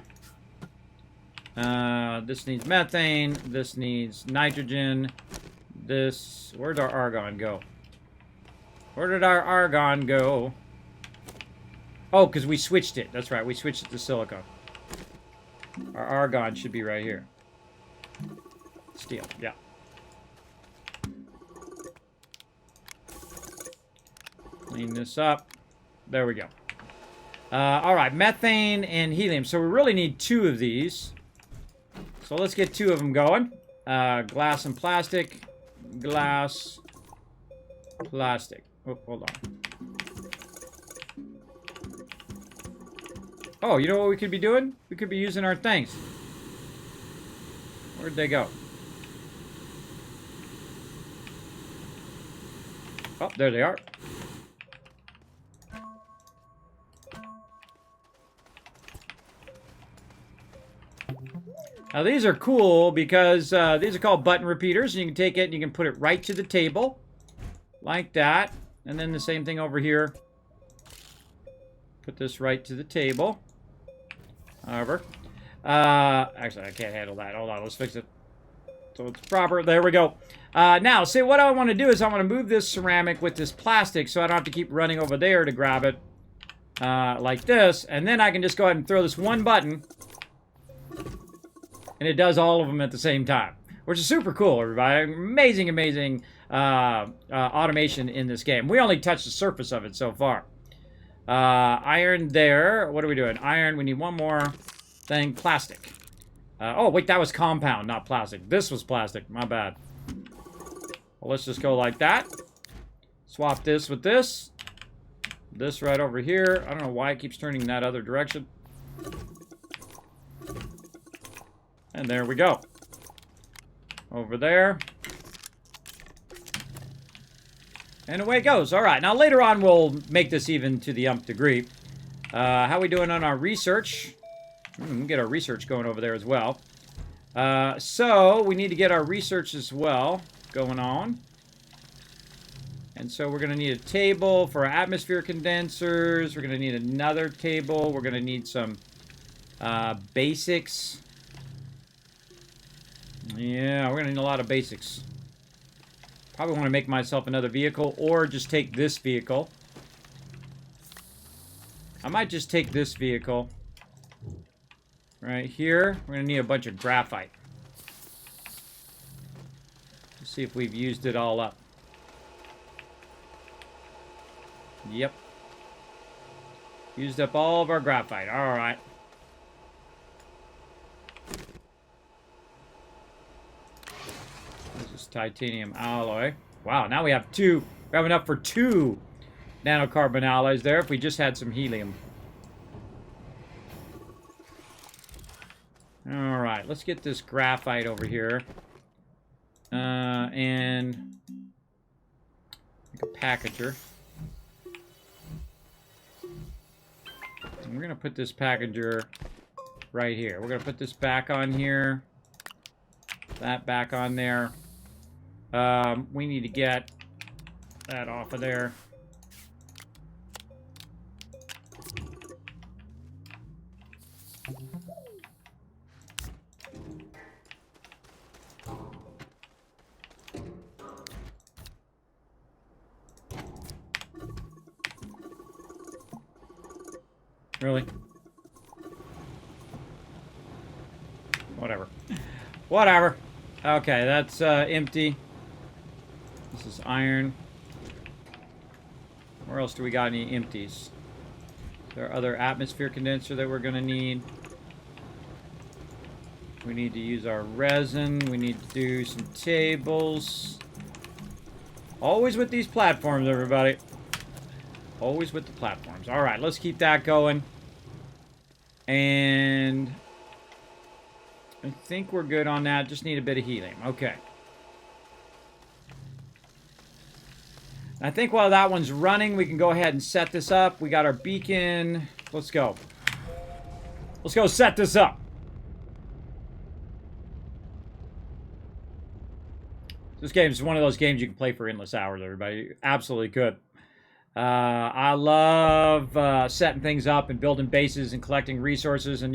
This needs methane. This needs nitrogen. This, where'd our argon go? Where did our argon go? Oh, because we switched it. That's right, we switched it to silicon. Our argon should be right here. Steel, yeah. Clean this up. There we go. All right, methane and helium. So we really need 2 of these. So let's get 2 of them going. Glass and plastic. Glass. Plastic. Oh, hold on. Oh, you know what we could be doing? We could be using our things. Where'd they go? Oh, there they are. Now these are cool because these are called button repeaters. And you can take it and you can put it right to the table. Like that. And then the same thing over here. Put this right to the table. However. Actually, I can't handle that. Hold on, let's fix it. So it's proper. There we go. Now, see, what I want to do is I want to move this ceramic with this plastic so I don't have to keep running over there to grab it. Like this. And then I can just go ahead and throw this one button. And it does all of them at the same time. Which is super cool, everybody. Amazing, amazing automation in this game. We only touched the surface of it so far. Iron there. What are we doing? Iron. We need one more thing. Plastic. Oh, wait. That was compound, not plastic. This was plastic. My bad. Well, let's just go like that. Swap this with this. This right over here. I don't know why it keeps turning that other direction. And there we go. Over there. And away it goes. All right. Now, later on, we'll make this even to the nth degree. How are we doing on our research? Get our research going over there as well. So, we need to get our research as well going on. And so, we're going to need a table for our atmosphere condensers. We're going to need another table. We're going to need some basics. Yeah, we're going to need a lot of basics. Probably want to make myself another vehicle or just take this vehicle. I might just take this vehicle. Right here. We're going to need a bunch of graphite. Let's see if we've used it all up. Yep. Used up all of our graphite. All right. This is titanium alloy. Wow, now we have 2. We have enough for 2 nanocarbon alloys there if we just had some helium. Alright, let's get this graphite over here. And make a packager. And we're going to put this packager right here. We're going to put this back on here. That back on there. We need to get that off of there. Really? Whatever. Whatever. Okay, that's empty. This is iron. Where else do we got any empties? Is there other atmosphere condenser that we're going to need? We need to use our resin. We need to do some tables. Always with these platforms, everybody. Always with the platforms. All right, let's keep that going. And I think we're good on that. Just need a bit of helium. Okay. I think while that one's running, we can go ahead and set this up. We got our beacon. Let's go. Let's go set this up. This game is one of those games you can play for endless hours, everybody. Absolutely could. I love setting things up and building bases and collecting resources, and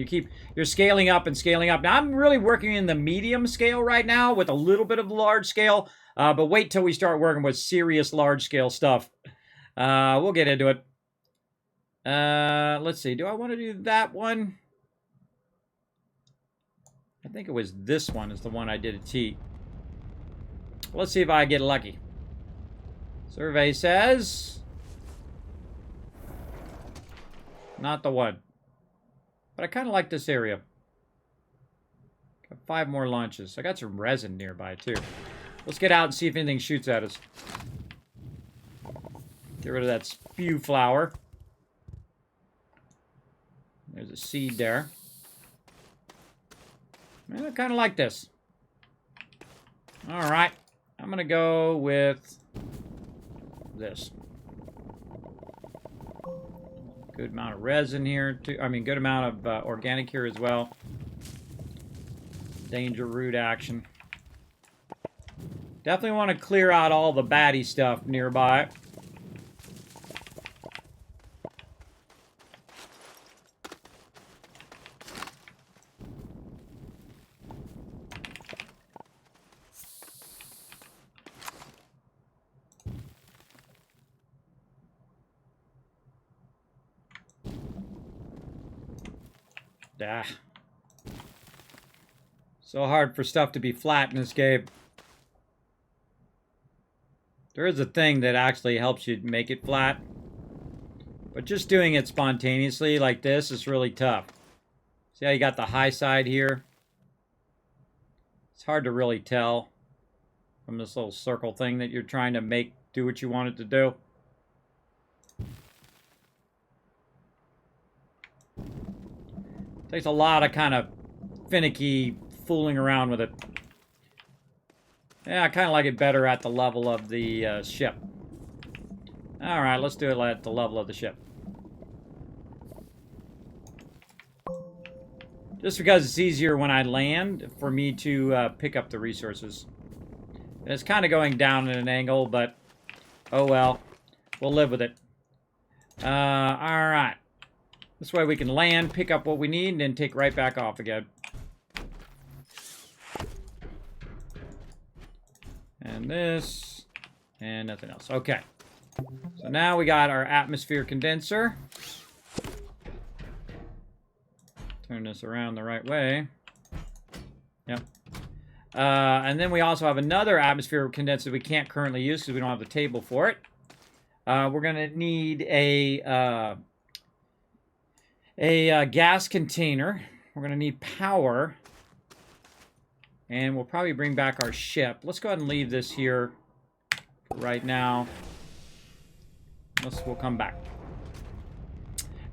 you're scaling up and scaling up. Now, I'm really working in the medium scale right now with a little bit of large scale, but wait till we start working with serious large scale stuff. We'll get into it. Let's see. Do I want to do that one? I think it was this one is the one I did a T. Let's see if I get lucky. Survey says... not the one. But I kind of like this area. Got 5 more launches. I got some resin nearby, too. Let's get out and see if anything shoots at us. Get rid of that spew flower. There's a seed there. I kind of like this. Alright. I'm going to go with this. Good amount of resin here, too. I mean, good amount of organic here as well. Danger root action. Definitely want to clear out all the baddie stuff nearby. Ah. So hard for stuff to be flat in this game. There is a thing that actually helps you make it flat. But just doing it spontaneously like this is really tough. See how you got the high side here? It's hard to really tell from this little circle thing that you're trying to make do what you want it to do. Takes a lot of kind of finicky fooling around with it. Yeah, I kind of like it better at the level of the ship. Alright, let's do it at the level of the ship. Just because it's easier when I land for me to pick up the resources. And it's kind of going down at an angle, but oh well. We'll live with it. Alright. This way we can land, pick up what we need, and then take right back off again. And this, and nothing else. Okay. So now we got our atmosphere condenser. Turn this around the right way. Yep. And then we also have another atmosphere condenser we can't currently use because we don't have the table for it. We're going to need a gas container. We're going to need power. And we'll probably bring back our ship. Let's go ahead and leave this here right now. We'll come back.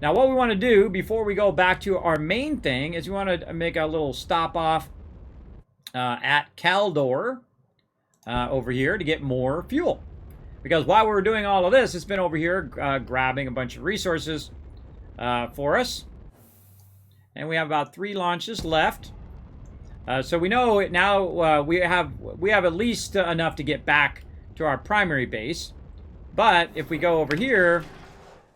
Now, what we want to do before we go back to our main thing is we want to make a little stop off at Caldor over here to get more fuel. Because while we were doing all of this, it's been over here grabbing a bunch of resources for us. And we have about 3 launches left. So we know now we have at least enough to get back to our primary base. But if we go over here,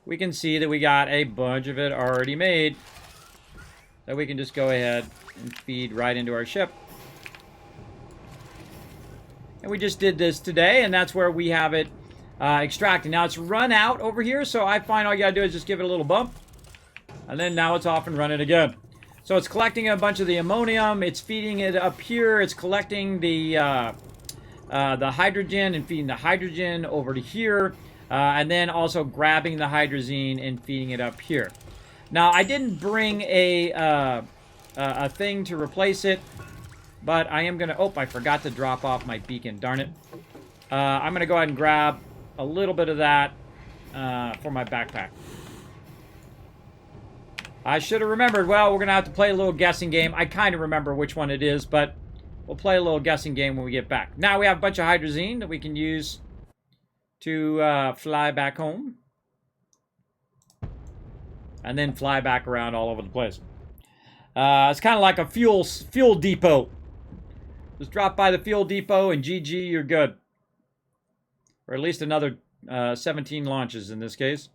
we can see that we got a bunch of it already made. That we can just go ahead and feed right into our ship. And we just did this today, and that's where we have it extracting. Now it's run out over here, so I find all you gotta do is just give it a little bump. And then now it's off and running again. So it's collecting a bunch of the ammonium, it's feeding it up here, it's collecting the hydrogen and feeding the hydrogen over to here. And then also grabbing the hydrazine and feeding it up here. Now, I didn't bring a thing to replace it, but I am going to... Oh, I forgot to drop off my beacon. Darn it. I'm going to go ahead and grab a little bit of that for my backpack. I should have remembered. Well, we're going to have to play a little guessing game. I kind of remember which one it is, but we'll play a little guessing game when we get back. Now, we have a bunch of hydrazine that we can use to fly back home. And then fly back around all over the place. It's kind of like a fuel depot. Just drop by the fuel depot and GG, you're good. Or at least another 17 launches in this case.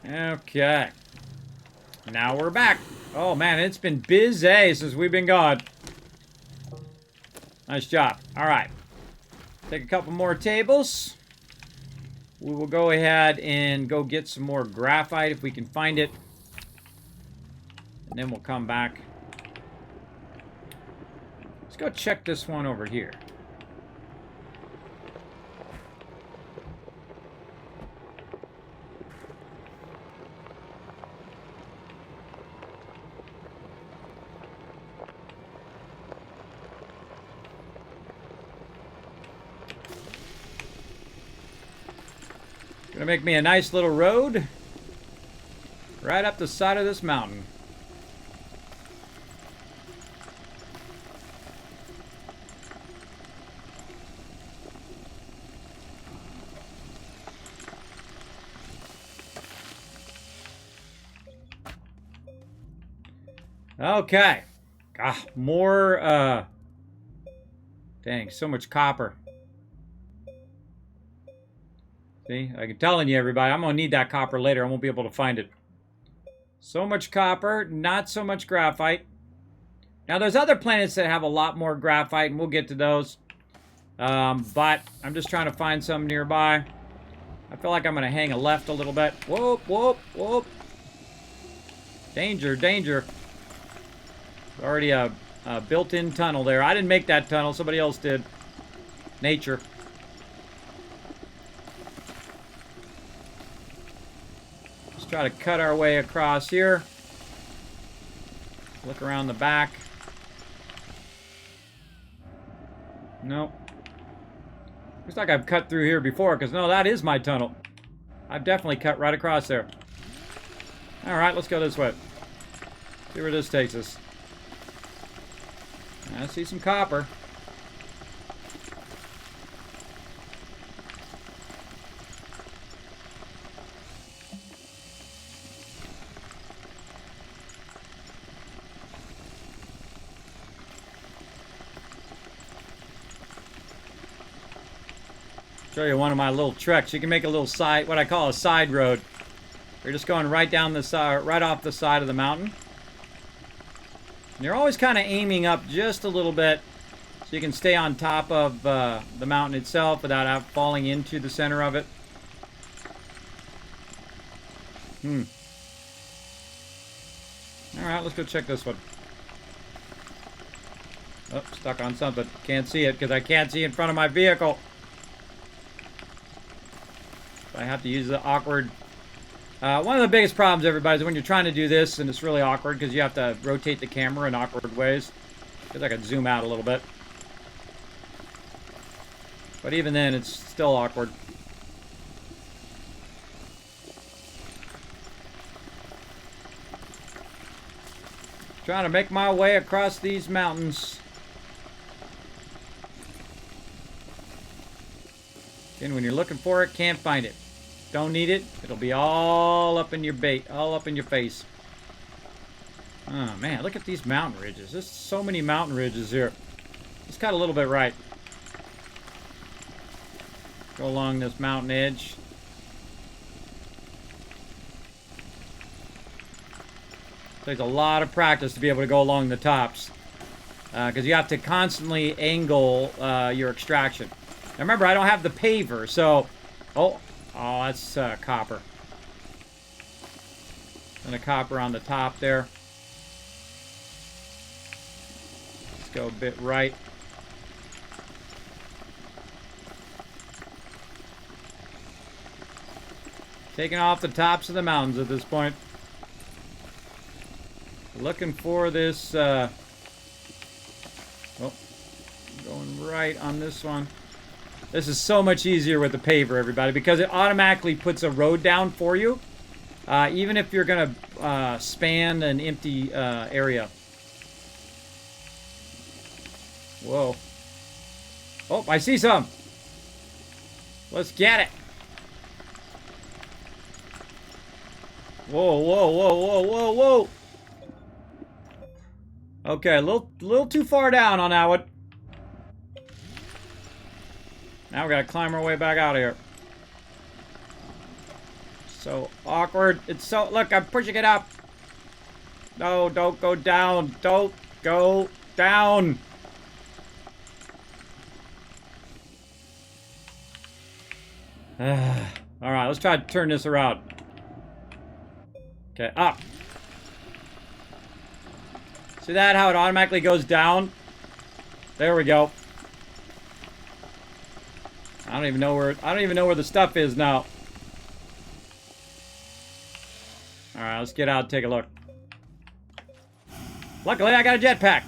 Okay. Now we're back. Oh man, it's been busy since we've been gone. Nice job. All right. Take a couple more tables. We will go ahead and go get some more graphite if we can find it. And then we'll come back. Let's go check this one over here. Gonna make me a nice little road right up the side of this mountain. Okay. More, dang, so much copper. See, I'm telling you, everybody, I'm going to need that copper later. I won't be able to find it. So much copper, not so much graphite. Now, there's other planets that have a lot more graphite, and we'll get to those. But I'm just trying to find some nearby. I feel like I'm going to hang a left a little bit. Whoop, whoop, whoop. Danger, danger. Already a built-in tunnel there. I didn't make that tunnel. Somebody else did. Nature. Try to cut our way across here. Look around the back. Nope. Looks like I've cut through here before, because no, that is my tunnel. I've definitely cut right across there. Alright, let's go this way. See where this takes us. I see some copper. Show you one of my little tricks. You can make a little side, what I call a side road. You're just going right down the side, right off the side of the mountain. And you're always kind of aiming up just a little bit so you can stay on top of the mountain itself without falling into the center of it. Alright, let's go check this one. Oh, stuck on something. Can't see it because I can't see in front of my vehicle. I have to use the awkward One of the biggest problems, everybody, is when you're trying to do this, and it's really awkward because you have to rotate the camera in awkward ways. Because I could zoom out a little bit. But even then, it's still awkward. Trying to make my way across these mountains. Again, when you're looking for it, can't find it. Don't need it. It'll be all up in your bait, all up in your face. Oh man, look at these mountain ridges. There's so many mountain ridges here. Let's cut a little bit right. Go along this mountain edge. Takes a lot of practice to be able to go along the tops. Because you have to constantly angle your extraction. Now remember, I don't have the paver, so... Oh, that's copper. And a copper on the top there. Let's go a bit right. Taking off the tops of the mountains at this point. Looking for this, oh, going right on this one. This is so much easier with the paver, everybody, because it automatically puts a road down for you, even if you're going to span an empty area. Whoa. Oh, I see some. Let's get it. Whoa, whoa, whoa, whoa, whoa, whoa. Okay, a little too far down on that one. Now we gotta climb our way back out of here. So awkward. It's so... Look, I'm pushing it up. No, don't go down. Don't go down. Alright, let's try to turn this around. Okay, up. See that? How it automatically goes down? There we go. I don't even know where the stuff is now. Alright, let's get out and take a look. Luckily, I got a jetpack.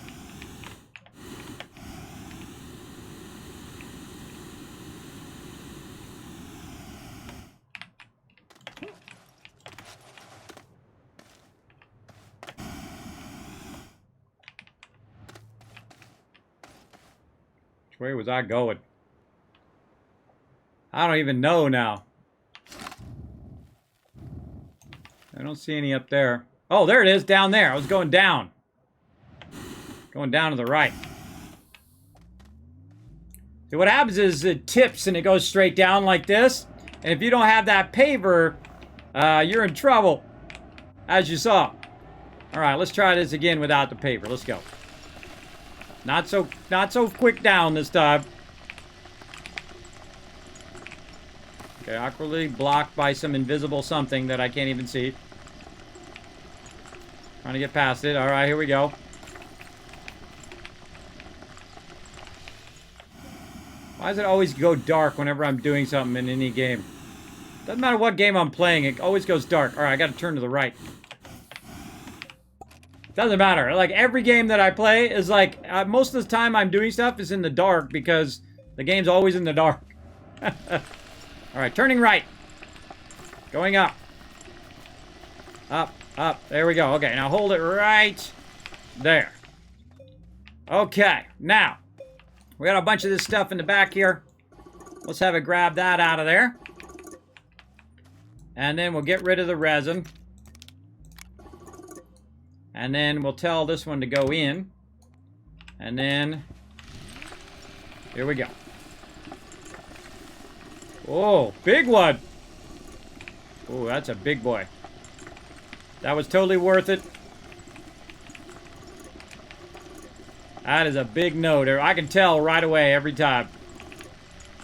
Which way was I going? I don't even know now. I don't see any up there. Oh, there it is, down there. I was going down. Going down to the right. See, what happens is it tips and it goes straight down like this. And if you don't have that paver, you're in trouble. As you saw. Alright, let's try this again without the paver. Let's go. Not so quick down this time. Okay, awkwardly blocked by some invisible something that I can't even see. Trying to get past it. Alright, here we go. Why does it always go dark whenever I'm doing something in any game? Doesn't matter what game I'm playing, it always goes dark. Alright, I gotta turn to the right. Doesn't matter. Like, every game that I play is like, most of the time I'm doing stuff is in the dark because the game's always in the dark. Alright, turning right. Going up. Up, up. There we go. Okay, now hold it right there. Okay, now, we got a bunch of this stuff in the back here. Let's have it grab that out of there. And then we'll get rid of the resin. And then we'll tell this one to go in. And then, here we go. Oh, big one. Oh, that's a big boy. That was totally worth it. That is a big node. I can tell right away every time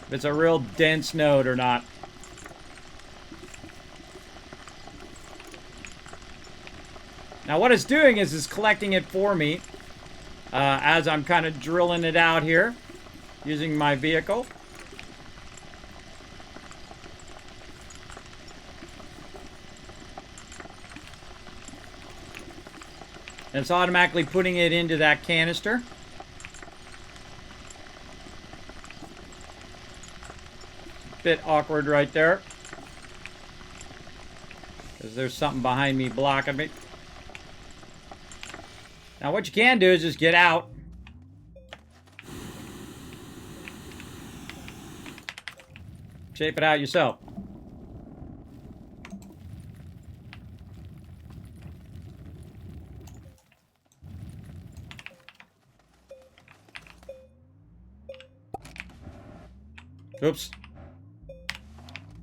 if it's a real dense node or not. Now what it's doing is it's collecting it for me as I'm kind of drilling it out here using my vehicle. And it's automatically putting it into that canister. Bit awkward right there. Because there's something behind me blocking me. Now what you can do is just get out. Shape it out yourself. Oops.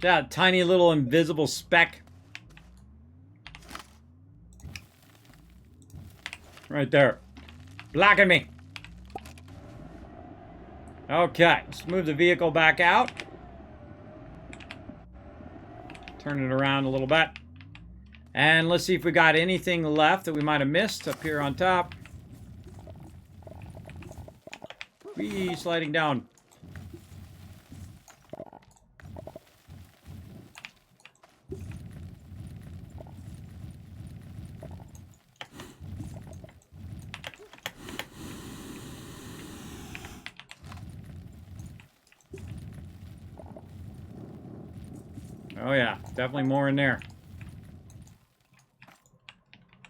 That tiny little invisible speck. Right there. Blocking me. Okay, let's move the vehicle back out. Turn it around a little bit. And let's see if we got anything left that we might have missed up here on top. Whee, sliding down. Oh yeah, definitely more in there.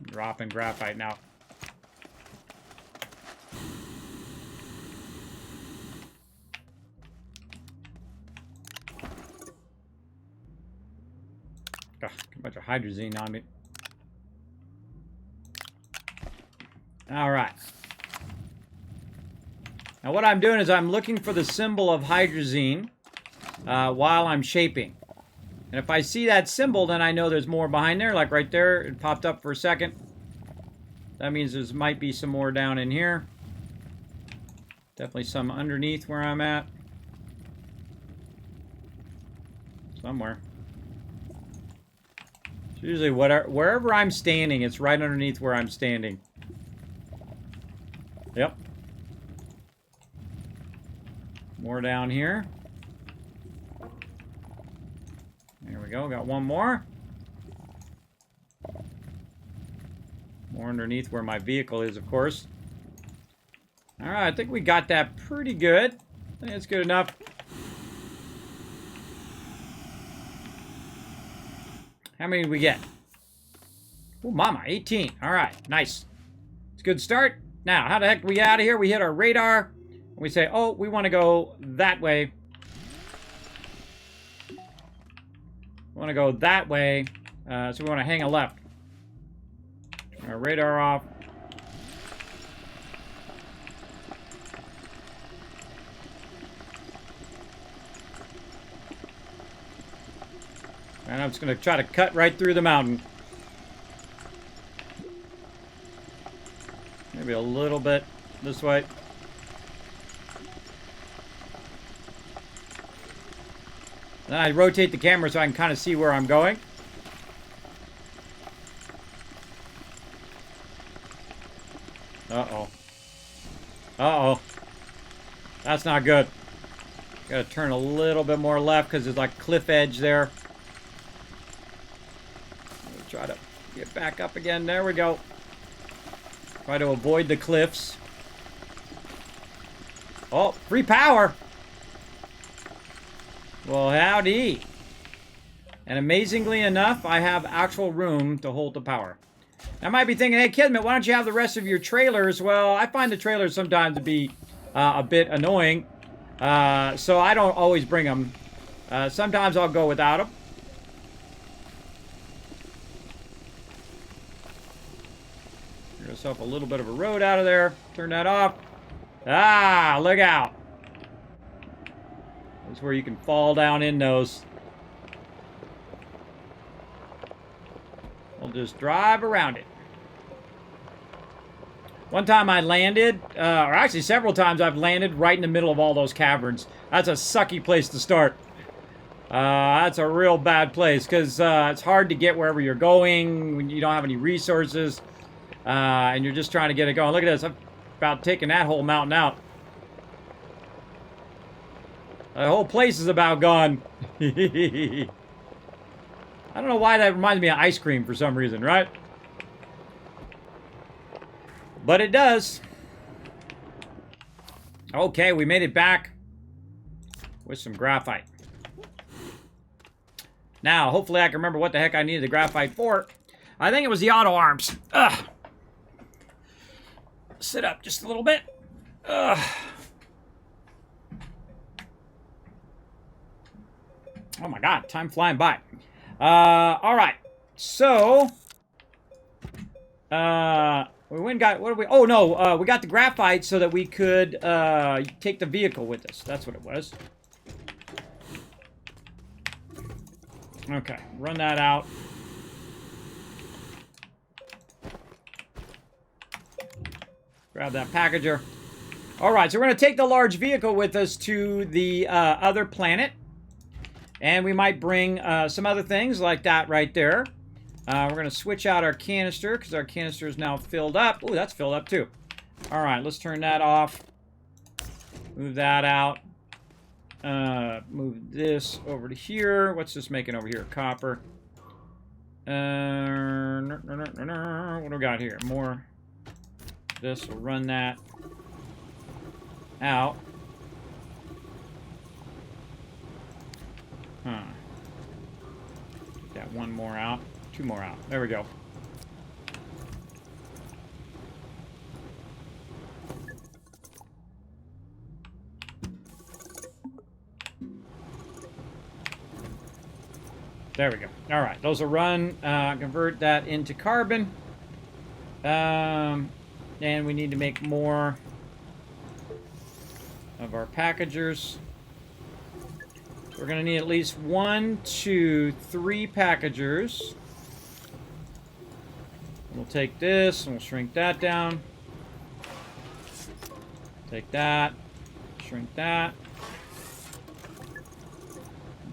Dropping graphite now. Ugh, a bunch of hydrazine on me. All right. Now what I'm doing is I'm looking for the symbol of hydrazine while I'm shaping. And if I see that symbol, then I know there's more behind there. Like right there, it popped up for a second. That means there might be some more down in here. Definitely some underneath where I'm at. Somewhere. It's usually wherever I'm standing, it's right underneath where I'm standing. Yep. More down here. There we go, got one more. More underneath where my vehicle is, of course. Alright, I think we got that pretty good. I think it's good enough. How many did we get? Oh, mama, 18. Alright, nice. It's a good start. Now, how the heck do we get out of here? We hit our radar. And we say, oh, we want to go that way. We want to go that way, so we want to hang a left. Our radar off. And I'm just going to try to cut right through the mountain. Maybe a little bit this way. Then I rotate the camera so I can kind of see where I'm going. Uh-oh. Uh-oh. That's not good. Gotta turn a little bit more left because there's like cliff edge there. Try to get back up again. There we go. Try to avoid the cliffs. Oh, free power! Well, howdy. And amazingly enough, I have actual room to hold the power. I might be thinking, hey, Kismet, why don't you have the rest of your trailers? Well, I find the trailers sometimes to be a bit annoying. So I don't always bring them. Sometimes I'll go without them. Get yourself a little bit of a road out of there. Turn that off. Ah, look out. That's where you can fall down in those. We'll just drive around it. One time I landed, or actually several times I've landed right in the middle of all those caverns. That's a sucky place to start. That's a real bad place because it's hard to get wherever you're going when you don't have any resources. And you're just trying to get it going. Look at this. I'm about taking that whole mountain out. The whole place is about gone. I don't know why that reminds me of ice cream for some reason, right? But it does. Okay, we made it back with some graphite. Now, hopefully I can remember what the heck I needed the graphite for. I think it was the auto arms. Ugh. Sit up just a little bit. Ugh. Oh my god, time flying by. All right. So, we went and got, what did we, oh no, we got the graphite so that we could take the vehicle with us. That's what it was. Okay, run that out. Grab that packager. All right, so we're going to take the large vehicle with us to the other planet. And we might bring some other things like that right there. We're going to switch out our canister because our canister is now filled up. Ooh, that's filled up too. All right, let's turn that off. Move that out. Move this over to here. What's this making over here? Copper. What do we got here? More. This will run that out. Huh. Got one more out. Two more out. There we go. There we go. All right. Those will run. Convert that into carbon. And we need to make more of our packagers. We're going to need at least 1, 2, 3 packagers. We'll take this and we'll shrink that down. Take that. Shrink that.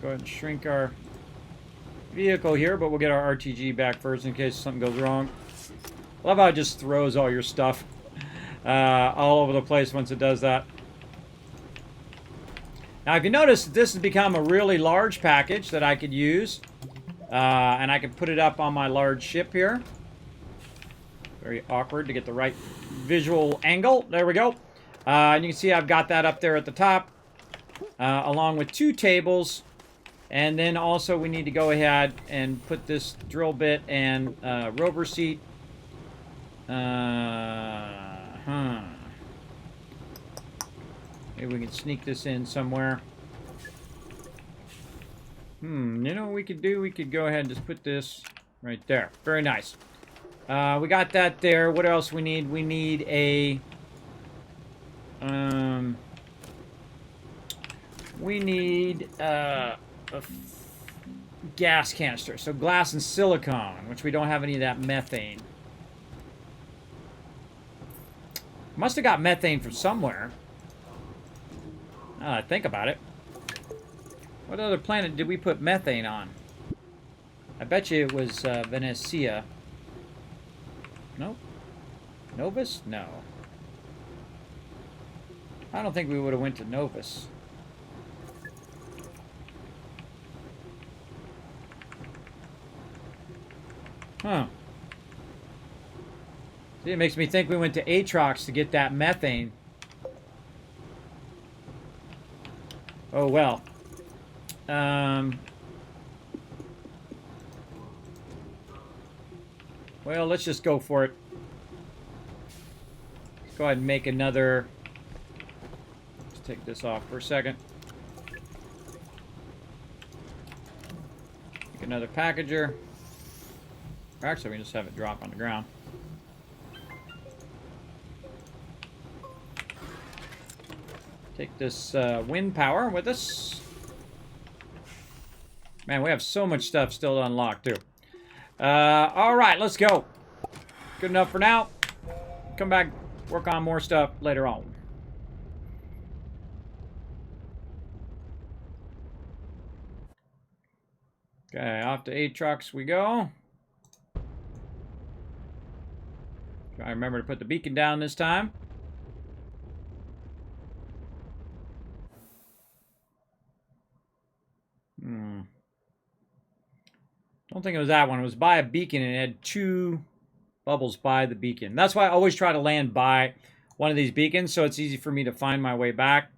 Go ahead and shrink our vehicle here, but we'll get our RTG back first in case something goes wrong. I love how it just throws all your stuff all over the place once it does that. Now, if you notice, this has become a really large package that I could use. And I can put it up on my large ship here. Very awkward to get the right visual angle. There we go. And you can see I've got that up there at the top. Along with 2 tables. And then also we need to go ahead and put this drill bit and rover seat. Maybe we can sneak this in somewhere. You know what we could do? We could go ahead and just put this right there. Very nice. We got that there. What else we need? We need a... we need a gas canister. So glass and silicone, which we don't have any of that methane. Must have got methane from somewhere. Now that I think about it. What other planet did we put methane on? I bet you it was Venecia. Nope. Novus? No. I don't think we would have went to Novus. Huh. See, it makes me think we went to Atrox to get that methane. Oh, well. Well, let's just go for it. Let's go ahead and make another... Let's take this off for a second. Make another packager. Actually, we can just have it drop on the ground. Take this wind power with us. Man, we have so much stuff still to unlock, too. All right, let's go. Good enough for now. Come back, work on more stuff later on. Okay, off to Atrox we go. Try to remember to put the beacon down this time. Don't think it was that one. It was by a beacon and it had 2 bubbles by the beacon. That's why I always try to land by one of these beacons, so it's easy for me to find my way back.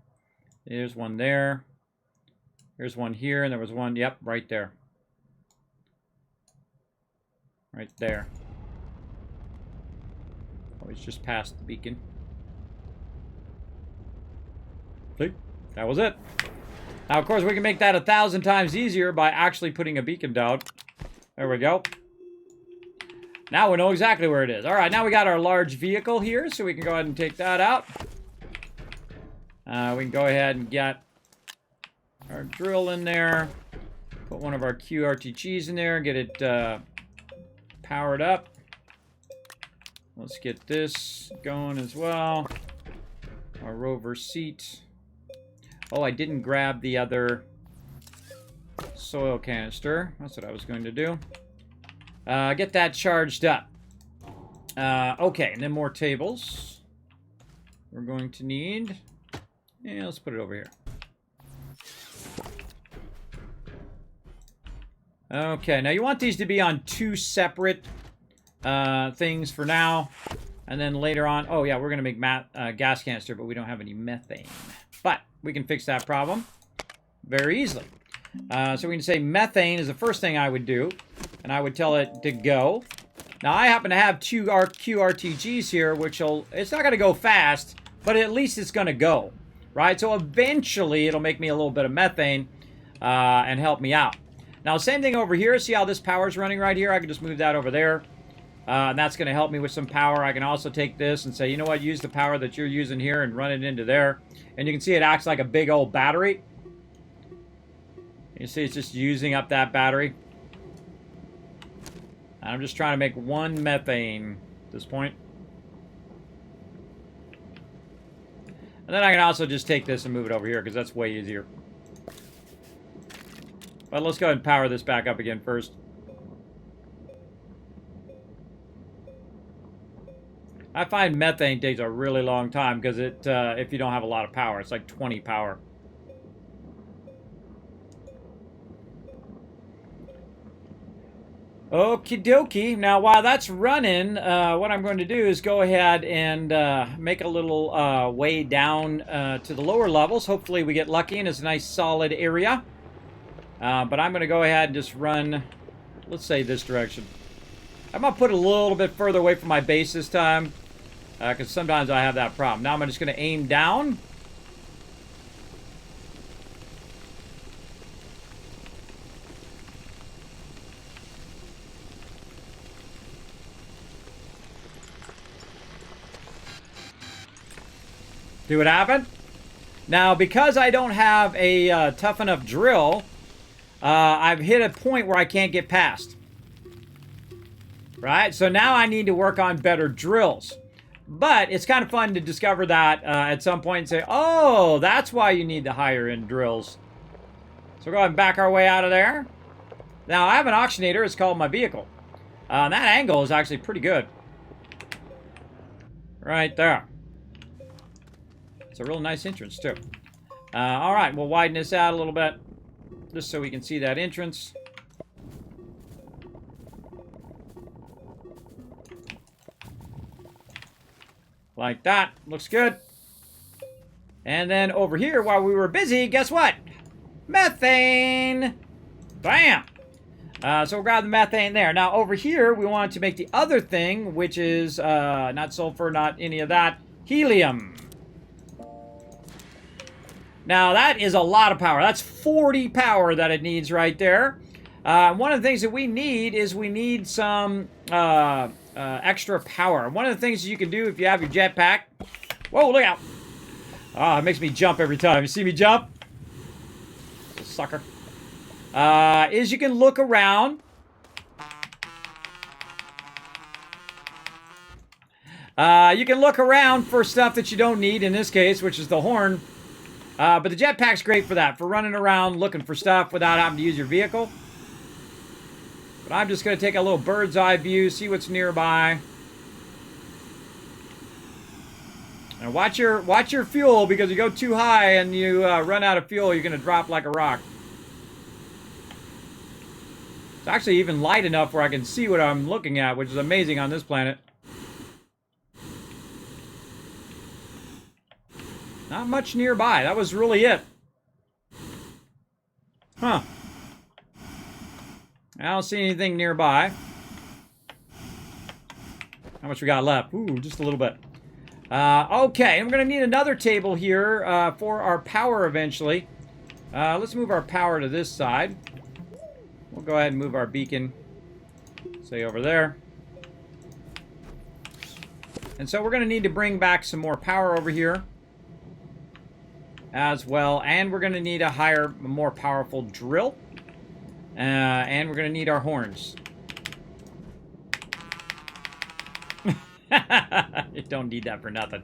There's one there. There's one here, and there was one, yep, right there. Right there. Always just past the beacon. See? That was it. Now, of course, we can make that 1,000 times easier by actually putting a beacon down. There we go. Now we know exactly where it is. All right, now we got our large vehicle here, so we can go ahead and take that out. We can go ahead and get our drill in there. Put one of our QRTGs in there, get it powered up. Let's get this going as well. Our rover seat. Oh, I didn't grab the other soil canister. That's what I was going to do. Get that charged up. Okay, and then more tables. We're going to need... Yeah, let's put it over here. Okay, now you want these to be on 2 separate things for now. And then later on... Oh, yeah, we're going to make gas canister, but we don't have any methane. But we can fix that problem very easily. So we can say methane is the first thing I would do. And I would tell it to go. Now, I happen to have 2 QRTGs here, which will... It's not going to go fast, but at least it's going to go. Right? So eventually, it'll make me a little bit of methane and help me out. Now, same thing over here. See how this power's running right here? I can just move that over there. And that's going to help me with some power. I can also take this and say, you know what? Use the power that you're using here and run it into there. And you can see it acts like a big old battery. You see it's just using up that battery. I'm just trying to make 1 methane at this point. And then I can also just take this and move it over here because that's way easier. But let's go ahead and power this back up again first. I find methane takes a really long time because it, if you don't have a lot of power, it's like 20 power. Okie dokie. Now, while that's running, what I'm going to do is go ahead and make a little way down to the lower levels. Hopefully we get lucky and it's a nice solid area. But I'm going to go ahead and just run, let's say this direction. I'm going to put it a little bit further away from my base this time. Because sometimes I have that problem. Now I'm just going to aim down. See what happened? Now, because I don't have a tough enough drill, I've hit a point where I can't get past. Right? So now I need to work on better drills. But it's kind of fun to discover that at some point and say, oh, that's why you need the higher end drills. So we'll go ahead and back our way out of there. Now, I have an auctionator. It's called my vehicle. That angle is actually pretty good. Right there. It's a real nice entrance, too. All right, we'll widen this out a little bit. Just so we can see that entrance. Like that. Looks good. And then over here, while we were busy, guess what? Methane! Bam! So we'll grab the methane there. Now, over here, we want to make the other thing, which is not sulfur, not any of that. Helium. Now, that is a lot of power. That's 40 power that it needs right there. One of the things that we need is we need some extra power. One of the things you can do if you have your jetpack... Whoa, look out! Ah, it makes me jump every time. You see me jump? Sucker. Is you can look around. You can look around for stuff that you don't need, in this case, which is the horn. But the jetpack's great for that, for running around looking for stuff without having to use your vehicle. But I'm just going to take a little bird's eye view, see what's nearby. And watch your fuel, because you go too high and you run out of fuel, you're going to drop like a rock. actually even light enough where I can see what I'm looking at, which is amazing on this planet. Not much nearby. That was really it. Huh. I don't see anything nearby. How much we got left? Ooh, just a little bit. Okay, I'm going to need another table here for our power eventually. Let's move our power to this side. We'll go ahead and move our beacon, say, over there. And so we're going to need to bring back some more power over here as well. And we're going to need a more powerful drill. And we're going to need our horns. You don't need that for nothing.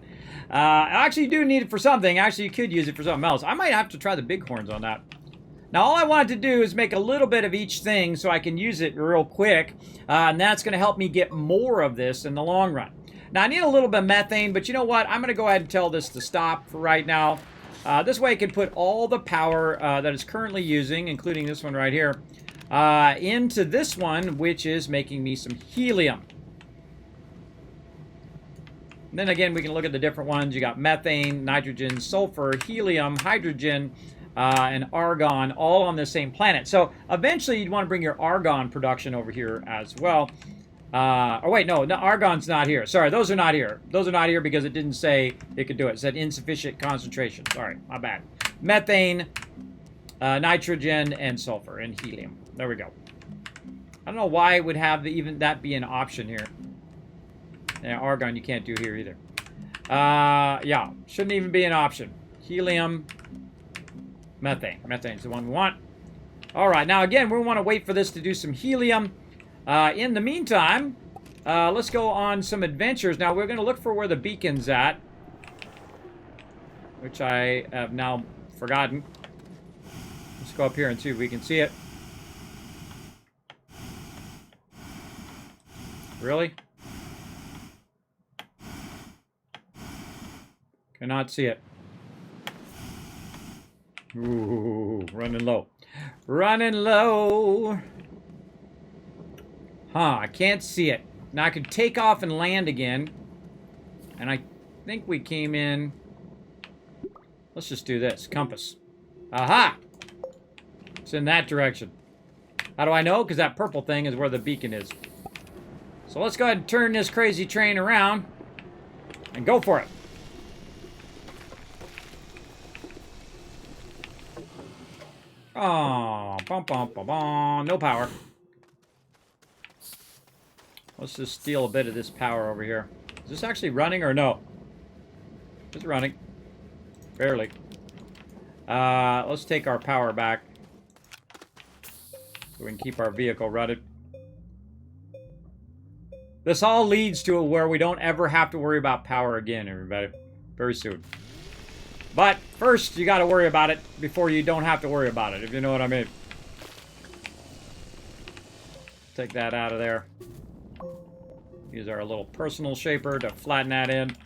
Actually, you do need it for something. Actually, you could use it for something else. I might have to try the bighorns on that. Now, all I wanted to do is make a little bit of each thing so I can use it real quick. And that's going to help me get more of this in the long run. Now, I need a little bit of methane, but you know what? I'm going to go ahead and tell this to stop for right now. This way I can put all the power that it's currently using, including this one right here, into this one, which is making me some helium. And then again, we can look at the different ones. You got methane, nitrogen, sulfur, helium, hydrogen, and argon, all on the same planet. So eventually you'd want to bring your argon production over here as well. Oh wait, no, argon's not here. Sorry, those are not here. Those are not here because it didn't say it could do it. It said insufficient concentration. Sorry, my bad. Methane, nitrogen, and sulfur, and helium. There we go. I don't know why it would have even that be an option here. And argon you can't do here either. Yeah, shouldn't even be an option. Helium, methane. Methane's the one we want. All right, now again, we want to wait for this to do some helium. In the meantime, let's go on some adventures. Now, we're going to look for where the beacon's at, which I have now forgotten. Let's go up here and see if we can see it. Really? Cannot see it. Ooh, running low. Running low. Huh, I can't see it. Now I could take off and land again. And I think we came in. Let's just do this. Compass. Aha! It's in that direction. How do I know? Because that purple thing is where the beacon is. So let's go ahead and turn this crazy train around. And go for it. Oh, bum, bum, bum, bum. No power. Let's just steal a bit of this power over here. Is this actually running or no? It's running. Barely. Let's take our power back. So we can keep our vehicle running. This all leads to where we don't ever have to worry about power again, everybody. Very soon. But first, you got to worry about it before you don't have to worry about it, if you know what I mean. Take that out of there. Use our little personal shaper to flatten that in.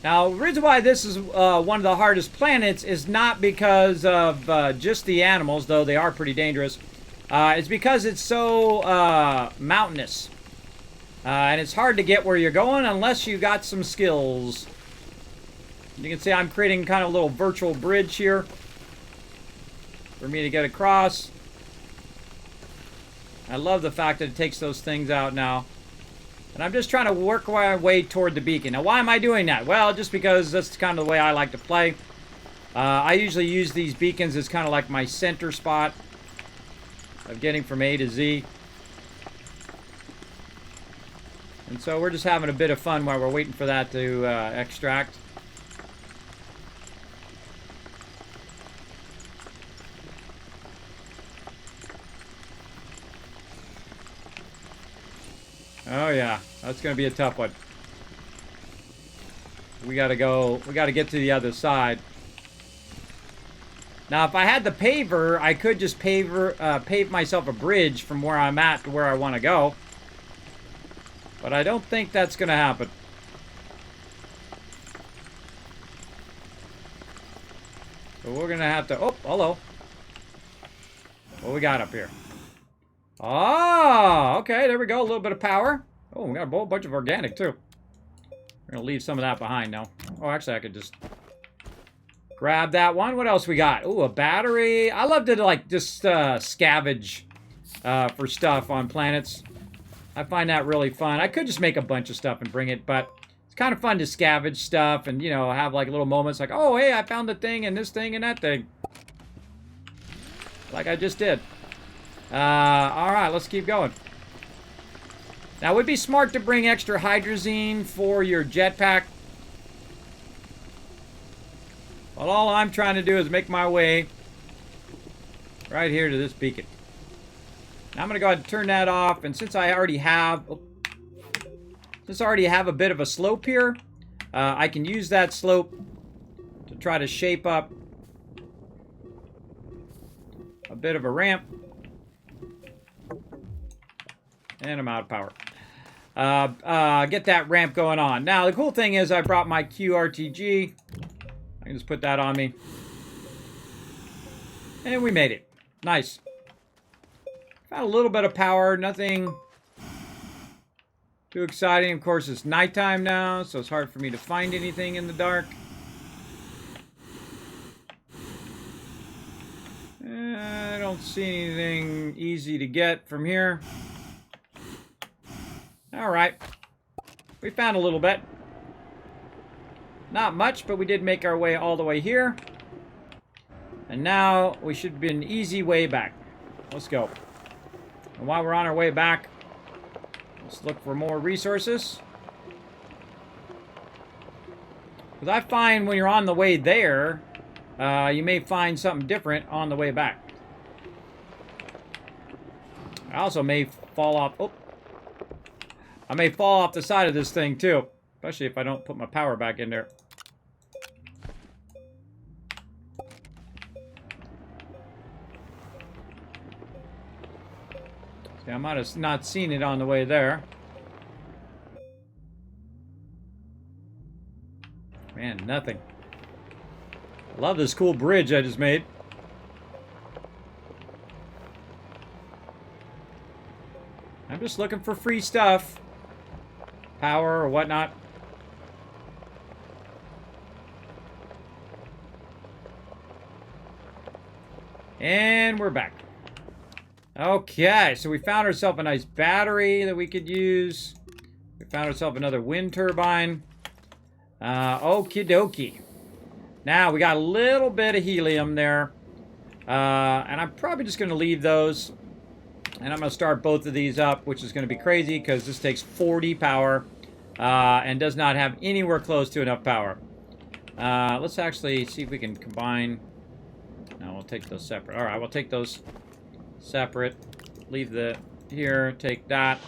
Now, the reason why this is one of the hardest planets is not because of just the animals, though they are pretty dangerous. It's because it's so mountainous. And it's hard to get where you're going unless you got some skills. You can see I'm creating kind of a little virtual bridge here for me to get across. I love the fact that it takes those things out now. And I'm just trying to work my way toward the beacon. Now, why am I doing that? Well, just because that's kind of the way I like to play. I usually use these beacons as kind of like my center spot of getting from A to Z. And so we're just having a bit of fun while we're waiting for that to extract. Oh yeah, that's gonna be a tough one. We gotta get to the other side. Now, if I had the paver, I could just pave myself a bridge from where I'm at to where I want to go. But I don't think that's going to happen. So we're going to have to... Oh, hello. What we got up here? Oh, okay, there we go. A little bit of power. Oh, we got a whole bunch of organic, too. We're going to leave some of that behind now. Oh, actually, I could just grab that one. What else we got? Ooh, a battery. I love to, like, just scavenge for stuff on planets. I find that really fun. I could just make a bunch of stuff and bring it, but it's kind of fun to scavenge stuff and, you know, have, like, little moments like, oh, hey, I found the thing and this thing and that thing. Like I just did. All right, let's keep going. Now, it would be smart to bring extra hydrazine for your jetpack. But all I'm trying to do is make my way right here to this beacon. Now, I'm going to go ahead and turn that off. And since I already have... Since I already have a bit of a slope here, I can use that slope to try to shape up a bit of a ramp. And I'm out of power. Get that ramp going on. Now, the cool thing is I brought my QRTG. I can just put that on me. And we made it. Nice. Got a little bit of power. Nothing too exciting. Of course, it's nighttime now, so it's hard for me to find anything in the dark. I don't see anything easy to get from here. Alright. We found a little bit. Not much, but we did make our way all the way here. And now we should be an easy way back. Let's go. And while we're on our way back, let's look for more resources. Because I find when you're on the way there, you may find something different on the way back. I also may fall off... Oh. I may fall off the side of this thing, too. Especially if I don't put my power back in there. See, I might have not seen it on the way there. Man, nothing. I love this cool bridge I just made. I'm just looking for free stuff. Power or whatnot. And we're back. Okay, so we found ourselves a nice battery that we could use. We found ourselves another wind turbine. Okie dokie. Now, we got a little bit of helium there. And I'm probably just going to leave those. And I'm going to start both of these up, which is going to be crazy because this takes 40 power and does not have anywhere close to enough power. Let's actually see if we can combine. No, we'll take those separate. All right, we'll take those separate. Leave the here. Take that.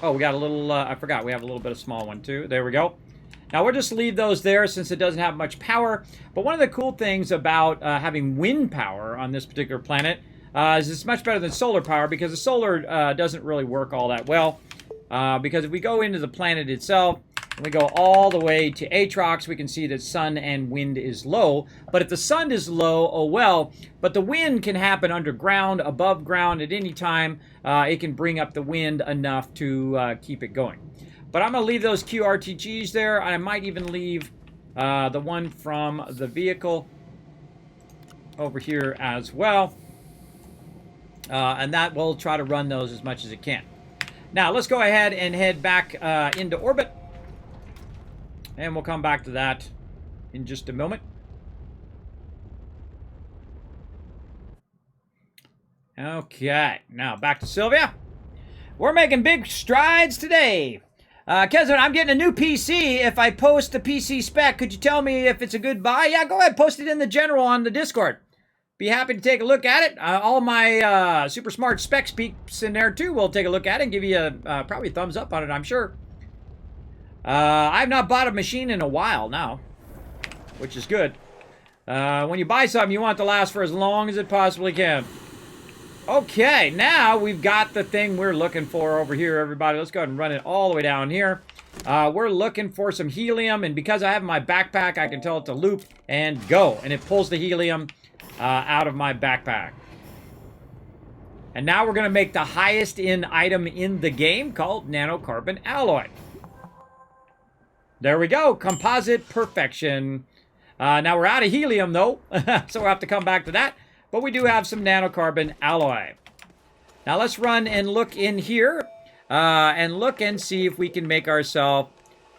Oh, we got a little, I forgot. We have a little bit of small one, too. There we go. Now, we'll just leave those there since it doesn't have much power. But one of the cool things about having wind power on this particular planet is it's much better than solar power because the solar doesn't really work all that well. Because if we go into the planet itself, and we go all the way to Atrox, we can see that sun and wind is low. But if the sun is low, oh well. But the wind can happen underground, above ground at any time. It can bring up the wind enough to keep it going. But I'm going to leave those QRTGs there. I might even leave the one from the vehicle over here as well. And that will try to run those as much as it can. Now, let's go ahead and head back into orbit. And we'll come back to that in just a moment. Okay, now back to Sylvia. We're making big strides today. Kesman, I'm getting a new PC. If I post the PC spec, could you tell me if it's a good buy? Yeah, go ahead, post it in the general on the Discord. Be happy to take a look at it. All my super smart specs peeps in there too will take a look at it and give you a probably a thumbs up on it, I'm sure. I've not bought a machine in a while now, which is good. When you buy something, you want it to last for as long as it possibly can. Okay, now we've got the thing we're looking for over here, everybody. Let's go ahead and run it all the way down here. We're looking for some helium, and because I have my backpack, I can tell it to loop and go. And it pulls the helium out of my backpack. And now we're going to make the highest in item in the game called nanocarbon alloy. There we go. Composite perfection. Now we're out of helium, though, so we'll have to come back to that. But we do have some nanocarbon alloy. Now let's run and look in here and look and see if we can make ourselves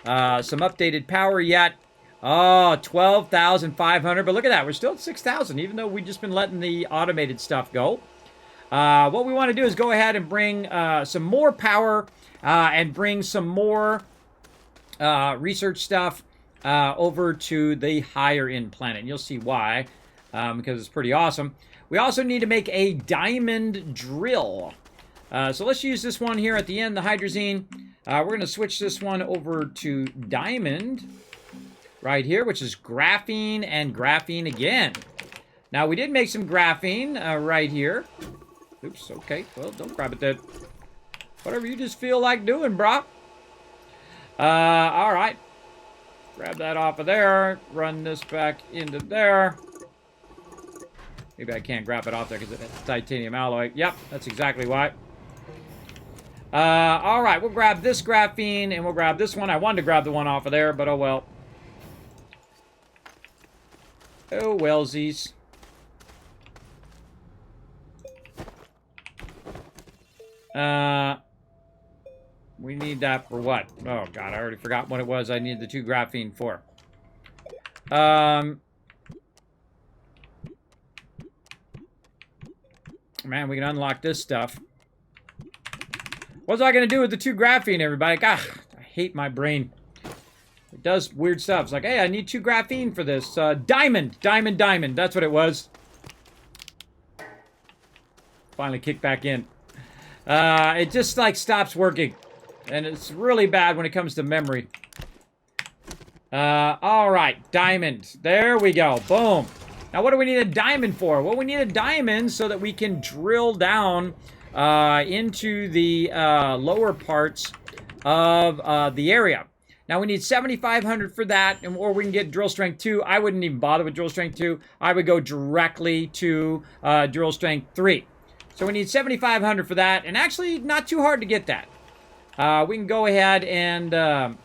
some updated power yet. Oh, 12,500. But look at that. We're still at 6,000, even though we've just been letting the automated stuff go. What we want to do is go ahead and bring some more power and bring some more research stuff over to the higher end planet. You'll see why, because it's pretty awesome. We also need to make a diamond drill. So let's use this one here at the end, the hydrazine. We're going to switch this one over to diamond right here, which is graphene and graphene again. Now, we did make some graphene right here. Oops, okay. Well, don't grab it then. Whatever you just feel like doing, brah. All right. Grab that off of there. Run this back into there. Maybe I can't grab it off there because it's titanium alloy. Yep, that's exactly why. All right, we'll grab this graphene and we'll grab this one. I wanted to grab the one off of there, but oh well. Oh wellsies. We need that for what? Oh, God, I already forgot what it was I needed the 2 graphene for. Man, we can unlock this stuff. What's I going to do with the 2 graphene, everybody? God, I hate my brain. It does weird stuff. It's like, hey, I need 2 graphene for this. Diamond. That's what it was. Finally kicked back in. It just, like, stops working. And it's really bad when it comes to memory. All right, diamond. There we go. Boom. Now, what do we need a diamond for? Well, we need a diamond so that we can drill down into the lower parts of the area. Now, we need 7,500 for that, or we can get drill strength 2. I wouldn't even bother with drill strength 2. I would go directly to drill strength 3. So we need 7,500 for that, and actually not too hard to get that. We can go ahead and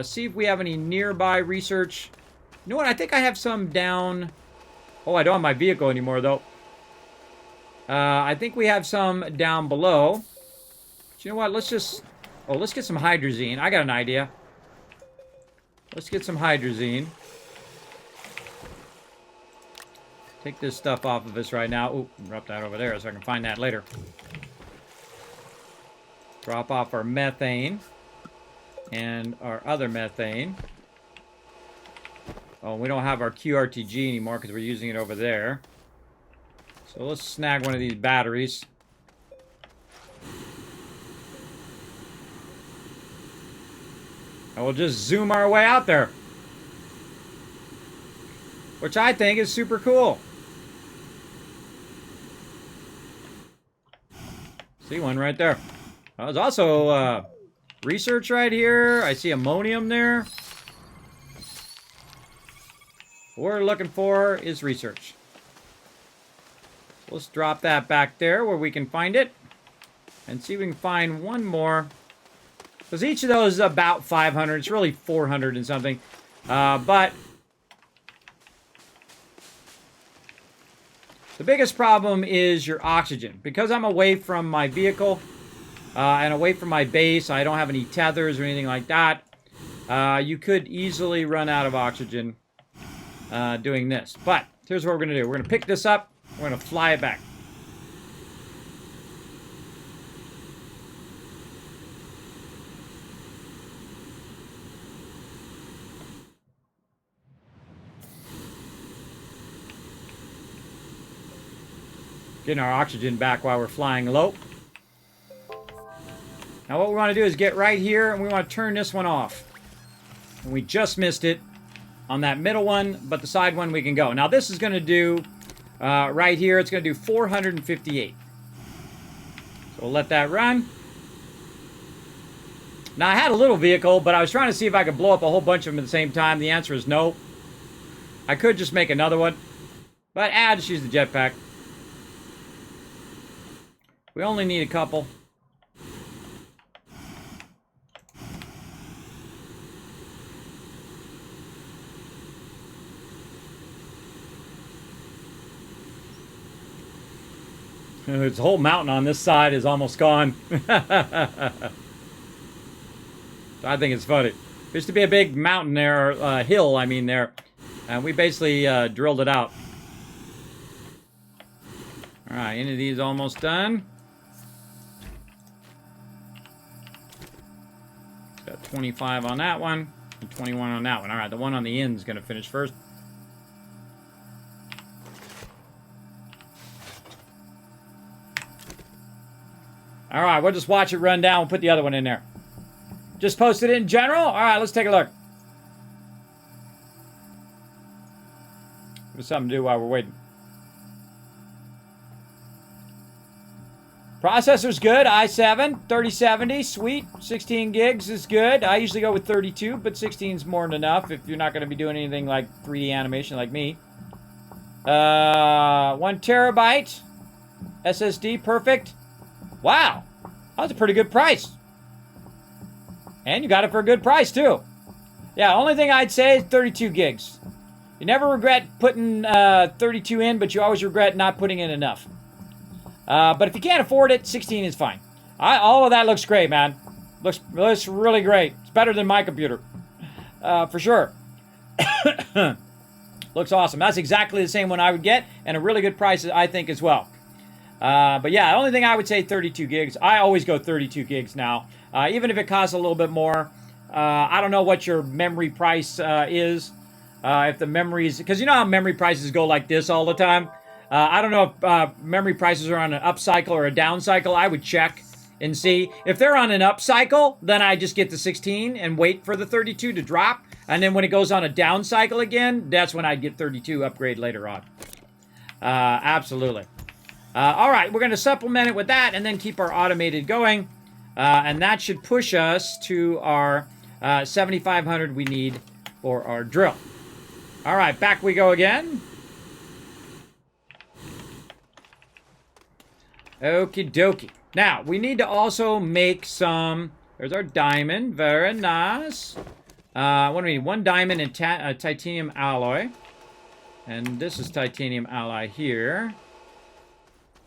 see if we have any nearby research. You know what? I think I have some down. Oh, I don't have my vehicle anymore, though. I think we have some down below. But you know what? Let's just... Oh, let's get some hydrazine. I got an idea. Let's get some hydrazine. Take this stuff off of us right now. Ooh, drop that over there so I can find that later. Drop off our methane and our other methane. Oh, we don't have our QRTG anymore because we're using it over there. So let's snag one of these batteries. And we'll just zoom our way out there. Which I think is super cool. See one right there. There's also research right here. I see ammonium there. What we're looking for is research. Let's drop that back there where we can find it. And see if we can find one more. Because each of those is about 500. It's really 400 and something. But the biggest problem is your oxygen. Because I'm away from my vehicle and away from my base, I don't have any tethers or anything like that. You could easily run out of oxygen doing this. But here's what we're going to do. We're going to pick this up. We're going to fly it back. Getting our oxygen back while we're flying low. Now what we want to do is get right here and we want to turn this one off. And we just missed it. on that middle one, but the side one we can go. Now this is going to do, right here, it's going to do 458. So we'll let that run. Now I had a little vehicle, but I was trying to see if I could blow up a whole bunch of them at the same time. The answer is no. I could just make another one, but just use the jetpack. We only need a couple. This whole mountain on this side is almost gone. I think it's funny. There used to be a big mountain there, or hill, I mean, there. And we basically drilled it out. Alright, any of these almost done. Got 25 on that one, and 21 on that one. Alright, the one on the end is going to finish first. Alright, we'll just watch it run down. We'll put the other one in there. Just posted it in general? Alright, let's take a look. Give us something to do while we're waiting. Processor's good. i7, 3070, sweet. 16 gigs is good. I usually go with 32, but 16 is more than enough if you're not going to be doing anything like 3D animation like me. 1 terabyte. SSD, perfect. Wow, that was a pretty good price. And you got it for a good price, too. Yeah, only thing I'd say is 32 gigs. You never regret putting 32 in, but you always regret not putting in enough. But if you can't afford it, 16 is fine. All of that looks great, man. Looks really great. It's better than my computer. For sure. Looks awesome. That's exactly the same one I would get, and a really good price, I think, as well. But yeah, the only thing I would say 32 gigs. I always go 32 gigs now, even if it costs a little bit more. I don't know what your memory price is. If the memories, because you know how memory prices go like this all the time. I don't know if memory prices are on an up cycle or a down cycle. I would check and see. If they're on an up cycle, then I just get the 16 and wait for the 32 to drop. And then when it goes on a down cycle again, that's when I'd get 32 upgrade later on. Absolutely. All right, we're going to supplement it with that and then keep our automated going. And that should push us to our 7,500 we need for our drill. All right, back we go again. Okie dokie. Now, we need to also make some... There's our diamond. Very nice. What do we need? 1 diamond and titanium alloy. And this is titanium alloy here.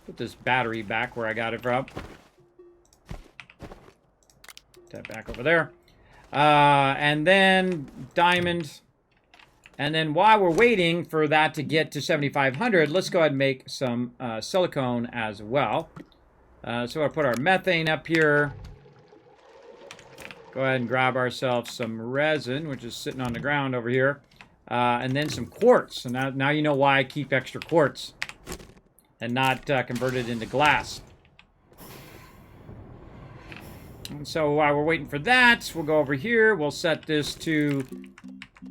Put this battery back where I got it from. Put that back over there. And then diamond. And then while we're waiting for that to get to 7,500, let's go ahead and make some silicone as well. So I'll put our methane up here. Go ahead and grab ourselves some resin, which is sitting on the ground over here. And then some quartz. So now you know why I keep extra quartz and not convert it into glass. And so while we're waiting for that, we'll go over here. We'll set this to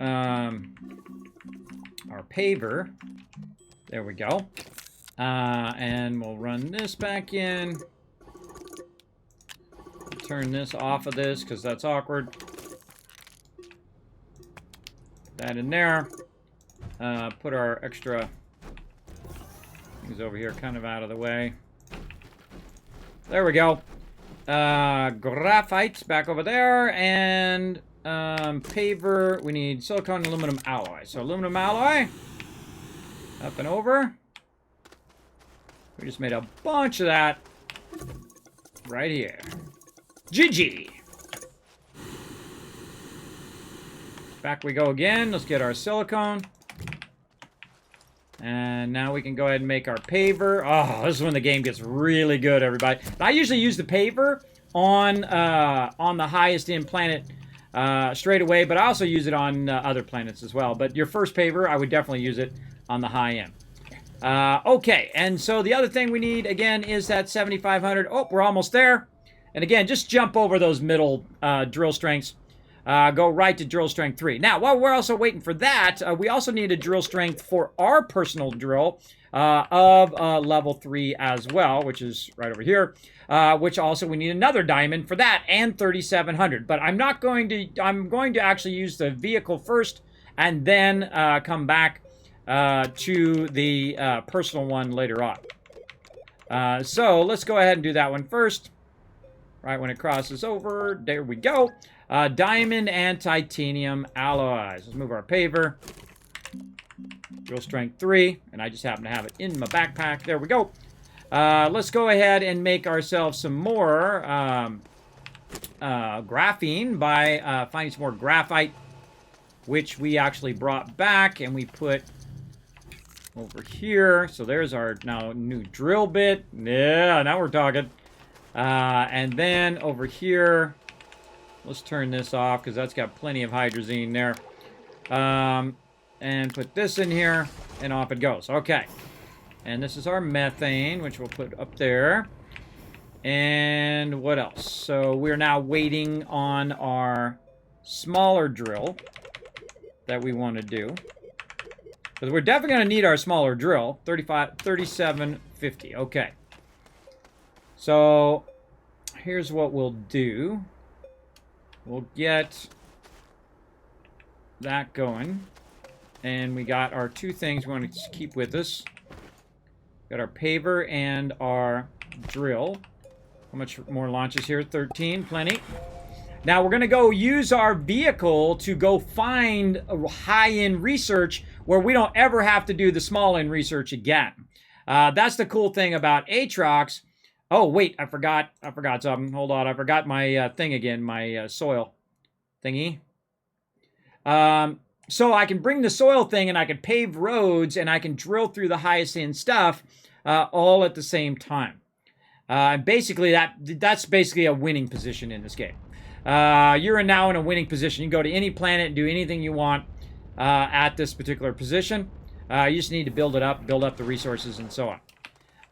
our paver. There we go. And we'll run this back in. Turn this off of this because that's awkward. Put that in there. Put our extra things over here kind of out of the way. There we go. Graphite back over there. And paver. We need silicone and aluminum alloy. So aluminum alloy. Up and over. We just made a bunch of that right here. GG. Back we go again. Let's get our silicone. And now we can go ahead and make our paver. Oh, this is when the game gets really good, everybody. I usually use the paver on the highest end planet straight away, but I also use it on other planets as well. But your first paver, I would definitely use it on the high end. Okay, and so the other thing we need, again, is that 7,500. Oh, we're almost there. And again, just jump over those middle drill strengths. go right to drill strength 3. Now, while we're also waiting for that, we also need a drill strength for our personal drill of level 3 as well, which is right over here, which also we need another diamond for that and 3,700. But I'm going to actually use the vehicle first and then come back to the personal one later on. So let's go ahead and do that one first. Right when it crosses over, there we go. Diamond and titanium alloys. Let's move our paver. Drill strength 3, and I just happen to have it in my backpack. There we go. Let's go ahead and make ourselves some more graphene by finding some more graphite, which we actually brought back and we put over here. So there's our now new drill bit. Yeah, now we're talking. And then over here, let's turn this off because that's got plenty of hydrazine there. And put this in here, and off it goes. Okay. And this is our methane, which we'll put up there. And what else? So we're now waiting on our smaller drill that we want to do. Because we're definitely going to need our smaller drill. 3750. Okay. So here's what we'll do. We'll get that going. And we got our two things we want to keep with us. Got our paver and our drill. How much more launches here? 13, plenty. Now we're going to go use our vehicle to go find high-end research where we don't ever have to do the small-end research again. That's the cool thing about Aatrox. Oh, wait, I forgot something. Hold on, I forgot my thing again, my soil thingy. So I can bring the soil thing and I can pave roads and I can drill through the highest end stuff all at the same time. Basically, that's basically a winning position in this game. You're now in a winning position. You can go to any planet and do anything you want at this particular position. You just need to build it up, build up the resources, and so on.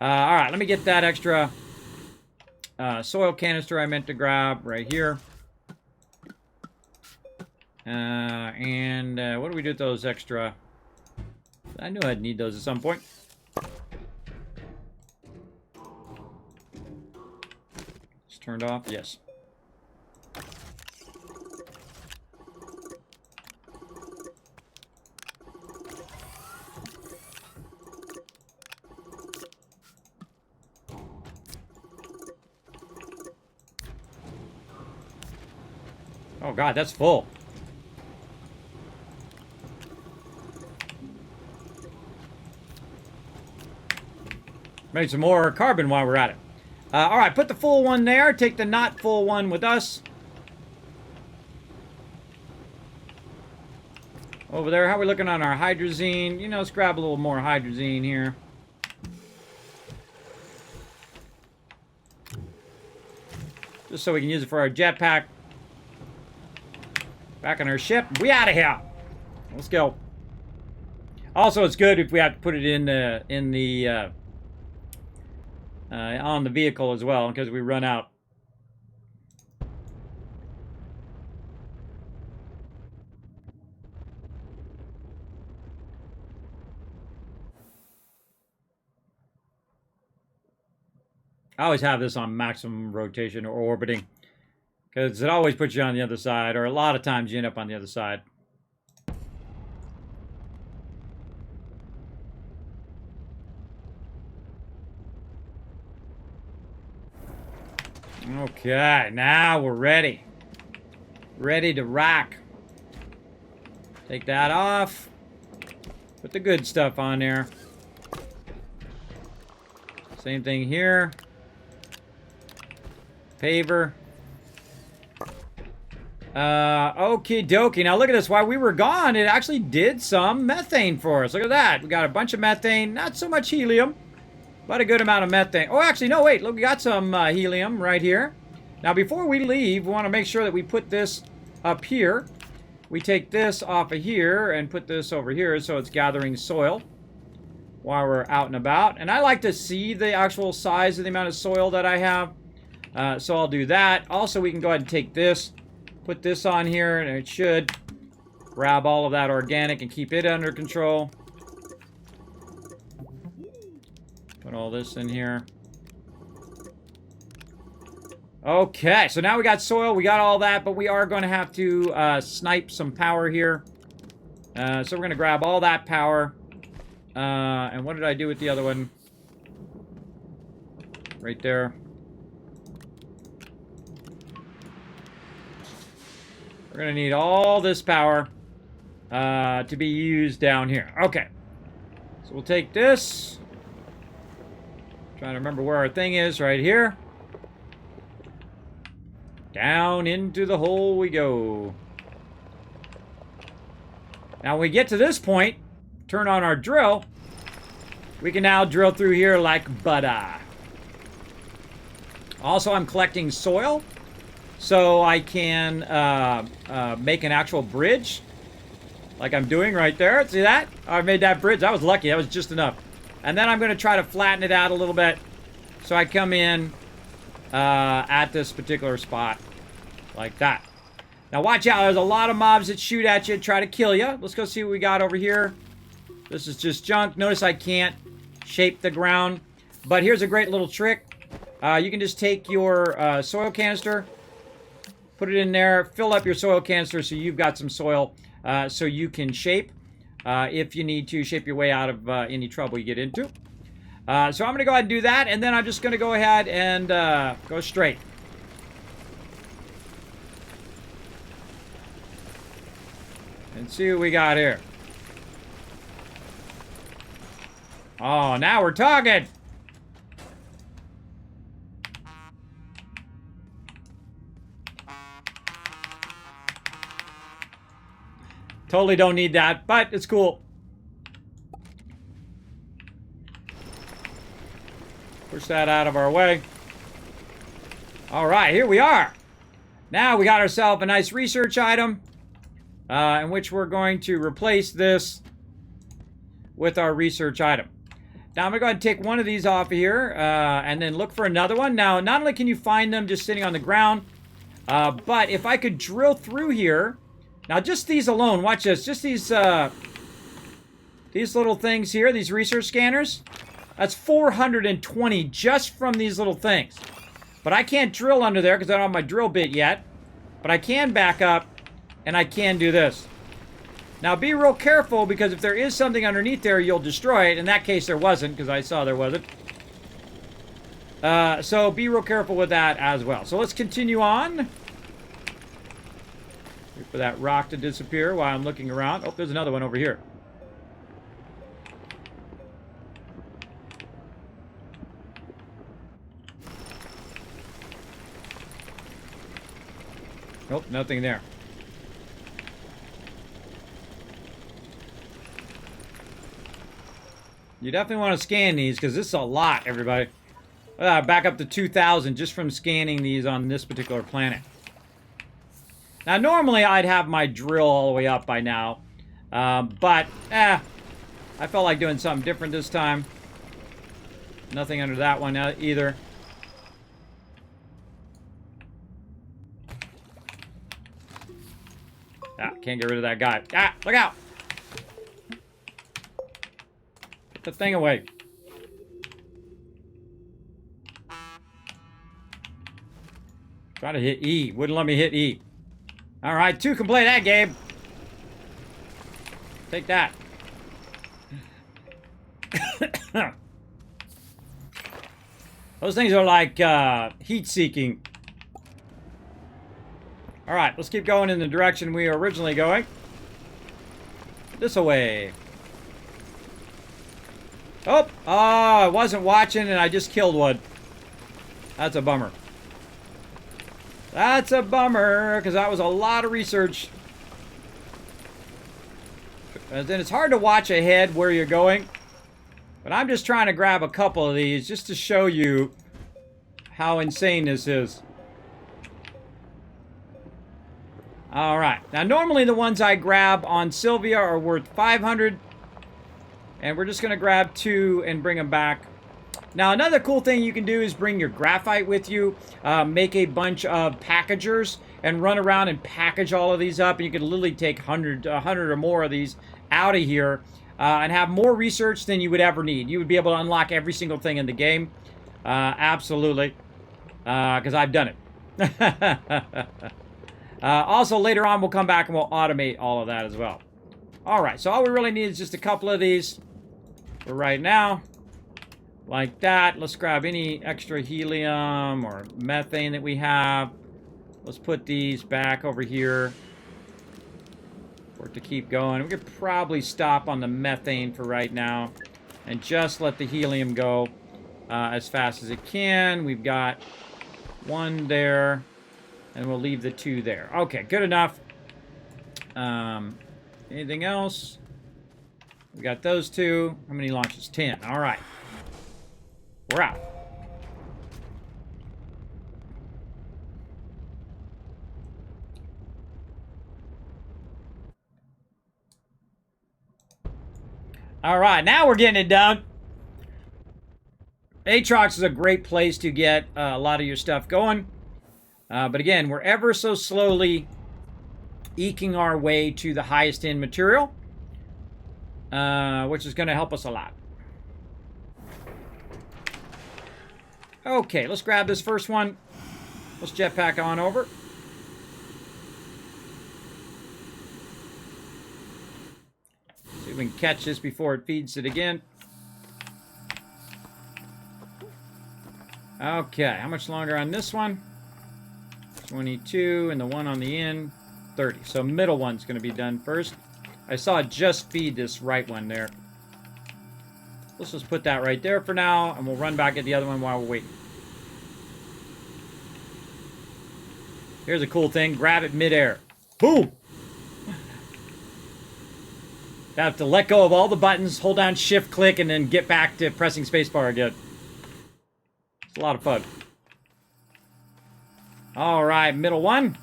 All right, let me get that extra soil canister I meant to grab right here. What do we do with those extra? I knew I'd need those at some point. It's turned off? Yes. Oh God, that's full. Make some more carbon while we're at it. All right, put the full one there. Take the not full one with us. Over there, how are we looking on our hydrazine? You know, let's grab a little more hydrazine here. Just so we can use it for our jetpack. Back on our ship. We out of here. Let's go. Also, it's good if we have to put it on the vehicle as well, because we run out. I always have this on maximum rotation or orbiting, because it always puts you on the other side, or a lot of times you end up on the other side. Okay, now we're ready. Ready to rock. Take that off. Put the good stuff on there. Same thing here. Paver. Okie dokie. Now look at this. While we were gone, it actually did some methane for us. Look at that. We got a bunch of methane. Not so much helium, but a good amount of methane. Oh, actually, no, wait. Look, we got some helium right here. Now, before we leave, we want to make sure that we put this up here. We take this off of here and put this over here so it's gathering soil while we're out and about. And I like to see the actual size of the amount of soil that I have. So I'll do that. Also, we can go ahead and take this Put this on here, and it should grab all of that organic and keep it under control. Put all this in here. Okay, so now we got soil, we got all that, but we are going to have to snipe some power here. So we're going to grab all that power. And what did I do with the other one? Right there. We're going to need all this power to be used down here. Okay. So we'll take this. Trying to remember where our thing is, right here. Down into the hole we go. Now when we get to this point, turn on our drill. We can now drill through here like butter. Also, I'm collecting soil so I can make an actual bridge like I'm doing right there. See that? I made that bridge. I was lucky. That was just enough. And then I'm going to try to flatten it out a little bit so I come in at this particular spot like that. Now watch out. There's a lot of mobs that shoot at you, try to kill you. Let's go see what we got over here. This is just junk. Notice I can't shape the ground. But here's a great little trick. You can just take your soil canister, put it in there, fill up your soil canister so you've got some soil so you can shape if you need to shape your way out of any trouble you get into. So I'm going to go ahead and do that, and then I'm just going to go ahead and go straight. And see what we got here. Oh, now we're talking! Totally don't need that, but it's cool. Push that out of our way. All right, here we are. Now we got ourselves a nice research item in which we're going to replace this with our research item. Now I'm going to go ahead and take one of these off of here and then look for another one. Now, not only can you find them just sitting on the ground, but if I could drill through here. Now, just these alone, watch this. Just these little things here, these research scanners. That's 420 just from these little things. But I can't drill under there because I don't have my drill bit yet. But I can back up, and I can do this. Now, be real careful, because if there is something underneath there, you'll destroy it. In that case, there wasn't, because I saw there wasn't. So be real careful with that as well. So let's continue on. Wait for that rock to disappear while I'm looking around. Oh, there's another one over here. Nope, nothing there. You definitely want to scan these, because this is a lot, everybody. Back up to 2,000 just from scanning these on this particular planet. Now, normally I'd have my drill all the way up by now. But, I felt like doing something different this time. Nothing under that one either. Can't get rid of that guy. Look out! Get the thing away. Try to hit E. Wouldn't let me hit E. Alright, 2 can play that game. Take that. Those things are like heat-seeking. Alright, let's keep going in the direction we were originally going. This way. Oh, I wasn't watching and I just killed one. That's a bummer. That's a bummer, because that was a lot of research. And then it's hard to watch ahead where you're going. But I'm just trying to grab a couple of these just to show you how insane this is. Alright, now normally the ones I grab on Sylvia are worth 500. And we're just going to grab 2 and bring them back Now, another cool thing you can do is bring your graphite with you, make a bunch of packagers, and run around and package all of these up. And you can literally take 100 or more of these out of here and have more research than you would ever need. You would be able to unlock every single thing in the game. Absolutely. Because I've done it. Also, later on, we'll come back and we'll automate all of that as well. All right, so all we really need is just a couple of these for right now. Like that. Let's grab any extra helium or methane that we have. Let's put these back over here for it to keep going. We could probably stop on the methane for right now and just let the helium go as fast as it can. We've got one there, and we'll leave the two there. Okay, good enough. Anything else? We got those two. How many launches? 10. All right. We're out. All right, now we're getting it done. Aatrox is a great place to get a lot of your stuff going. But again, we're ever so slowly eking our way to the highest end material, which is going to help us a lot. Okay, let's grab this first one. Let's jetpack on over. See if we can catch this before it feeds it again. Okay, how much longer on this one? 22, and the one on the end, 30. So middle one's going to be done first. I saw it just feed this right one there. Let's just put that right there for now, and we'll run back at the other one while we're waiting. Here's a cool thing. Grab it midair. Boom! Have to let go of all the buttons, hold down shift click, and then get back to pressing spacebar again. It's a lot of fun. All right, middle one.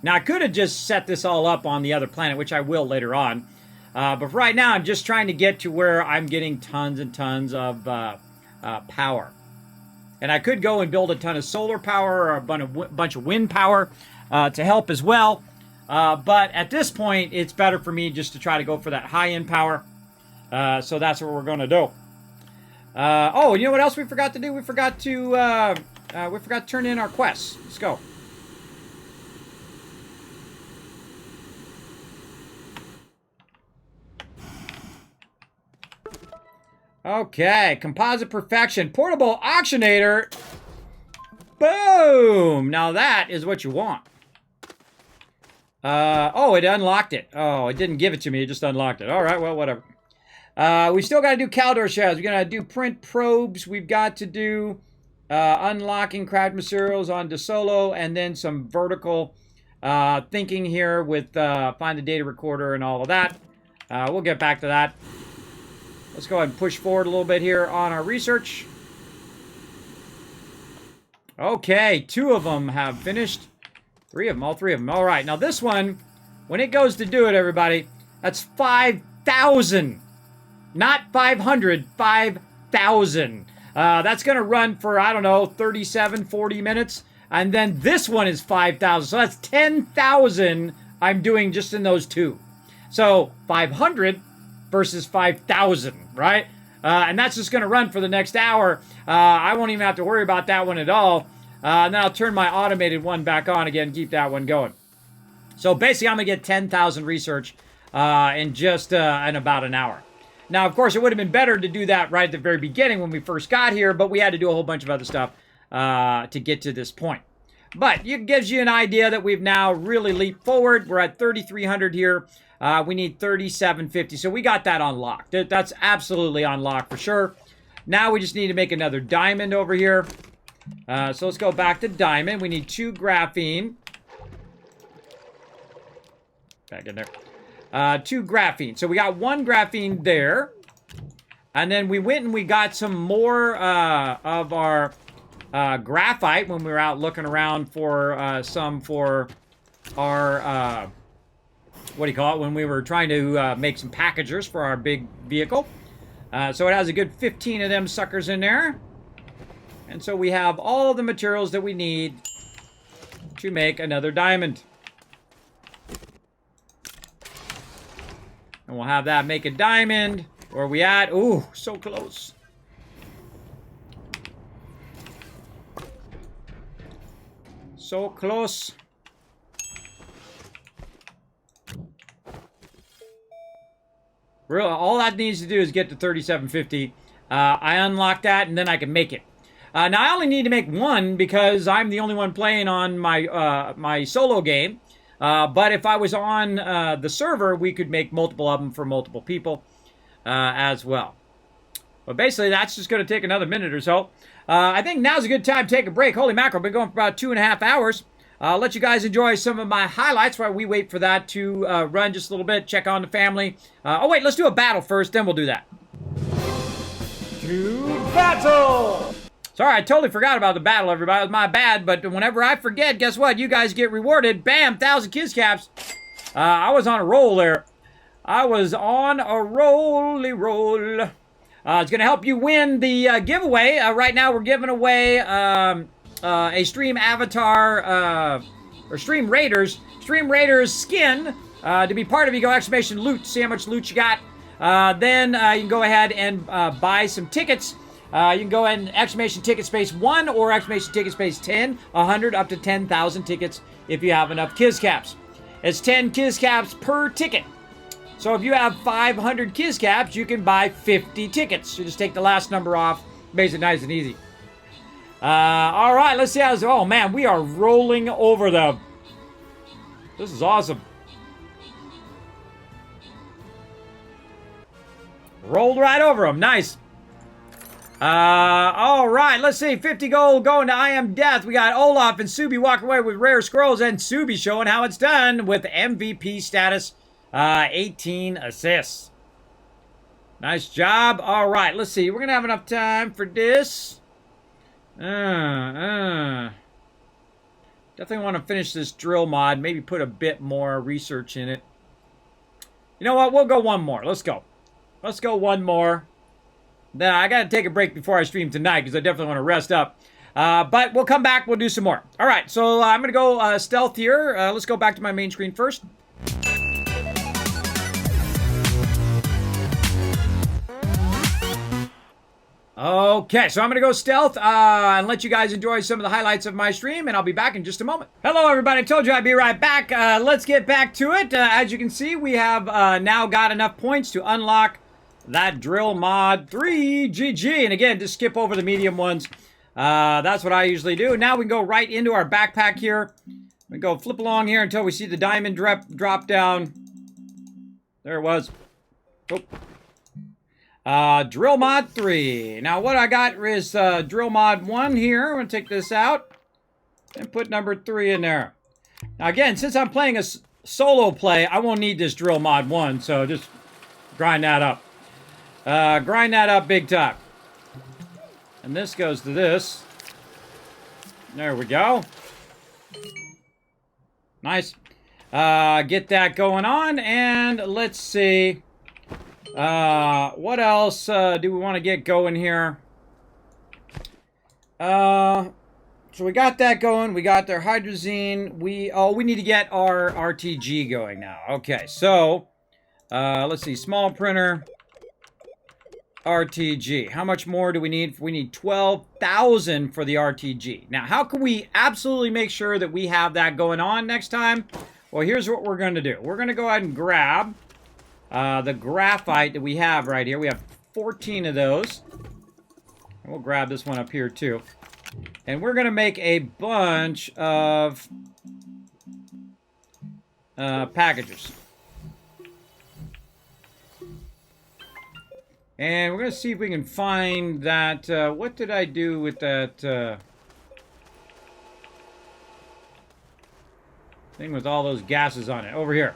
Now, I could have just set this all up on the other planet, which I will later on. But for right now, I'm just trying to get to where I'm getting tons and tons of power. And I could go and build a ton of solar power or a bunch of wind power to help as well. But at this point, it's better for me just to try to go for that high-end power. So that's what we're going to do. Oh, you know what else we forgot to do? We forgot to turn in our quests. Let's go. Okay, composite perfection, portable auctionator. Boom! Now that is what you want. Oh, it unlocked it. Oh, it didn't give it to me. It just unlocked it. All right, well, whatever. We still got to do Caldor shells. We got to do print probes. We've got to do unlocking craft materials on DeSolo, and then some vertical thinking here with find the data recorder and all of that. We'll get back to that. Let's go ahead and push forward a little bit here on our research. Okay, 2 of them have finished. 3 of them, all 3 of them. All right, now this one, when it goes to do it, everybody, that's 5,000. Not 500, 5,000. That's going to run for, I don't know, 37, 40 minutes. And then this one is 5,000. So that's 10,000 I'm doing just in those 2. So 500 versus 5,000, right? And that's just going to run for the next hour. I won't even have to worry about that one at all. And then I'll turn my automated one back on again and keep that one going. So basically, I'm going to get 10,000 research in just in about an hour. Now, of course, it would have been better to do that right at the very beginning when we first got here, but we had to do a whole bunch of other stuff to get to this point. But it gives you an idea that we've now really leaped forward. We're at 3,300 here. We need 3,750. So we got that unlocked. That's absolutely unlocked for sure. Now we just need to make another diamond over here. So let's go back to diamond. We need 2 graphene. Back in there. 2 graphene. So we got 1 graphene there. And then we went and we got some more of our graphite when we were out looking around for some for our... what do you call it? When we were trying to make some packagers for our big vehicle. So it has a good 15 of them suckers in there. And so we have all the materials that we need to make another diamond. And we'll have that make a diamond. Where are we at? Ooh, so close. So close. Really, all that needs to do is get to 3750. I unlock that, and then I can make it. Now, I only need to make one because I'm the only one playing on my my solo game. But if I was on the server, we could make multiple of them for multiple people as well. But basically, that's just going to take another minute or so. I think now's a good time to take a break. Holy mackerel, been going for about 2.5 hours. I'll let you guys enjoy some of my highlights while we wait for that to run just a little bit, check on the family. Oh, wait, let's do a battle first, then we'll do that. To battle! Sorry, I totally forgot about the battle, everybody. It was my bad, but whenever I forget, guess what? You guys get rewarded. Bam, 1,000 kiss caps. I was on a roll there. I was on a roly roll. It's going to help you win the giveaway. Right now, we're giving away a Stream Avatar, or Stream Raiders skin. To be part of it, you go exclamation loot. See how much loot you got. Then you can go ahead and buy some tickets. You can go ahead and exclamation ticket space 1 or exclamation ticket space 10, 100 up to 10,000 tickets if you have enough Kiz Caps. It's 10 Kiz Caps per ticket. So if you have 500 Kiz Caps, you can buy 50 tickets. You just take the last number off. Makes it nice and easy. All right, let's see how this... Oh, man, we are rolling over them. This is awesome. Rolled right over them. Nice. All right, let's see. 50 gold going to I Am Death. We got Olaf and Subi walking away with rare scrolls, and Subi showing how it's done with MVP status. 18 assists. Nice job. All right, let's see. We're going to have enough time for this. Definitely want to finish this drill mod. Maybe put a bit more research in it. You know what? We'll go one more. Let's go. Let's go one more. Then I got to take a break before I stream tonight because I definitely want to rest up. But we'll come back. We'll do some more. All right. So I'm going to go stealth here. Let's go back to my main screen first. Okay, so I'm going to go stealth and let you guys enjoy some of the highlights of my stream, and I'll be back in just a moment. Hello, everybody. I told you I'd be right back. Let's get back to it. As you can see, we have now got enough points to unlock that drill mod 3. GG. And again, just skip over the medium ones. That's what I usually do. Now we can go right into our backpack here. We go flip along here until we see the diamond drop down. There it was. Oh. Drill mod 3. Now what I got is drill mod 1 here. I'm going to take this out and put number 3 in there. Now again, since I'm playing a solo play, I won't need this drill mod 1, so just grind that up. Grind that up big time. And this goes to this. There we go. Nice. Get that going on, and let's see. What else do we want to get going here? So we got that going. We got their hydrazine. We need to get our RTG going now. Okay, so let's see. Small printer. RTG. How much more do we need? We need 12,000 for the RTG. Now, how can we absolutely make sure that we have that going on next time? Well, here's what we're going to do. We're going to go ahead and grab the graphite that we have right here. We have 14 of those. And we'll grab this one up here too. And we're going to make a bunch of packages. And we're going to see if we can find that. What did I do with that thing with all those gases on it? Over here.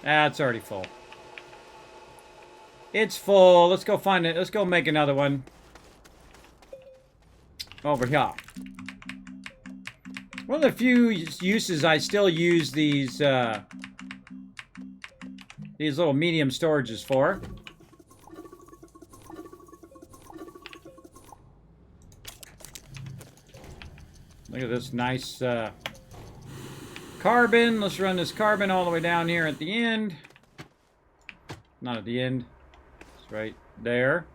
That's already full. It's full. Let's go find it. Let's go make another one. Over here. One of the few uses I still use these little medium storages for. Look at this nice carbon. Let's run this carbon all the way down here at the end. Not at the end. It's right there.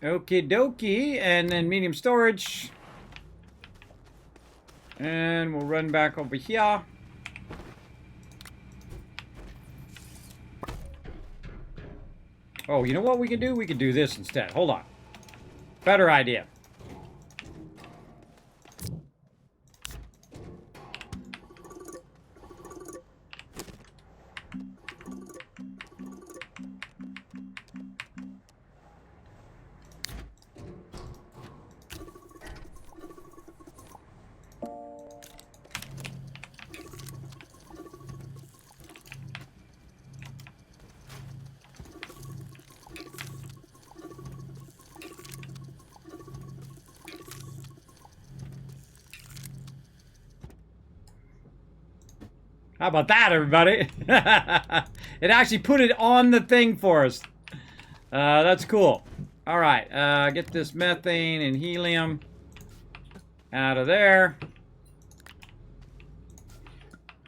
Okie dokie, and then medium storage. And we'll run back over here. Oh, you know what we can do? We can do this instead. Hold on. Better idea. How about that, everybody? It actually put it on the thing for us. That's cool. All right, get this methane and helium out of there.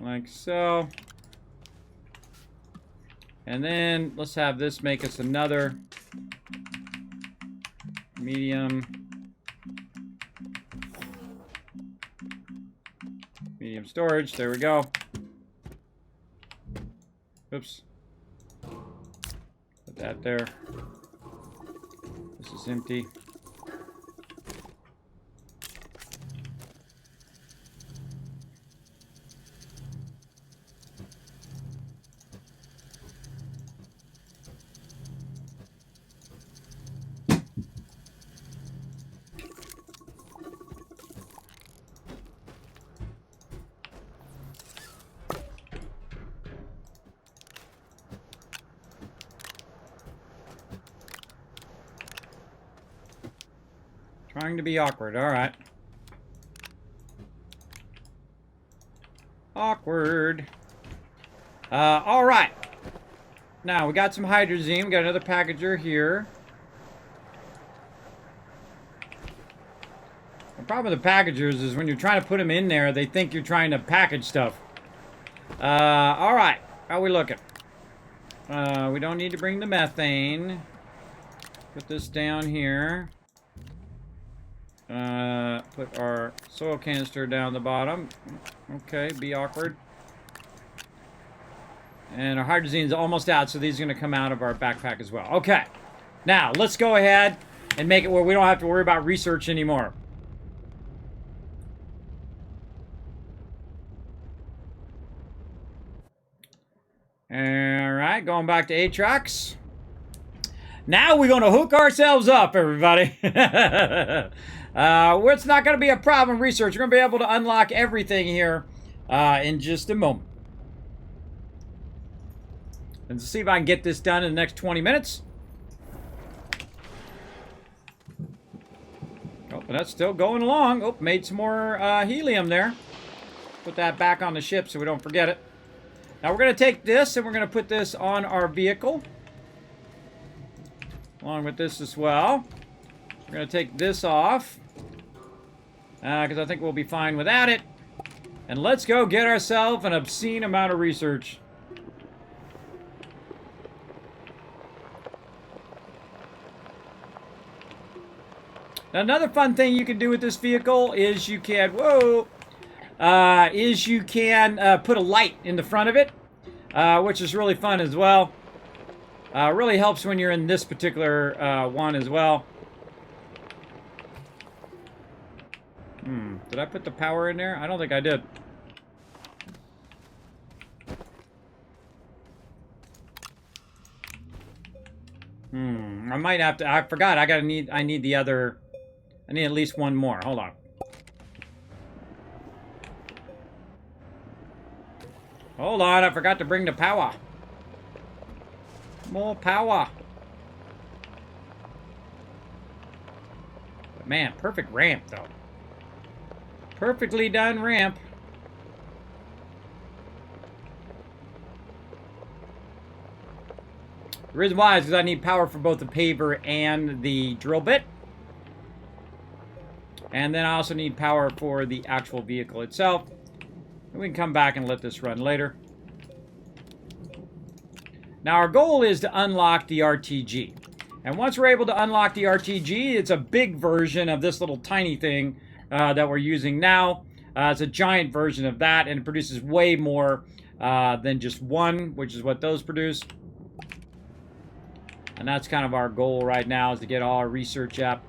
Like so. And then let's have this make us another medium storage. There we go. Oops. Put that there. This is empty. Trying to be awkward, alright. Awkward. Alright. Now, we got some hydrazine. We got another packager here. The problem with the packagers is when you're trying to put them in there, they think you're trying to package stuff. Alright. How are we looking? We don't need to bring the methane. Put this down here. Put our soil canister down the bottom. Okay, be awkward. And our hydrazine is almost out, so these are going to come out of our backpack as well. Okay, now let's go ahead and make it where we don't have to worry about research anymore. Alright, going back to Atrax. Now we're going to hook ourselves up, everybody. It's not going to be a problem research. We're going to be able to unlock everything here in just a moment. And see if I can get this done in the next 20 minutes. Oh, but that's still going along. Oh, made some more helium there. Put that back on the ship so we don't forget it. Now we're going to take this and we're going to put this on our vehicle. Along with this as well. We're going to take this off. Because I think we'll be fine without it. And let's go get ourselves an obscene amount of research. Now, another fun thing you can do with this vehicle is you can, put a light in the front of it, which is really fun as well. Really helps when you're in this particular one as well. Did I put the power in there? I don't think I did. I might have to. I forgot. I need the other. I need at least one more. Hold on. Hold on. I forgot to bring the power. More power. Man, perfect ramp, though. Perfectly done ramp. The reason why is because I need power for both the paver and the drill bit. And then I also need power for the actual vehicle itself. And we can come back and let this run later. Now our goal is to unlock the RTG. And once we're able to unlock the RTG, it's a big version of this little tiny thing that we're using now. It's a giant version of that, and it produces way more than just one, which is what those produce. And that's kind of our goal right now, is to get all our research up,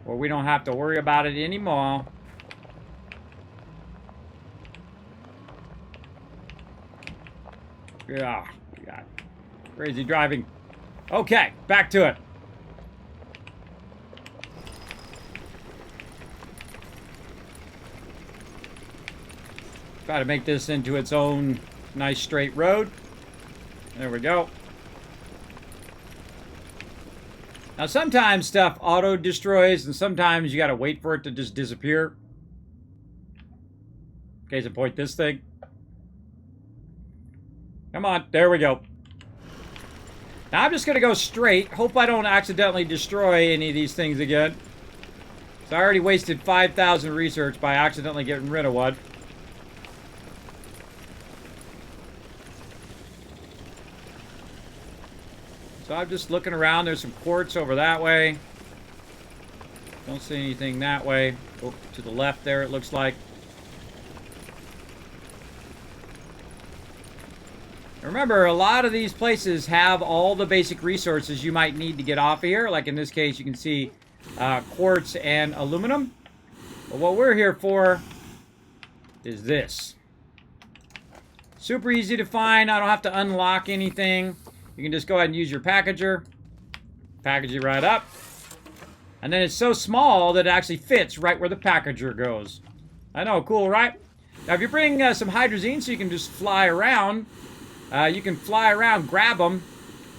where we don't have to worry about it anymore. Yeah, God. Crazy driving. Okay, back to it. Try to make this into its own nice straight road. There we go. Now sometimes stuff auto destroys, and sometimes you gotta wait for it to just disappear. Case in point, this thing. Come on, there we go. Now I'm just gonna go straight. Hope I don't accidentally destroy any of these things again. So I already wasted 5,000 research by accidentally getting rid of one. So I'm just looking around. There's some quartz over that way. Don't see anything that way. Oh, to the left there, it looks like. Remember, a lot of these places have all the basic resources you might need to get off of here. Like in this case, you can see quartz and aluminum. But what we're here for is this. Super easy to find. I don't have to unlock anything. You can just go ahead and use your packager. Package it right up. And then it's so small that it actually fits right where the packager goes. I know, cool, right? Now, if you bring some hydrazine so you can just fly around, you can fly around, grab them,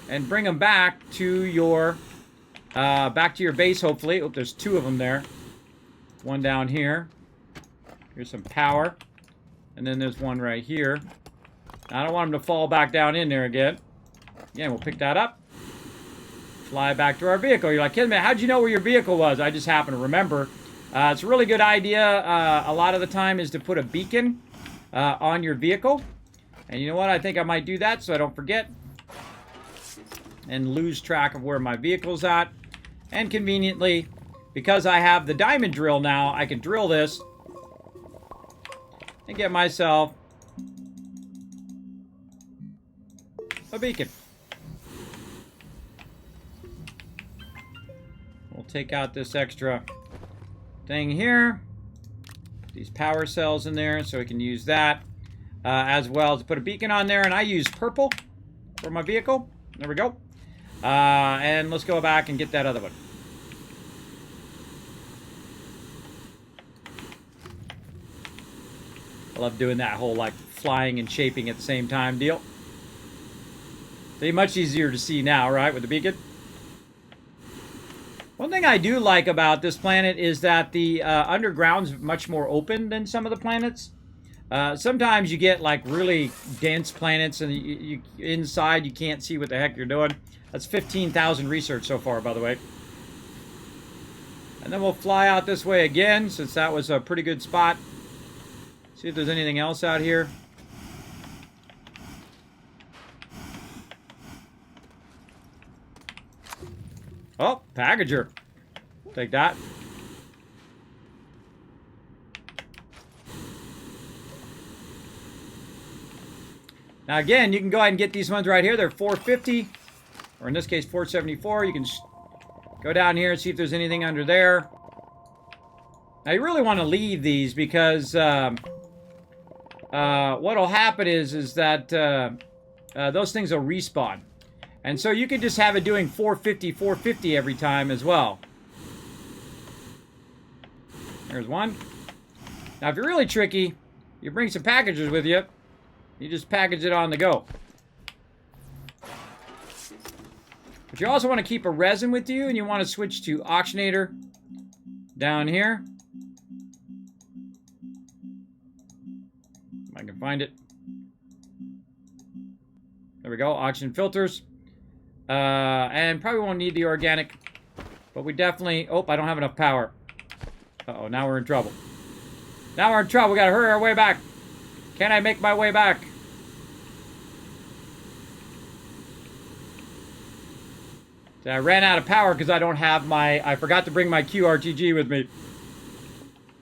and bring them back to your base, hopefully. Oh, there's two of them there. One down here. Here's some power. And then there's one right here. I don't want them to fall back down in there again. Again, we'll pick that up. Fly back to our vehicle. You're like, Kismet, how'd you know where your vehicle was? I just happen to remember. It's a really good idea a lot of the time is to put a beacon on your vehicle. And you know what? I think I might do that so I don't forget and lose track of where my vehicle's at. And conveniently, because I have the diamond drill now, I can drill this and get myself a beacon. We'll take out this extra thing here. Put these power cells in there so we can use that as well to put a beacon on there. And I use purple for my vehicle. There we go. And let's go back and get that other one. I love doing that whole like flying and shaping at the same time deal. They're much easier to see now, right, with the beacon? One thing I do like about this planet is that the underground's much more open than some of the planets. Sometimes you get like really dense planets and you inside you can't see what the heck you're doing. That's 15,000 research so far, by the way. And then we'll fly out this way again, since that was a pretty good spot. See if there's anything else out here. Oh, packager. Take that. Now again, you can go ahead and get these ones right here. They're 450, or in this case 474. You can go down here and see if there's anything under there. Now you really want to leave these because what'll happen is that those things will respawn. And so you could just have it doing 450, 450 every time as well. There's one. Now, if you're really tricky, you bring some packages with you. You just package it on the go. But you also want to keep a resin with you, and you want to switch to Oxygenator. down here. If I can find it. There we go, oxygen filters. And probably won't need the organic, but we definitely... Oh, I don't have enough power. Uh-oh, now we're in trouble. Now we're in trouble. We gotta hurry our way back. Can I make my way back? So I ran out of power because I don't have my... I forgot to bring my QRTG with me.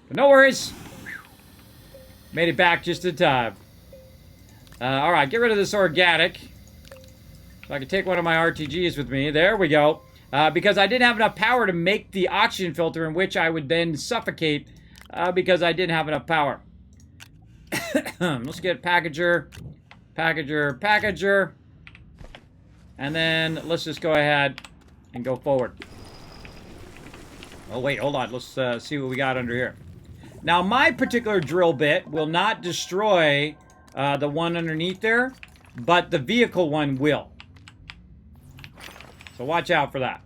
But no worries. Made it back just in time. Alright, get rid of this organic. So I can take one of my RTGs with me. There we go. Because I didn't have enough power to make the oxygen filter in which I would then suffocate because I didn't have enough power. Let's get packager, packager, packager. And then let's just go ahead and go forward. Oh, wait, hold on. Let's see what we got under here. Now, my particular drill bit will not destroy the one underneath there, but the vehicle one will. So watch out for that.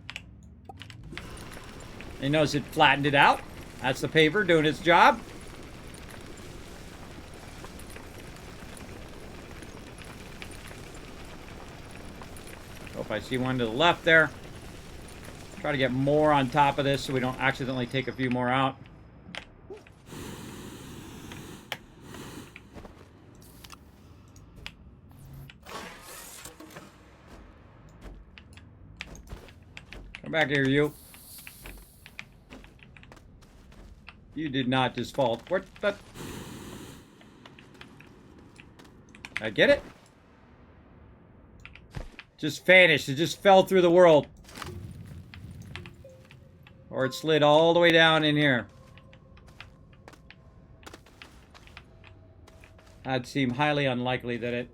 You notice it flattened it out. That's the paver doing its job. Hope I see one to the left there. Try to get more on top of this so we don't accidentally take a few more out. Come back here, you. You did not just fall. What the? I get it? Just vanished. It just fell through the world. Or it slid all the way down in here. That'd seem highly unlikely that it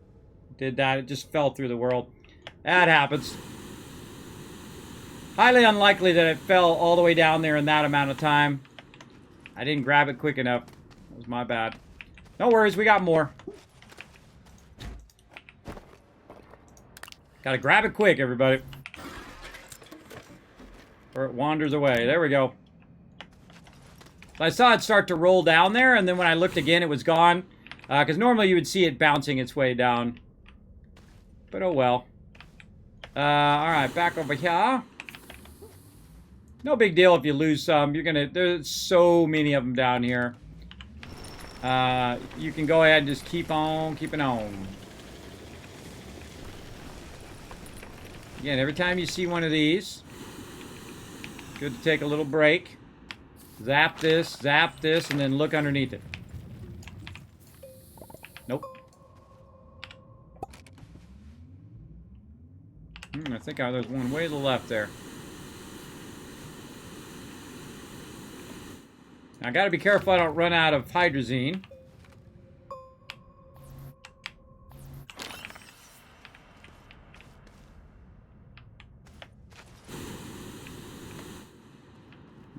did that. It just fell through the world. That happens. Highly unlikely that it fell all the way down there in that amount of time. I didn't grab it quick enough. That was my bad. No worries, we got more. Gotta grab it quick, everybody. Or it wanders away. There we go. So I saw it start to roll down there, and then when I looked again, it was gone. Because normally you would see it bouncing its way down. But oh well. Alright, back over here. No big deal if you lose some. You're gonna... There's so many of them down here. You can go ahead and just keep on keeping on. Again, every time you see one of these, good to take a little break. Zap this, and then look underneath it. Nope. I think there's one way to the left there. Now, I gotta be careful I don't run out of hydrazine.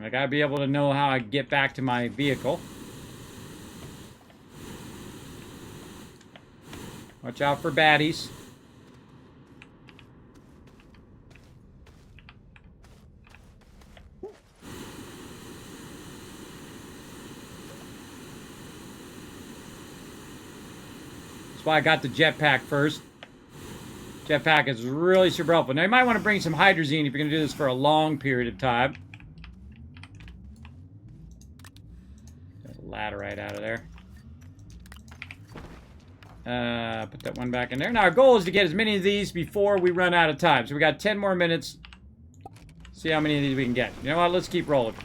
I gotta be able to know how I get back to my vehicle. Watch out for baddies. That's why I got the jetpack first. Jetpack is really super helpful. Now you might want to bring some hydrazine if you're going to do this for a long period of time. Ladderite out of there. Put that one back in there. Now our goal is to get as many of these before we run out of time. So we got 10 more minutes. See how many of these we can get. You know what? Let's keep rolling.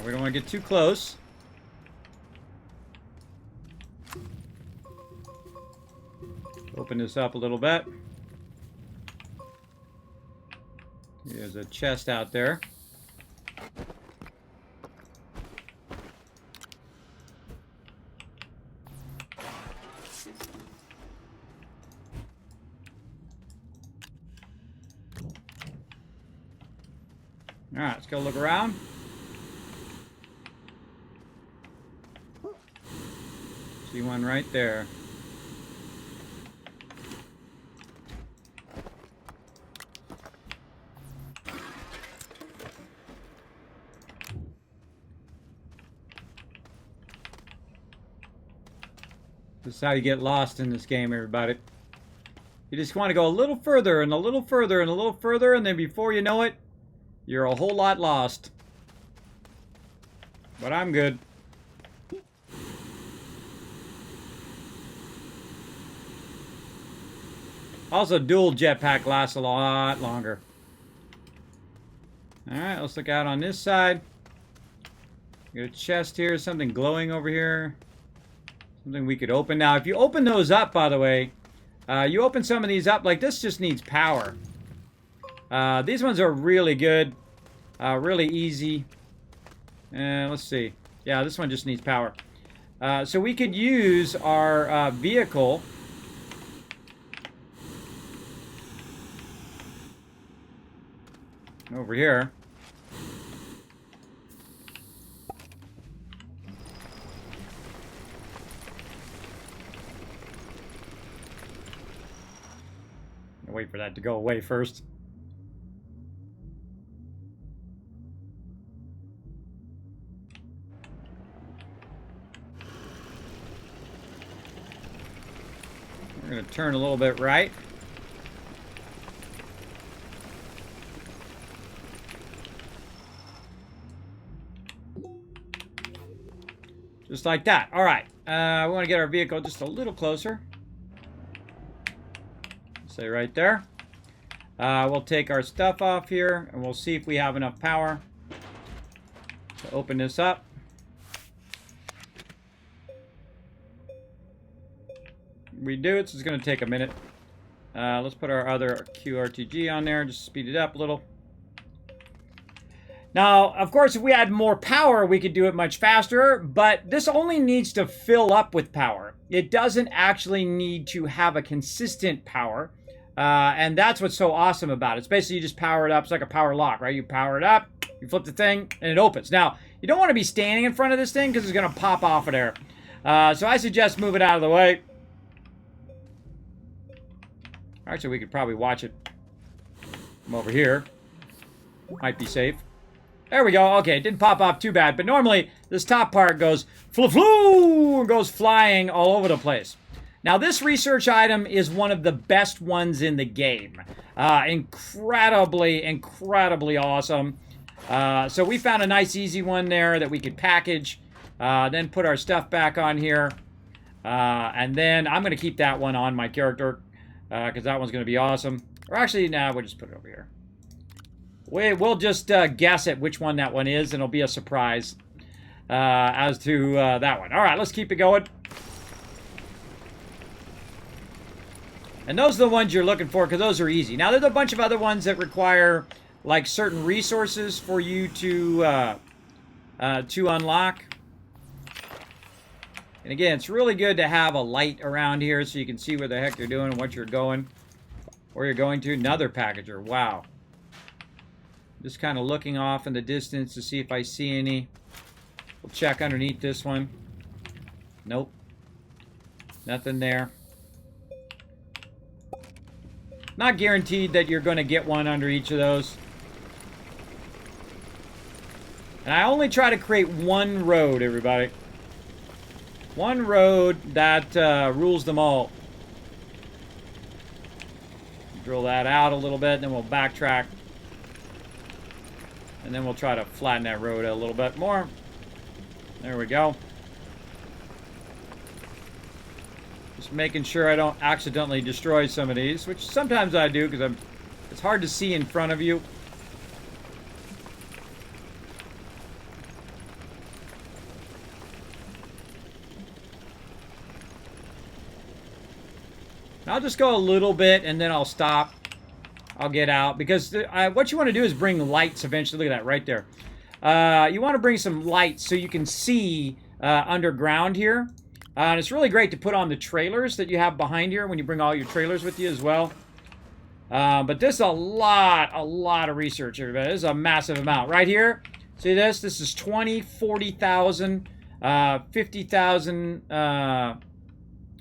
We don't want to get too close. Open this up a little bit. There's a chest out there. All right, let's go look around. See one right there. This is how you get lost in this game, everybody. You just want to go a little further and a little further and a little further, and then before you know it, you're a whole lot lost. But I'm good. Also, dual jetpack lasts a lot longer. Alright, let's look out on this side. Got a chest here, something glowing over here. Something we could open. Now, if you open those up, by the way, you open some of these up, like this just needs power. These ones are really good. Really easy. Let's see. Yeah, this one just needs power. So we could use our vehicle. Over here. Wait for that to go away first. We're going to turn a little bit right. Just like that. All right. We want to get our vehicle just a little closer. Say right there. We'll take our stuff off here, and we'll see if we have enough power to open this up. We do it, so it's going to take a minute. Let's put our other QRTG on there, just speed it up a little. Now, of course, if we had more power, we could do it much faster, but this only needs to fill up with power. It doesn't actually need to have a consistent power, and that's what's so awesome about it. It's basically you just power it up. It's like a power lock, right? You power it up, you flip the thing, and it opens. Now, you don't want to be standing in front of this thing because it's going to pop off of there. So I suggest move it out of the way. Actually, we could probably watch it from over here. Might be safe. There we go. Okay, it didn't pop off too bad. But normally, this top part goes flu-flu, goes flying all over the place. Now, this research item is one of the best ones in the game. Incredibly, incredibly awesome. So we found a nice, easy one there that we could package. Then put our stuff back on here. And then I'm going to keep that one on my character. Because that one's going to be awesome. Or actually, nah, we'll just put it over here. We'll just guess at which one that one is, and it'll be a surprise as to that one. All right, let's keep it going. And those are the ones you're looking for, because those are easy. Now, there's a bunch of other ones that require, like, certain resources for you to unlock. And again, it's really good to have a light around here so you can see where the heck you're doing and what you're going. Where you're going to. Another packager. Wow. Just kind of looking off in the distance to see if I see any. We'll check underneath this one. Nope. Nothing there. Not guaranteed that you're going to get one under each of those. And I only try to create one road, everybody. One road that rules them all. Drill that out a little bit, then we'll backtrack. And then we'll try to flatten that road a little bit more. There we go. Just making sure I don't accidentally destroy some of these, which sometimes I do because it's hard to see in front of you. I'll just go a little bit and then I'll stop. I'll get out because what you want to do is bring lights eventually. Look at that right there. You want to bring some lights so you can see underground here. And it's really great to put on the trailers that you have behind here when you bring all your trailers with you as well. But this is a lot of research, everybody. This is a massive amount. Right here, see this? This is 20, 40,000, 50,000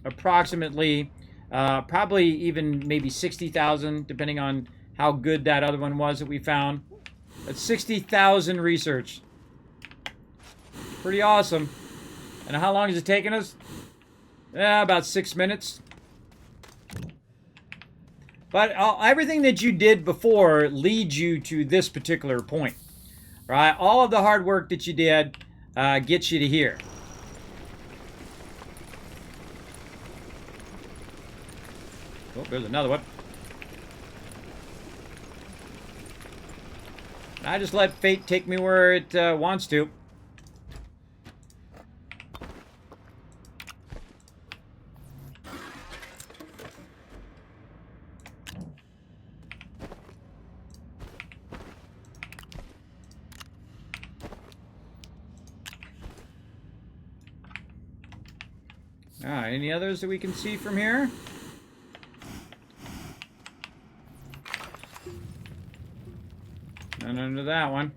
approximately. Probably even maybe 60,000, depending on how good that other one was that we found. That's 60,000 research. Pretty awesome. And how long has it taken us? Yeah, about 6 minutes. But everything that you did before leads you to this particular point, right? All of the hard work that you did gets you to here. Oh, there's another one. I just let fate take me where it wants to. Any others that we can see from here? None under that one.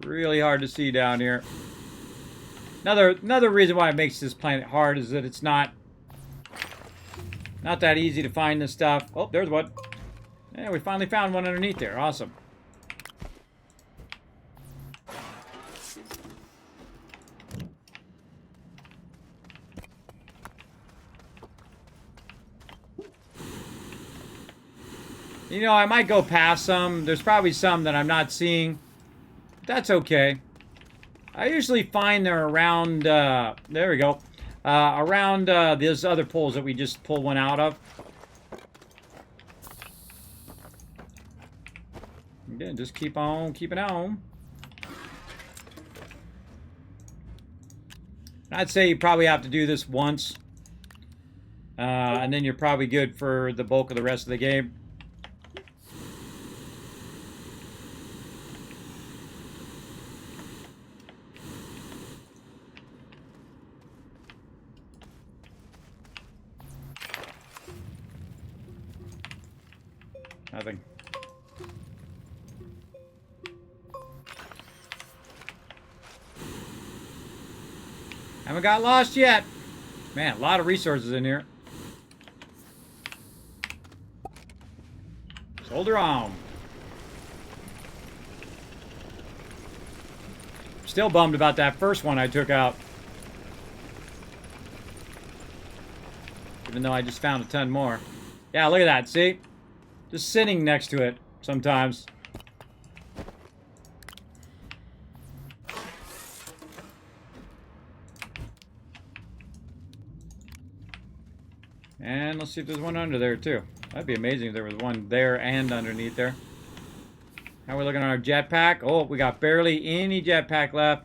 Really hard to see down here. Another reason why it makes this planet hard is that it's not that easy to find this stuff. Oh, there's one. Yeah, we finally found one underneath there. Awesome. You know, I might go past some. There's probably some that I'm not seeing. That's okay. I usually find they're around, there we go. Around these other poles that we just pulled one out of. Again, just keep on keeping on. I'd say you probably have to do this once. And then you're probably good for the bulk of the rest of the game. Nothing. Haven't got lost yet. Man, a lot of resources in here. Soldier on. Still bummed about that first one I took out. Even though I just found a ton more. Yeah, look at that, see? Just sitting next to it sometimes. And let's see if there's one under there too. That'd be amazing if there was one there and underneath there. How are we looking on our jetpack? Oh, we got barely any jetpack left.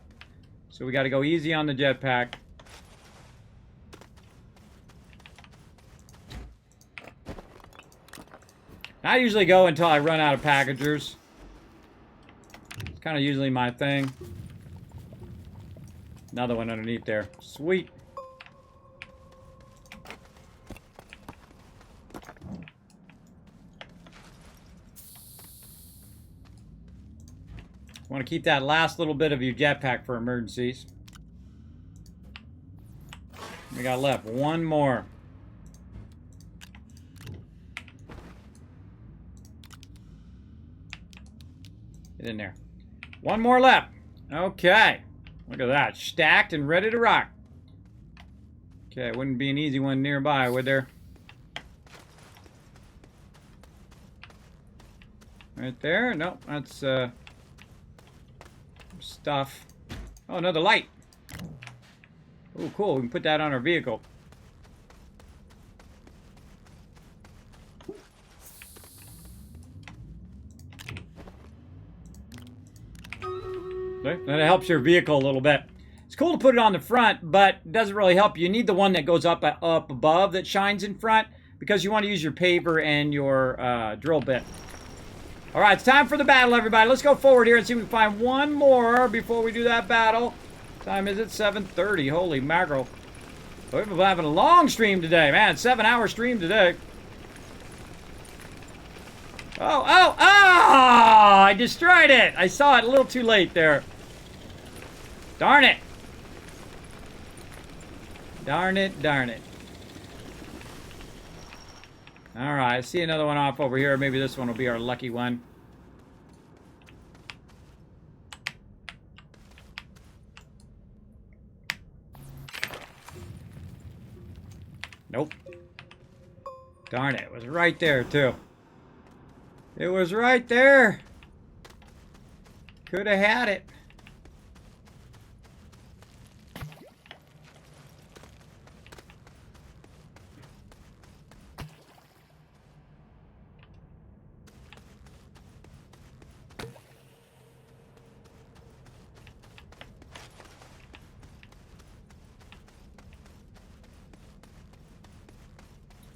So we got to go easy on the jetpack. I usually go until I run out of packagers. It's kind of usually my thing. Another one underneath there. Sweet. Want to keep that last little bit of your jetpack for emergencies. We got left one more. Get in there. One more left. Okay. Look at that. Stacked and ready to rock. Okay, it wouldn't be an easy one nearby, would there? Right there? Nope, that's stuff. Oh, another light. Oh, cool. We can put that on our vehicle. Okay, and it helps your vehicle a little bit. It's cool to put it on the front, but it doesn't really help. You need the one that goes up above that shines in front because you want to use your paver and your drill bit. All right, it's time for the battle, everybody. Let's go forward here and see if we can find one more before we do that battle. Time is it? 7:30. Holy mackerel. We've been having a long stream today, man. 7-hour stream today. Oh, oh, oh! I destroyed it. I saw it a little too late there. Darn it. Darn it, darn it. All right, I see another one off over here. Maybe this one will be our lucky one. Nope. Darn it. It was right there, too. It was right there. Could have had it.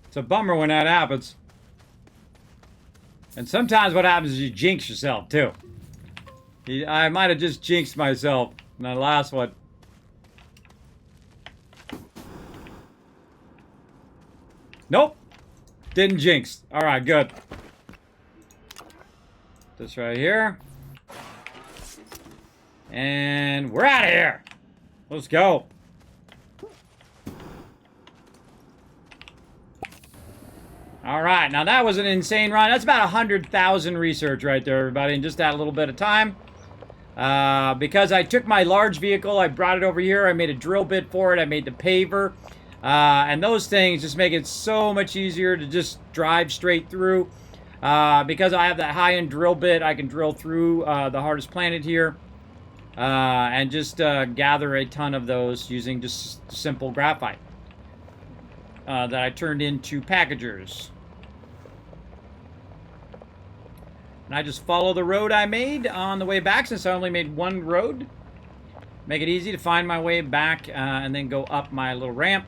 It's a bummer when that happens. And sometimes what happens is you jinx yourself, too. I might have just jinxed myself in the last one. Nope. Didn't jinx. Alright, good. This right here. And we're out of here. Let's go. Alright, now that was an insane run. That's about 100,000 research right there, everybody, in just that little bit of time. Because I took my large vehicle, I brought it over here, I made a drill bit for it, I made the paver. And those things just make it so much easier to just drive straight through. Because I have that high-end drill bit, I can drill through the hardest planet here. And just gather a ton of those using just simple graphite. That I turned into packagers. And I just follow the road I made on the way back, since I only made one road. Make it easy to find my way back and then go up my little ramp.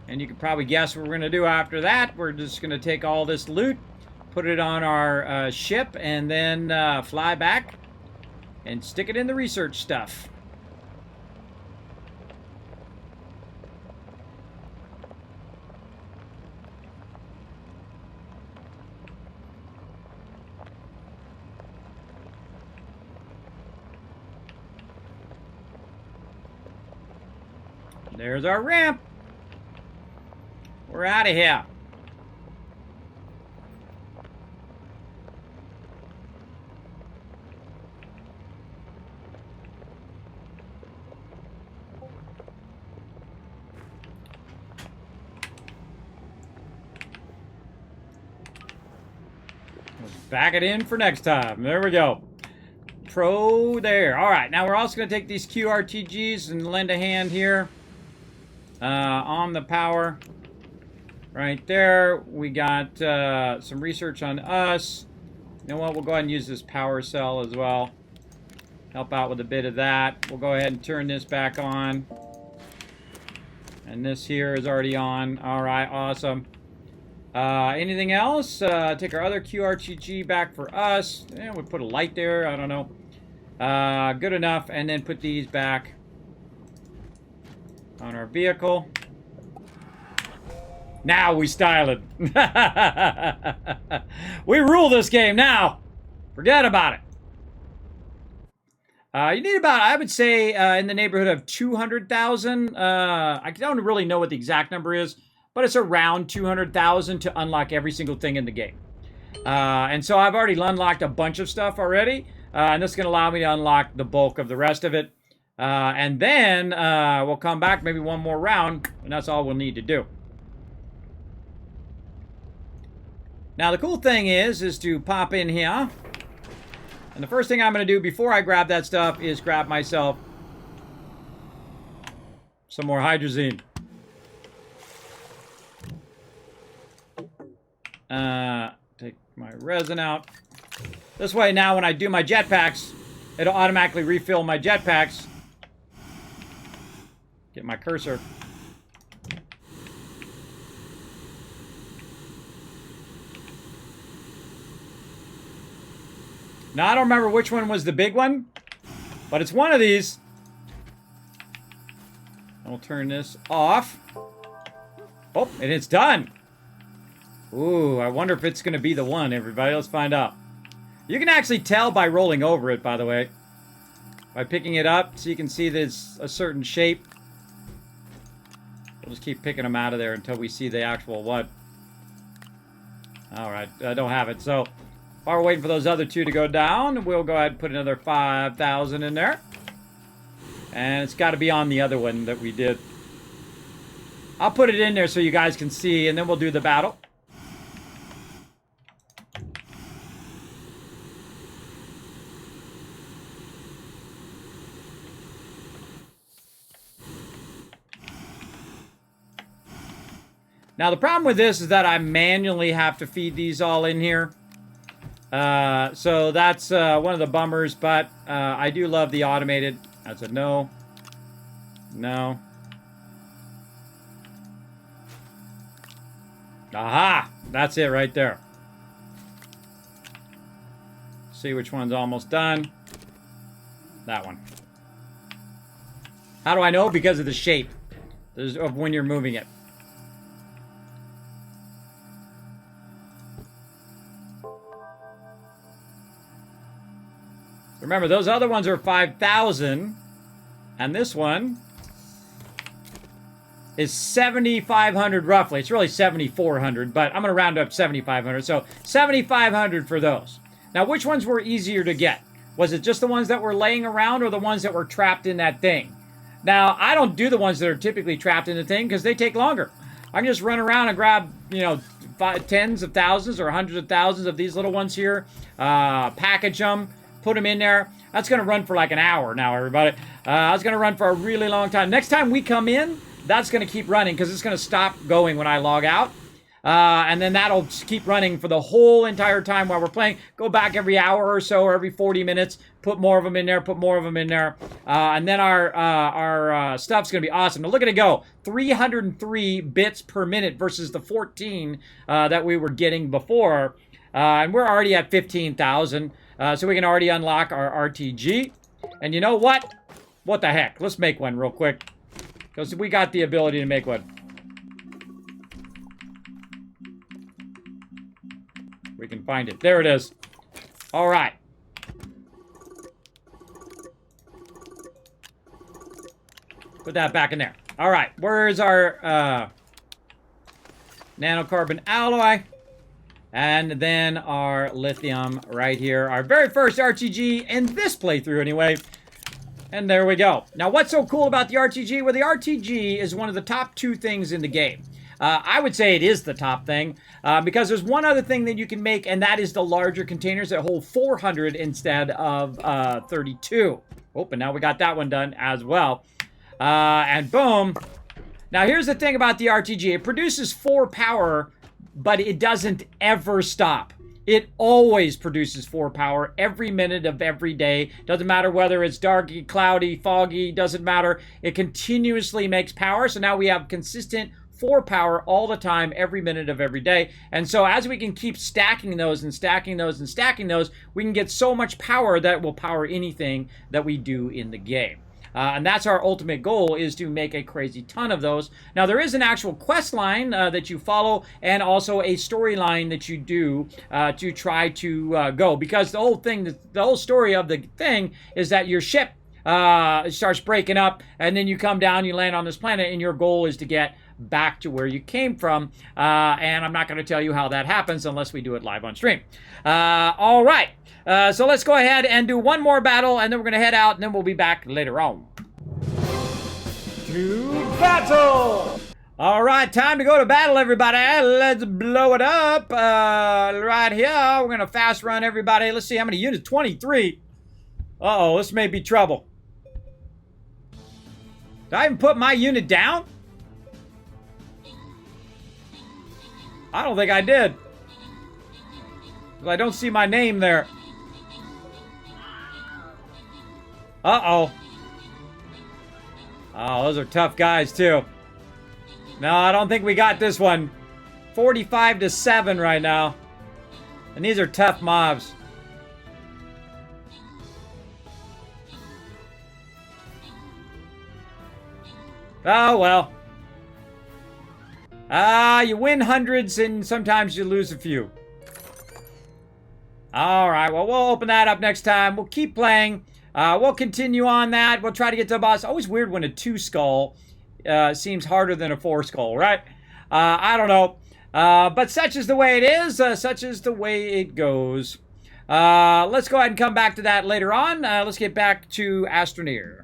And you can probably guess what we're going to do after that. We're just going to take all this loot, put it on our ship, and then fly back and stick it in the research stuff. There's our ramp. We're out of here. Let's back it in for next time. There we go. Pro there. All right, now we're also going to take these QRTGs and lend a hand here. On the power right there. We got some research on us. You know what, we'll go ahead and use this power cell as well, help out with a bit of that. We'll go ahead and turn this back on, and this here is already on. All right, awesome. Anything else? Take our other QRTG back for us. We'll put a light there, I don't know. Good enough. And then put these back on our vehicle. Now we style it. We rule this game now. Forget about it. You need about, I would say, in the neighborhood of 200,000. I don't really know what the exact number is, but it's around 200,000 to unlock every single thing in the game. And so I've already unlocked a bunch of stuff already, and this is going to allow me to unlock the bulk of the rest of it. And then we'll come back maybe one more round, and that's all we'll need to do. Now the cool thing is to pop in here, and the first thing I'm going to do before I grab that stuff is grab myself some more hydrazine. Take my resin out. This way now when I do my jetpacks, it'll automatically refill my jetpacks. Get my cursor. Now, I don't remember which one was the big one, but it's one of these. I'll turn this off. Oh, and it's done. Ooh, I wonder if it's going to be the one, everybody. Let's find out. You can actually tell by rolling over it, by the way. By picking it up, so you can see there's a certain shape. We'll just keep picking them out of there until we see the actual what. Alright, I don't have it. So, while we're waiting for those other two to go down, we'll go ahead and put another 5,000 in there. And it's got to be on the other one that we did. I'll put it in there so you guys can see, and then we'll do the battle. Now, the problem with this is that I manually have to feed these all in here. So that's one of the bummers, but I do love the automated. That's a no. No. Aha! That's it right there. See which one's almost done. That one. How do I know? Because of the shape of when you're moving it. Remember, those other ones are 5,000, and this one is 7,500 roughly. It's really 7,400, but I'm going to round up 7,500. So 7,500 for those. Now, which ones were easier to get? Was it just the ones that were laying around or the ones that were trapped in that thing? Now, I don't do the ones that are typically trapped in the thing because they take longer. I can just run around and grab, you know, tens of thousands or hundreds of thousands of these little ones here, package them, put them in there. That's going to run for like an hour now, everybody. That's going to run for a really long time. Next time we come in, that's going to keep running because it's going to stop going when I log out. And then that'll keep running for the whole entire time while we're playing. Go back every hour or so or every 40 minutes. Put more of them in there. Put more of them in there. And then our stuff's going to be awesome. Now look at it go. 303 bits per minute versus the 14 that we were getting before. And we're already at 15,000. So we can already unlock our RTG. And you know what? What the heck? Let's make one real quick. Because we got the ability to make one. We can find it. There it is. All right. Put that back in there. All right. Where's our nanocarbon alloy? And then our lithium right here. Our very first RTG in this playthrough anyway. And there we go. Now, what's so cool about the RTG? Well, the RTG is one of the top 2 things in the game. I would say it is the top thing because there's one other thing that you can make, and that is the larger containers that hold 400 instead of 32. Oh, and now we got that one done as well. And boom. Now, here's the thing about the RTG. It produces 4 power, but it doesn't ever stop. It always produces 4 power every minute of every day. Doesn't matter whether it's darky, cloudy, foggy, doesn't matter. It continuously makes power. So now we have consistent 4 power all the time, every minute of every day. And so as we can keep stacking those and stacking those and stacking those, we can get so much power that will power anything that we do in the game. And that's our ultimate goal, is to make a crazy ton of those. Now, there is an actual quest line that you follow and also a storyline that you do to try to go. Because the whole thing, the whole story of the thing is that your ship starts breaking up and then you come down, you land on this planet, and your goal is to get back to where you came from. And I'm not going to tell you how that happens unless we do it live on stream. All right. So let's go ahead and do one more battle, and then we're going to head out, and then we'll be back later on. To battle! All right, time to go to battle, everybody. Let's blow it up. Right here, we're going to fast run everybody. Let's see how many units. 23. Uh-oh, this may be trouble. Did I even put my unit down? I don't think I did. I don't see my name there. Uh-oh. Oh, those are tough guys, too. No, I don't think we got this one. 45-7 right now. And these are tough mobs. Oh, well. You win hundreds and sometimes you lose a few. All right, well, we'll open that up next time. We'll keep playing. We'll continue on that. We'll try to get to the boss. Always weird when a 2 skull seems harder than a 4 skull, right? I don't know. But such is the way it is. Such is the way it goes. Let's go ahead and come back to that later on. Let's get back to Astroneer.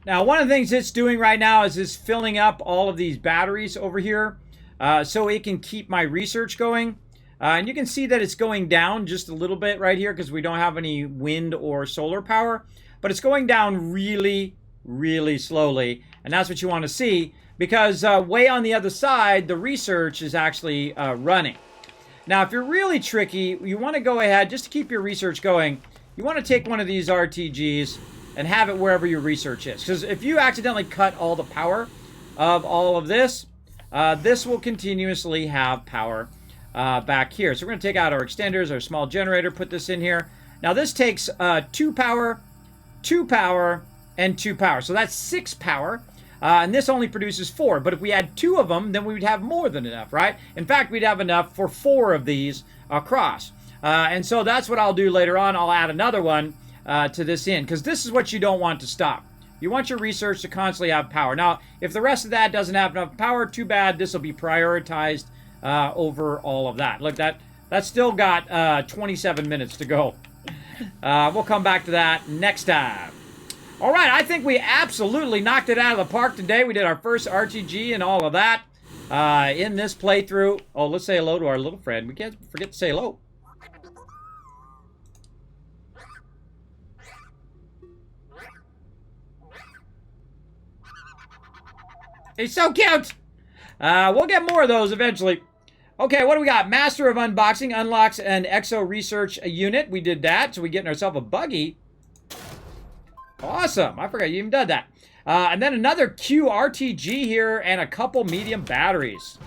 Now, one of the things it's doing right now is it's filling up all of these batteries over here so it can keep my research going. And you can see that it's going down just a little bit right here because we don't have any wind or solar power. But it's going down really, really slowly. And that's what you want to see because way on the other side, the research is actually running. Now, if you're really tricky, you want to go ahead, just to keep your research going, you want to take one of these RTGs and have it wherever your research is. Because if you accidentally cut all the power of all of this, this will continuously have power back here. So we're going to take out our extenders, our small generator, put this in here. Now this takes 2 power, 2 power, and 2 power. So that's 6 power. And this only produces 4. But if we had 2 of them, then we would have more than enough, right? In fact, we'd have enough for 4 of these across. And so that's what I'll do later on. I'll add another one to this end, because this is what you don't want to stop. You want your research to constantly have power. Now, if the rest of that doesn't have enough power, too bad. This will be prioritized over all of that. Look, that's still got 27 minutes to go. We'll come back to that next time. All right, I think we absolutely knocked it out of the park today. We did our first RTG and all of that in this playthrough. Oh, let's say hello to our little friend. We can't forget to say hello. He's so cute. We'll get more of those eventually. Okay, what do we got? Master of Unboxing unlocks an Exo Research unit. We did that, so we're getting ourselves a buggy. Awesome. I forgot you even did that. And then another QRTG here and a couple medium batteries.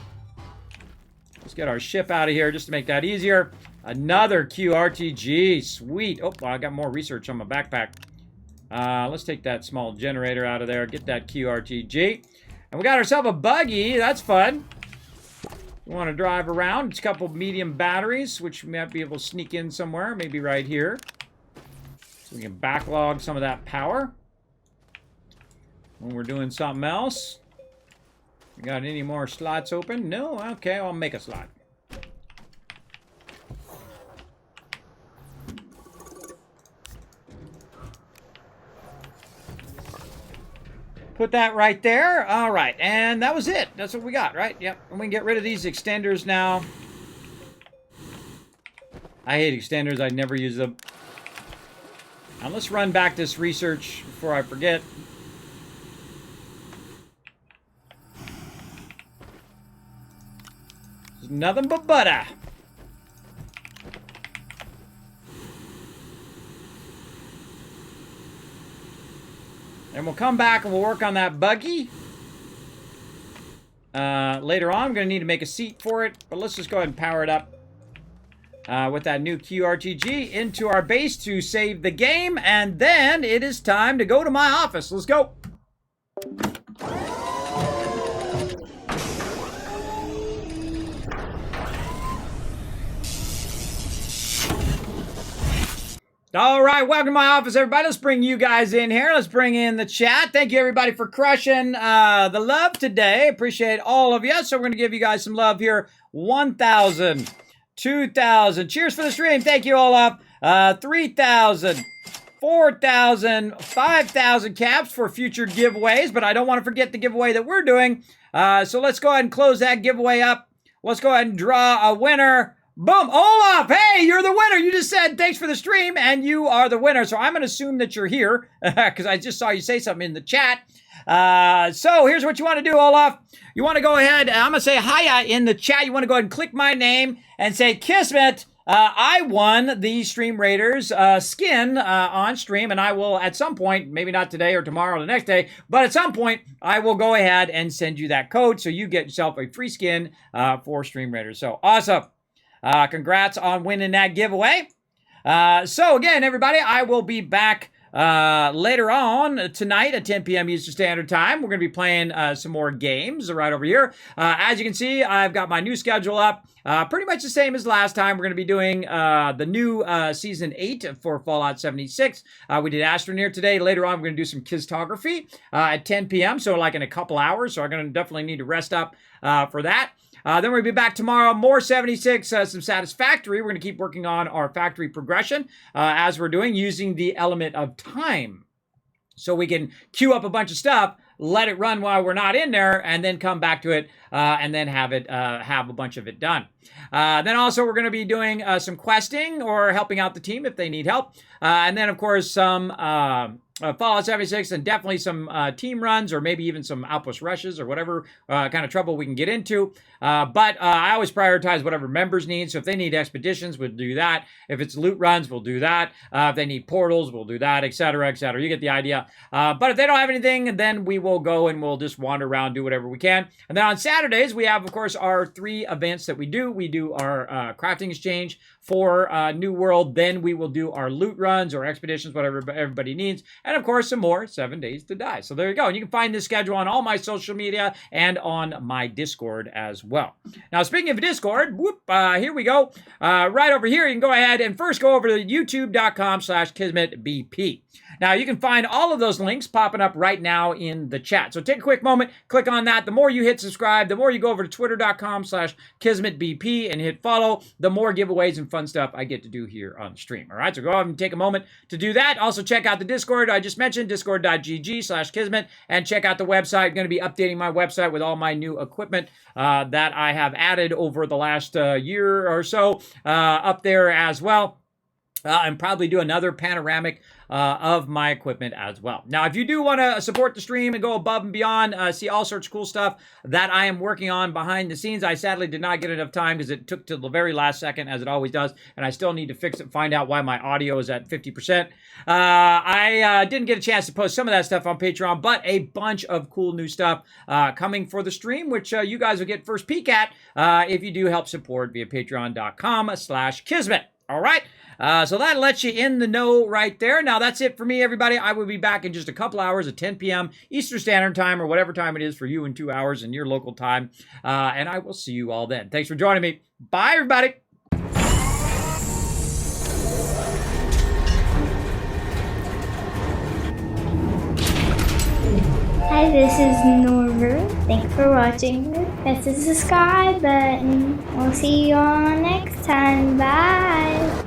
Let's get our ship out of here just to make that easier. Another QRTG. Sweet. Oh, I got more research on my backpack. Let's take that small generator out of there. Get that QRTG. And we got ourselves a buggy. That's fun. We want to drive around. It's a couple medium batteries, which we might be able to sneak in somewhere. Maybe right here. So we can backlog some of that power when we're doing something else. We got any more slots open? No? Okay, I'll make a slot. Put that right there. All right, and that was it. That's what we got, right? Yep, and we can get rid of these extenders now. I hate extenders. I never use them. Now let's run back this research before I forget. There's nothing but butter. And we'll come back and we'll work on that buggy. Later on, I'm going to need to make a seat for it. But let's just go ahead and power it up. With that new QRTG into our base to save the game. And then it is time to go to my office. Let's go. All right, welcome to my office, everybody. Let's bring you guys in here. Let's bring in the chat. Thank you, everybody, for crushing the love today. Appreciate all of you. So we're going to give you guys some love here. 1,000. 2,000. Cheers for the stream. Thank you all up. 3,000, 4,000, 5,000 caps for future giveaways, but I don't want to forget the giveaway that we're doing. So let's go ahead and close that giveaway up. Let's go ahead and draw a winner. Boom. Olaf, hey, you're the winner. You just said thanks for the stream, and you are the winner. So I'm going to assume that you're here because I just saw you say something in the chat. So here's what you want to do, Olaf. You want to go ahead, I'm going to say hiya in the chat. You want to go ahead and click my name and say, Kismet, I won the Stream Raiders skin on stream, and I will at some point, maybe not today or tomorrow or the next day, but at some point, I will go ahead and send you that code so you get yourself a free skin for Stream Raiders. So awesome. Congrats on winning that giveaway. So again, everybody, I will be back later on tonight at 10 p.m. Eastern Standard Time. We're going to be playing some more games right over here. As you can see, I've got my new schedule up. Pretty much the same as last time. We're going to be doing the new Season 8 for Fallout 76. We did Astroneer today. Later on, we're going to do some Kistography at 10 p.m., so like in a couple hours. So I'm going to definitely need to rest up for that. Then we'll be back tomorrow, more 76, some Satisfactory. We're going to keep working on our factory progression as we're doing using the element of time. so we can queue up a bunch of stuff, let it run while we're not in there, and then come back to it and then have a bunch of it done. Then also we're going to be doing some questing or helping out the team if they need help. And then, of course, some Fallout 76 and definitely some team runs or maybe even some outpost rushes or whatever kind of trouble we can get into. But I always prioritize whatever members need. So if they need expeditions, we'll do that. If it's loot runs, we'll do that. If they need portals, we'll do that, etc., etc. You get the idea. But if they don't have anything, then we will go and we'll just wander around, do whatever we can. And then on Saturdays, we have, of course, our 3 events that we do. We do our crafting exchange for New World. Then we will do our loot runs or expeditions, whatever everybody needs. And of course, some more 7 Days to Die. So there you go. And you can find this schedule on all my social media and on my Discord as well. Now, speaking of Discord, here we go. Right over here, you can go ahead and first go over to youtube.com/KismetBP. Now, you can find all of those links popping up right now in the chat. So take a quick moment, click on that. The more you hit subscribe, the more you go over to twitter.com/KismetBP and hit follow, the more giveaways and fun stuff I get to do here on the stream. All right, so go ahead and take a moment to do that. Also, check out the Discord I just mentioned, discord.gg/Kismet, and check out the website. I'm going to be updating my website with all my new equipment that I have added over the last year or so up there as well. And probably do another panoramic of my equipment as well. Now, if you do want to support the stream and go above and beyond, see all sorts of cool stuff that I am working on behind the scenes. I sadly did not get enough time because it took till the very last second, as it always does, and I still need to fix it, find out why my audio is at 50%. I didn't get a chance to post some of that stuff on Patreon, but a bunch of cool new stuff coming for the stream, which you guys will get first peek at if you do help support via patreon.com/Kismet. All right. So that lets you in the know right there. Now, that's it for me, everybody. I will be back in just a couple hours at 10 p.m. Eastern Standard Time or whatever time it is for you in 2 hours in your local time. And I will see you all then. Thanks for joining me. Bye, everybody. Hi, this is Norbert. Thanks for watching. Press the subscribe button. We'll see you all next time. Bye.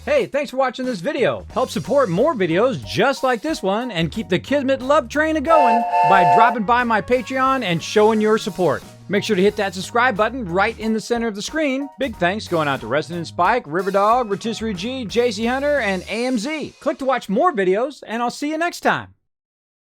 Hey, thanks for watching this video. Help support more videos just like this one and keep the Kismet love train a-going by dropping by my Patreon and showing your support. Make sure to hit that subscribe button right in the center of the screen. Big thanks going out to Resident Spike, Riverdog, Rotisserie G, JC Hunter, and AMZ. Click to watch more videos, and I'll see you next time.